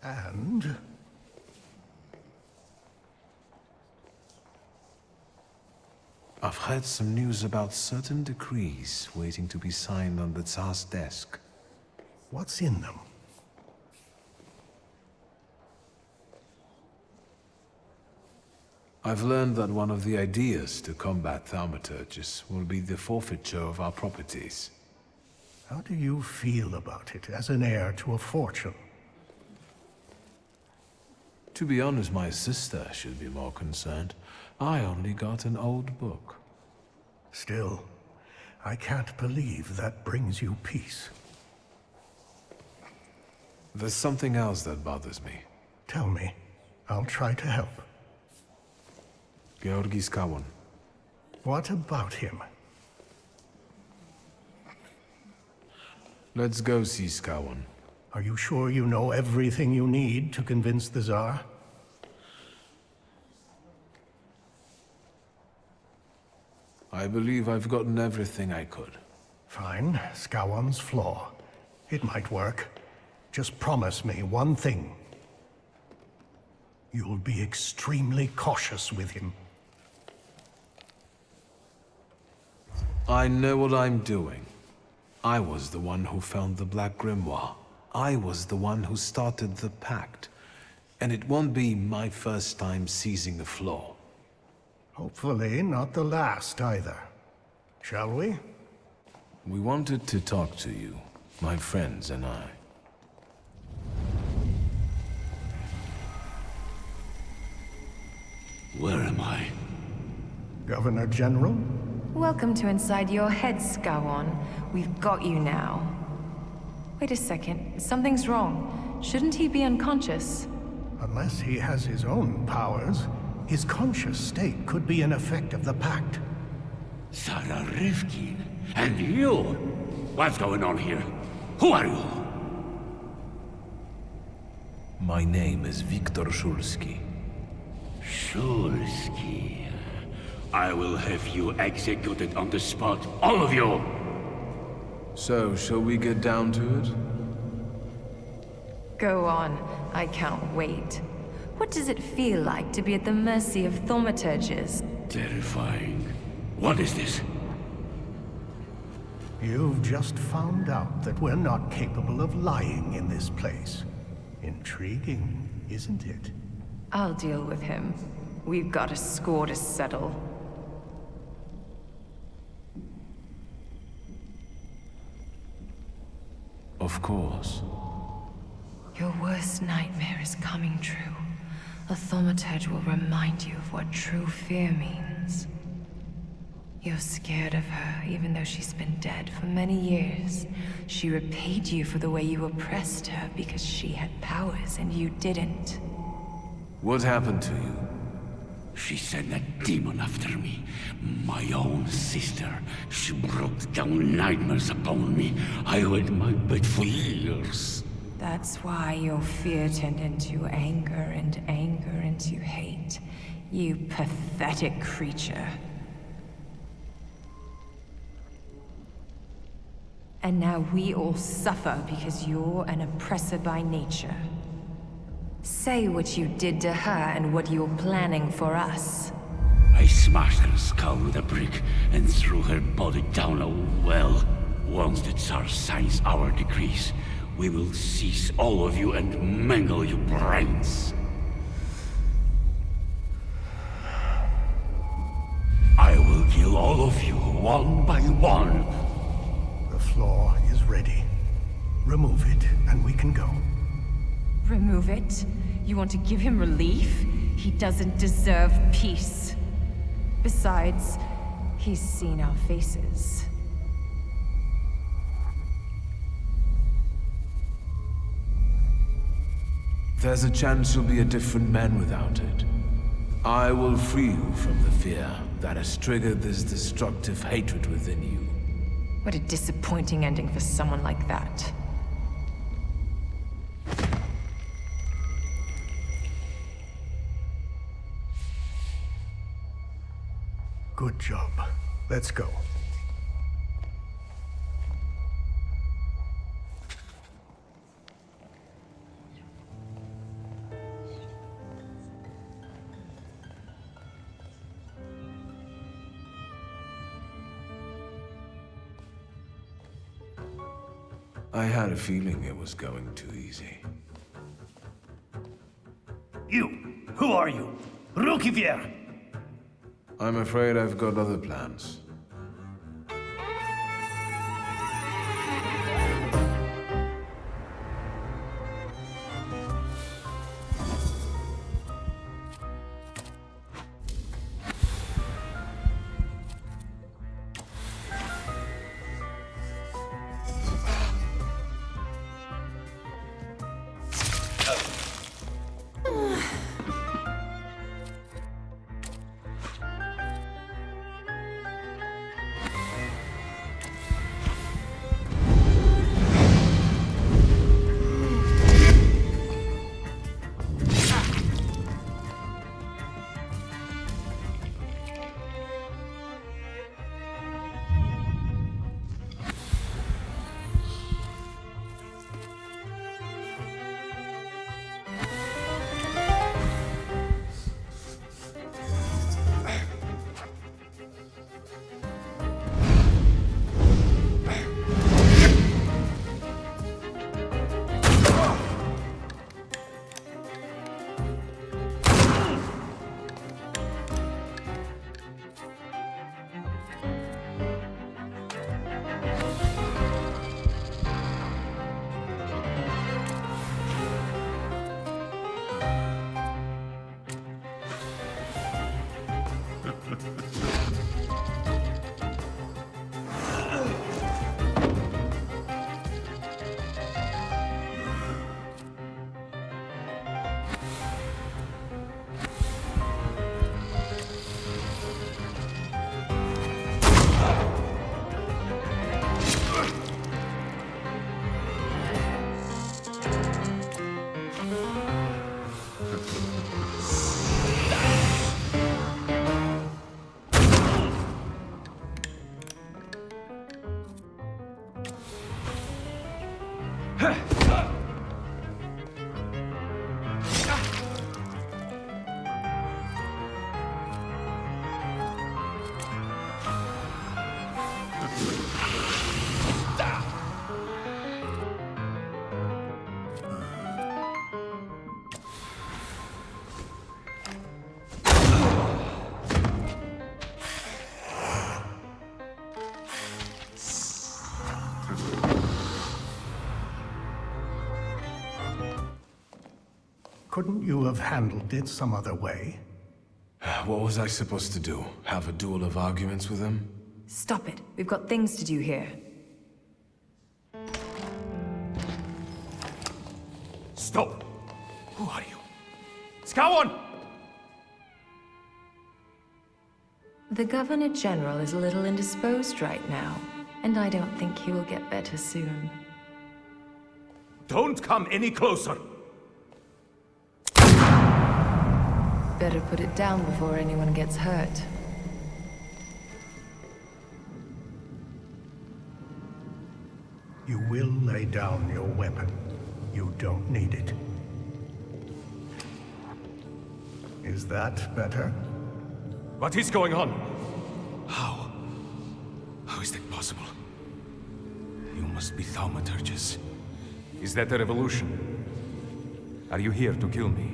And I've heard some news about certain decrees waiting to be signed on the Tsar's desk. what's in them? I've learned that one of the ideas to combat thaumaturges will be the forfeiture of our properties. How do you feel about it as an heir to a fortune? To be honest, my sister should be more concerned. I only got an old book. Still, I can't believe that brings you peace. There's something else that bothers me. Tell me. I'll try to help. Georgi Skałon. What about him? Let's go see Skałon. Are you sure you know everything you need to convince the Tsar? I believe I've gotten everything I could. Fine. Skałon's flaw. It might work. Just promise me one thing. You'll be extremely cautious with him. I know what I'm doing. I was the one who found the Black Grimoire. I was the one who started the pact. And it won't be my first time seizing a flaw. Hopefully not the last either. Shall we? We wanted to talk to you, my friends and I. Where am I? Governor General? Welcome to inside your head, Skałon. We've got you now. Wait a second. Something's wrong. Shouldn't he be unconscious? Unless he has his own powers, his conscious state could be an effect of the pact. Sarah Rifkin? And you? What's going on here? Who are you? My name is Viktor Szulski. Szulski. I will have you executed on the spot, all of you! So, shall we get down to it? Go on. I can't wait. What does it feel like to be at the mercy of thaumaturges? Terrifying. What is this? You've just found out that we're not capable of lying in this place. Intriguing, isn't it? I'll deal with him. We've got a score to settle. Of course. Your worst nightmare is coming true. A thaumaturge will remind you of what true fear means. You're scared of her, even though she's been dead for many years. She repaid you for the way you oppressed her because she had powers and you didn't. What happened to you? She sent a demon after me. My own sister. She brought down nightmares upon me. I wet my bed for years. That's why your fear turned into anger and anger into hate. You pathetic creature. And now we all suffer because you're an oppressor by nature. Say what you did to her and what you're planning for us. I smashed her skull with a brick and threw her body down a well. Once the Tsar signs our decrees, we will seize all of you and mangle your brains. I will kill all of you one by one. The flaw is ready. Remove it, and we can go. Remove it? You want to give him relief? He doesn't deserve peace. Besides, he's seen our faces. There's a chance you'll be a different man without it. I will free you from the fear that has triggered this destructive hatred within you. What a disappointing ending for someone like that. Good job. Let's go. I had a feeling it was going too easy. You! Who are you? Rukivier! I'm afraid I've got other plans. Couldn't you have handled it some other way? What was I supposed to do? Have a duel of arguments with him? Stop it. We've got things to do here. Stop! Who are you? Scowan! The Governor General is a little indisposed right now, and I don't think he will get better soon. Don't come any closer! Better put it down before anyone gets hurt. You will lay down your weapon. You don't need it. Is that better? What is going on? How? How is that possible? You must be thaumaturges. Is that a revolution? Are you here to kill me?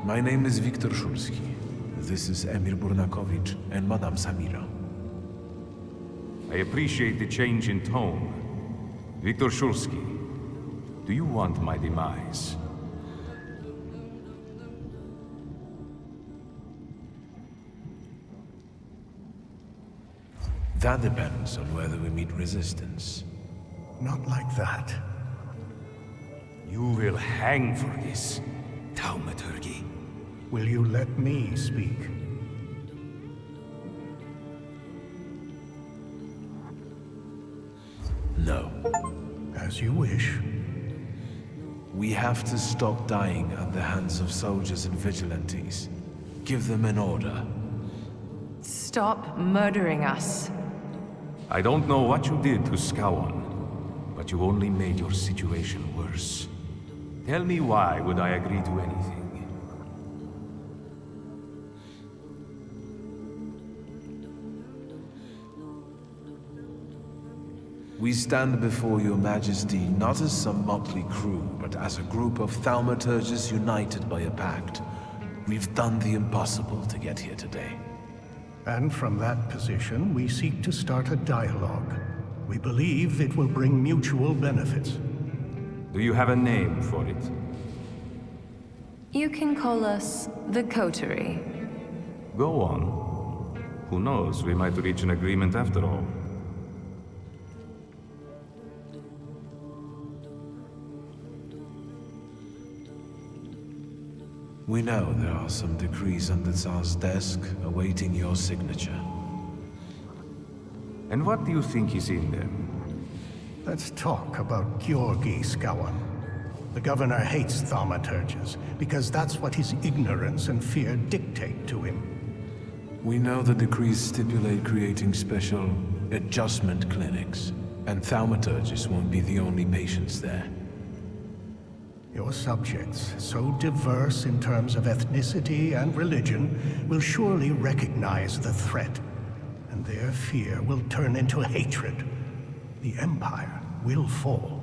My name is Viktor Szulski. This is Emir Burnakovich and Madame Samira. I appreciate the change in tone. Viktor Szulski, do you want my demise? That depends on whether we meet resistance. Not like that. You will hang for this, Thaumaturge. Will you let me speak? No. As you wish. We have to stop dying at the hands of soldiers and vigilantes. Give them an order. Stop murdering us. I don't know what you did to Scowan, but you only made your situation worse. Tell me why would I agree to anything? We stand before your majesty not as some motley crew, but as a group of thaumaturges united by a pact. We've done the impossible to get here today. And from that position, we seek to start a dialogue. We believe it will bring mutual benefits. Do you have a name for it? You can call us the COTERIE. Go on. Who knows, we might reach an agreement after all. We know there are some decrees on the Tsar's desk awaiting your signature. And what do you think is in them? Let's talk about Georgi Skawan. The governor hates thaumaturges, because that's what his ignorance and fear dictate to him. We know the decrees stipulate creating special adjustment clinics, and thaumaturges won't be the only patients there. Your subjects, so diverse in terms of ethnicity and religion, will surely recognize the threat, and their fear will turn into hatred. The Empire will fall.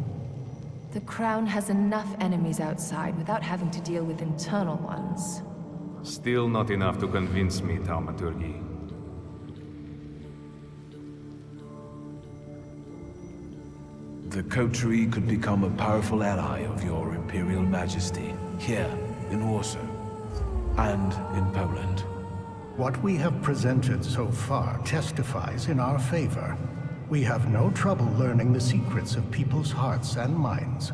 The Crown has enough enemies outside without having to deal with internal ones. Still not enough to convince me, Thaumaturge. The coterie could become a powerful ally of your Imperial Majesty, here in Warsaw, and in Poland. What we have presented so far testifies in our favor. We have no trouble learning the secrets of people's hearts and minds.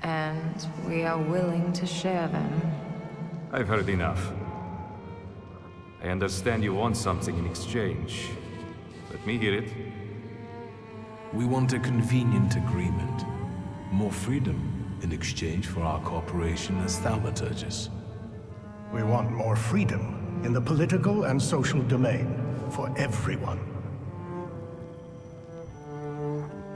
And we are willing to share them. I've heard enough. I understand you want something in exchange. Let me hear it. We want a convenient agreement. More freedom in exchange for our cooperation as thaumaturges. We want more freedom in the political and social domain for everyone.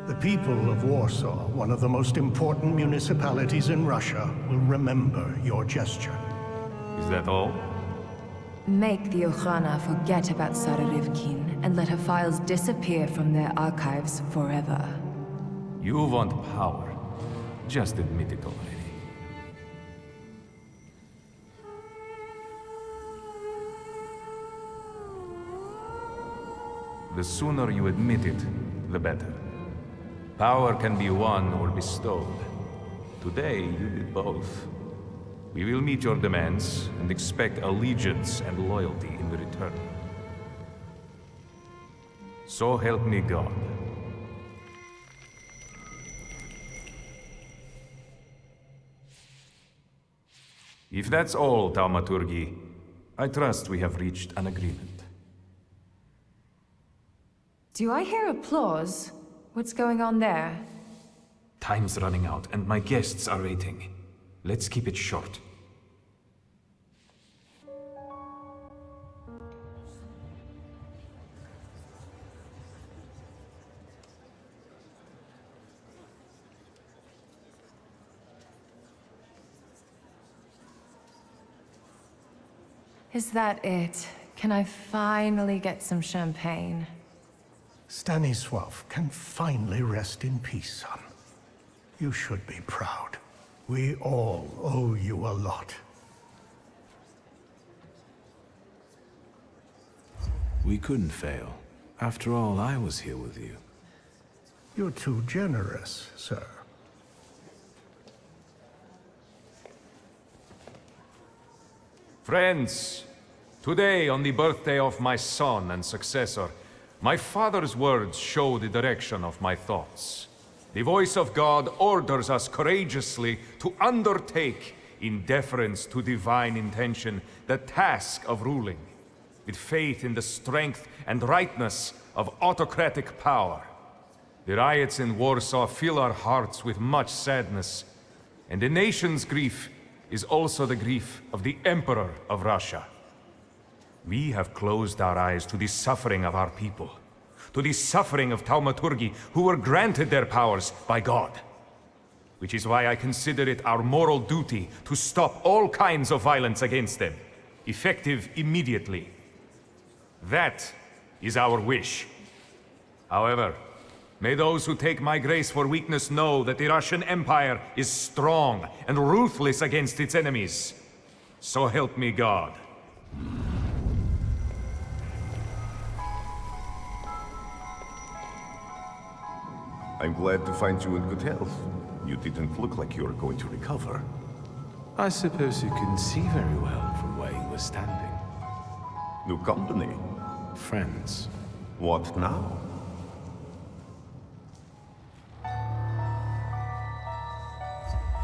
The people of Warsaw, one of the most important municipalities in Russia, will remember your gesture. Is that all? Make the Okhrana forget about Sara Rivkin and let her files disappear from their archives forever. You want power. Just admit it already. The sooner you admit it, the better. Power can be won or bestowed. Today, you did both. We will meet your demands and expect allegiance and loyalty in return. So help me God. If that's all, Thaumaturge, I trust we have reached an agreement. Do I hear applause? What's going on there? Time's running out, and my guests are waiting. Let's keep it short. Is that it? Can I finally get some champagne? Stanisław can finally rest in peace, son. You should be proud. We all owe you a lot. We couldn't fail. After all, I was here with you. You're too generous, sir. Friends, today on the birthday of my son and successor, my father's words show the direction of my thoughts. The voice of God orders us courageously to undertake, in deference to divine intention, the task of ruling, with faith in the strength and rightness of autocratic power. The riots in Warsaw fill our hearts with much sadness, and the nation's grief is also the grief of the Emperor of Russia. We have closed our eyes to the suffering of our people, to the suffering of Thaumaturgi who were granted their powers by God. Which is why I consider it our moral duty to stop all kinds of violence against them, effective immediately. That is our wish. However, May those who take my grace for weakness know that the Russian Empire is strong and ruthless against its enemies. So help me God. I'm glad to find you in good health. You didn't look like you were going to recover. I suppose you can see very well from where you were standing. New company? Friends. What now?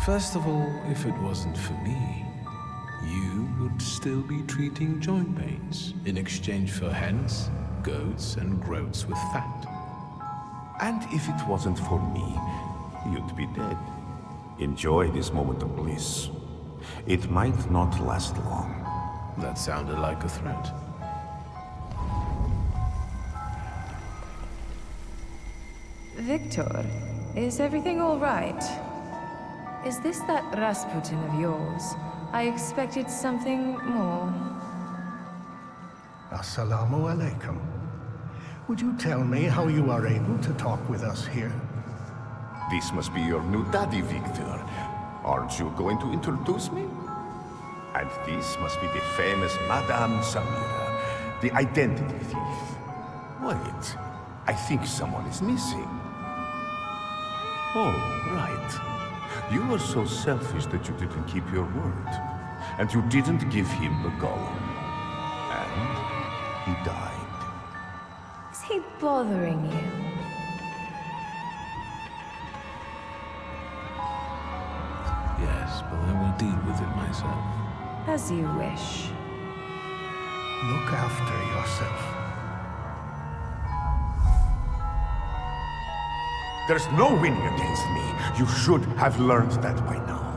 First of all, if it wasn't for me, you would still be treating joint pains in exchange for hens, goats, and groats with fat. And if it wasn't for me, you'd be dead. Enjoy this moment of bliss. It might not last long. That sounded like a threat. Victor, is everything all right? Is this that Rasputin of yours? I expected something more. Assalamu alaikum. Would you tell me how you are able to talk with us here? This must be your new daddy, Victor. Aren't you going to introduce me? And this must be the famous Madame Samira, the identity thief. Wait, I think someone is missing. Oh, right. You were so selfish that you didn't keep your word. And you didn't give him the golem. And he died. Is he bothering you? Yes, but I will deal with it myself. As you wish. Look after yourself. There's no winning against me. You should have learned that by now.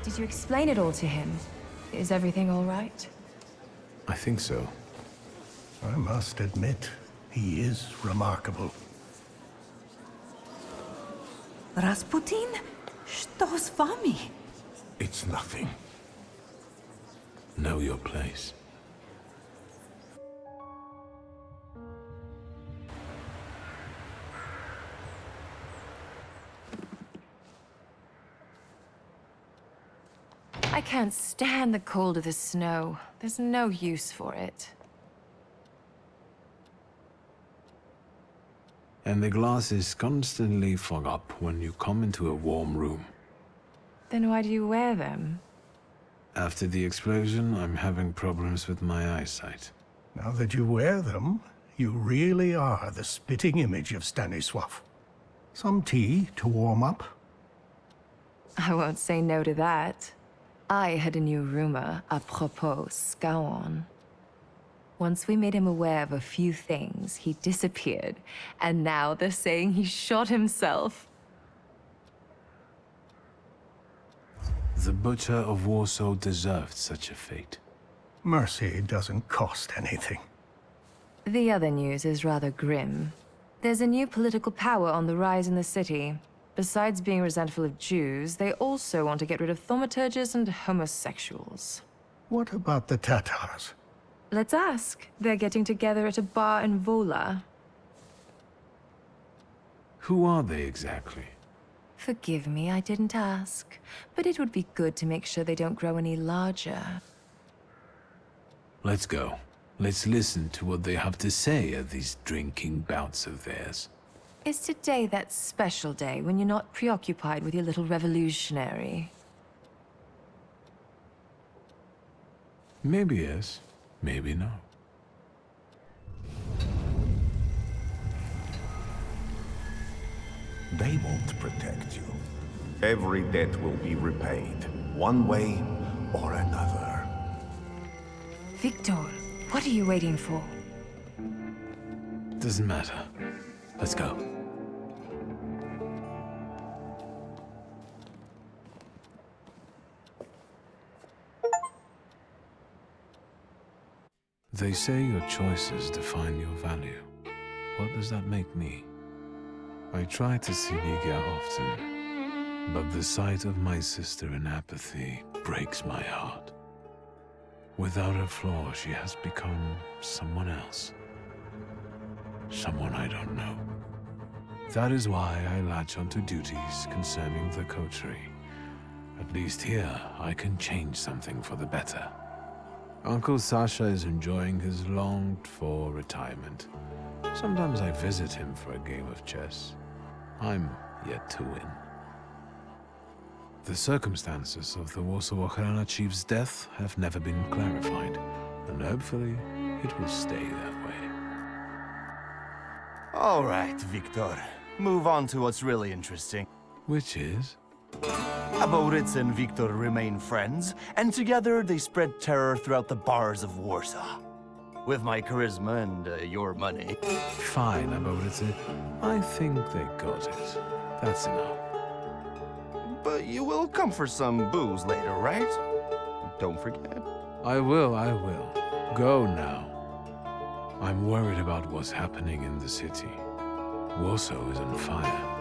Did you explain it all to him? Is everything all right? I think so. I must admit, he is remarkable. Rasputin? Что с вами? It's nothing. Know your place. I can't stand the cold of the snow. There's no use for it. And the glasses constantly fog up when you come into a warm room. Then why do you wear them? After the explosion, I'm having problems with my eyesight. Now that you wear them, you really are the spitting image of Stanisław. Some tea to warm up? I won't say no to that. I heard a new rumor apropos Scowan. Once we made him aware of a few things, he disappeared. And now they're saying he shot himself. The Butcher of Warsaw deserved such a fate. Mercy doesn't cost anything. The other news is rather grim. There's a new political power on the rise in the city. Besides being resentful of Jews, they also want to get rid of thaumaturges and homosexuals. What about the Tatars? Let's ask. They're getting together at a bar in Vola. Who are they exactly? Forgive me, I didn't ask. But it would be good to make sure they don't grow any larger. Let's go. Let's listen to what they have to say at these drinking bouts of theirs. Is today that special day when you're not preoccupied with your little revolutionary? Maybe yes, maybe no. They won't protect you. Every debt will be repaid, one way or another. Victor, what are you waiting for? Doesn't matter. Let's go. They say your choices define your value. What does that make me? I try to see Ligia often, but the sight of my sister in apathy breaks my heart. Without a flaw, she has become someone else. someone I don't know. That is why I latch onto duties concerning the coterie. At least here, I can change something for the better. Uncle Sasha is enjoying his longed-for retirement. Sometimes I visit him for a game of chess. I'm yet to win. The circumstances of the Warsaw Ochrana chief's death have never been clarified, and hopefully it will stay that way. All right, Victor. Move on to what's really interesting. Which is? Aboritz and Victor remain friends, and together they spread terror throughout the bars of Warsaw. With my charisma and your money. Fine, Aboritz. I think they got it. That's enough. But you will come for some booze later, right? Don't forget. I will. Go now. I'm worried about what's happening in the city. Warsaw is on fire.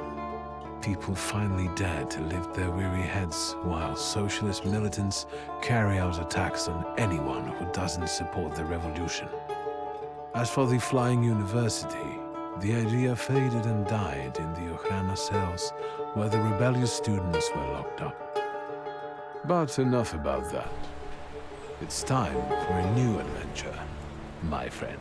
People finally dare to lift their weary heads while socialist militants carry out attacks on anyone who doesn't support the revolution. As for the Flying University, the idea faded and died in the Ochrana cells where the rebellious students were locked up. But enough about that. It's time for a new adventure, my friend.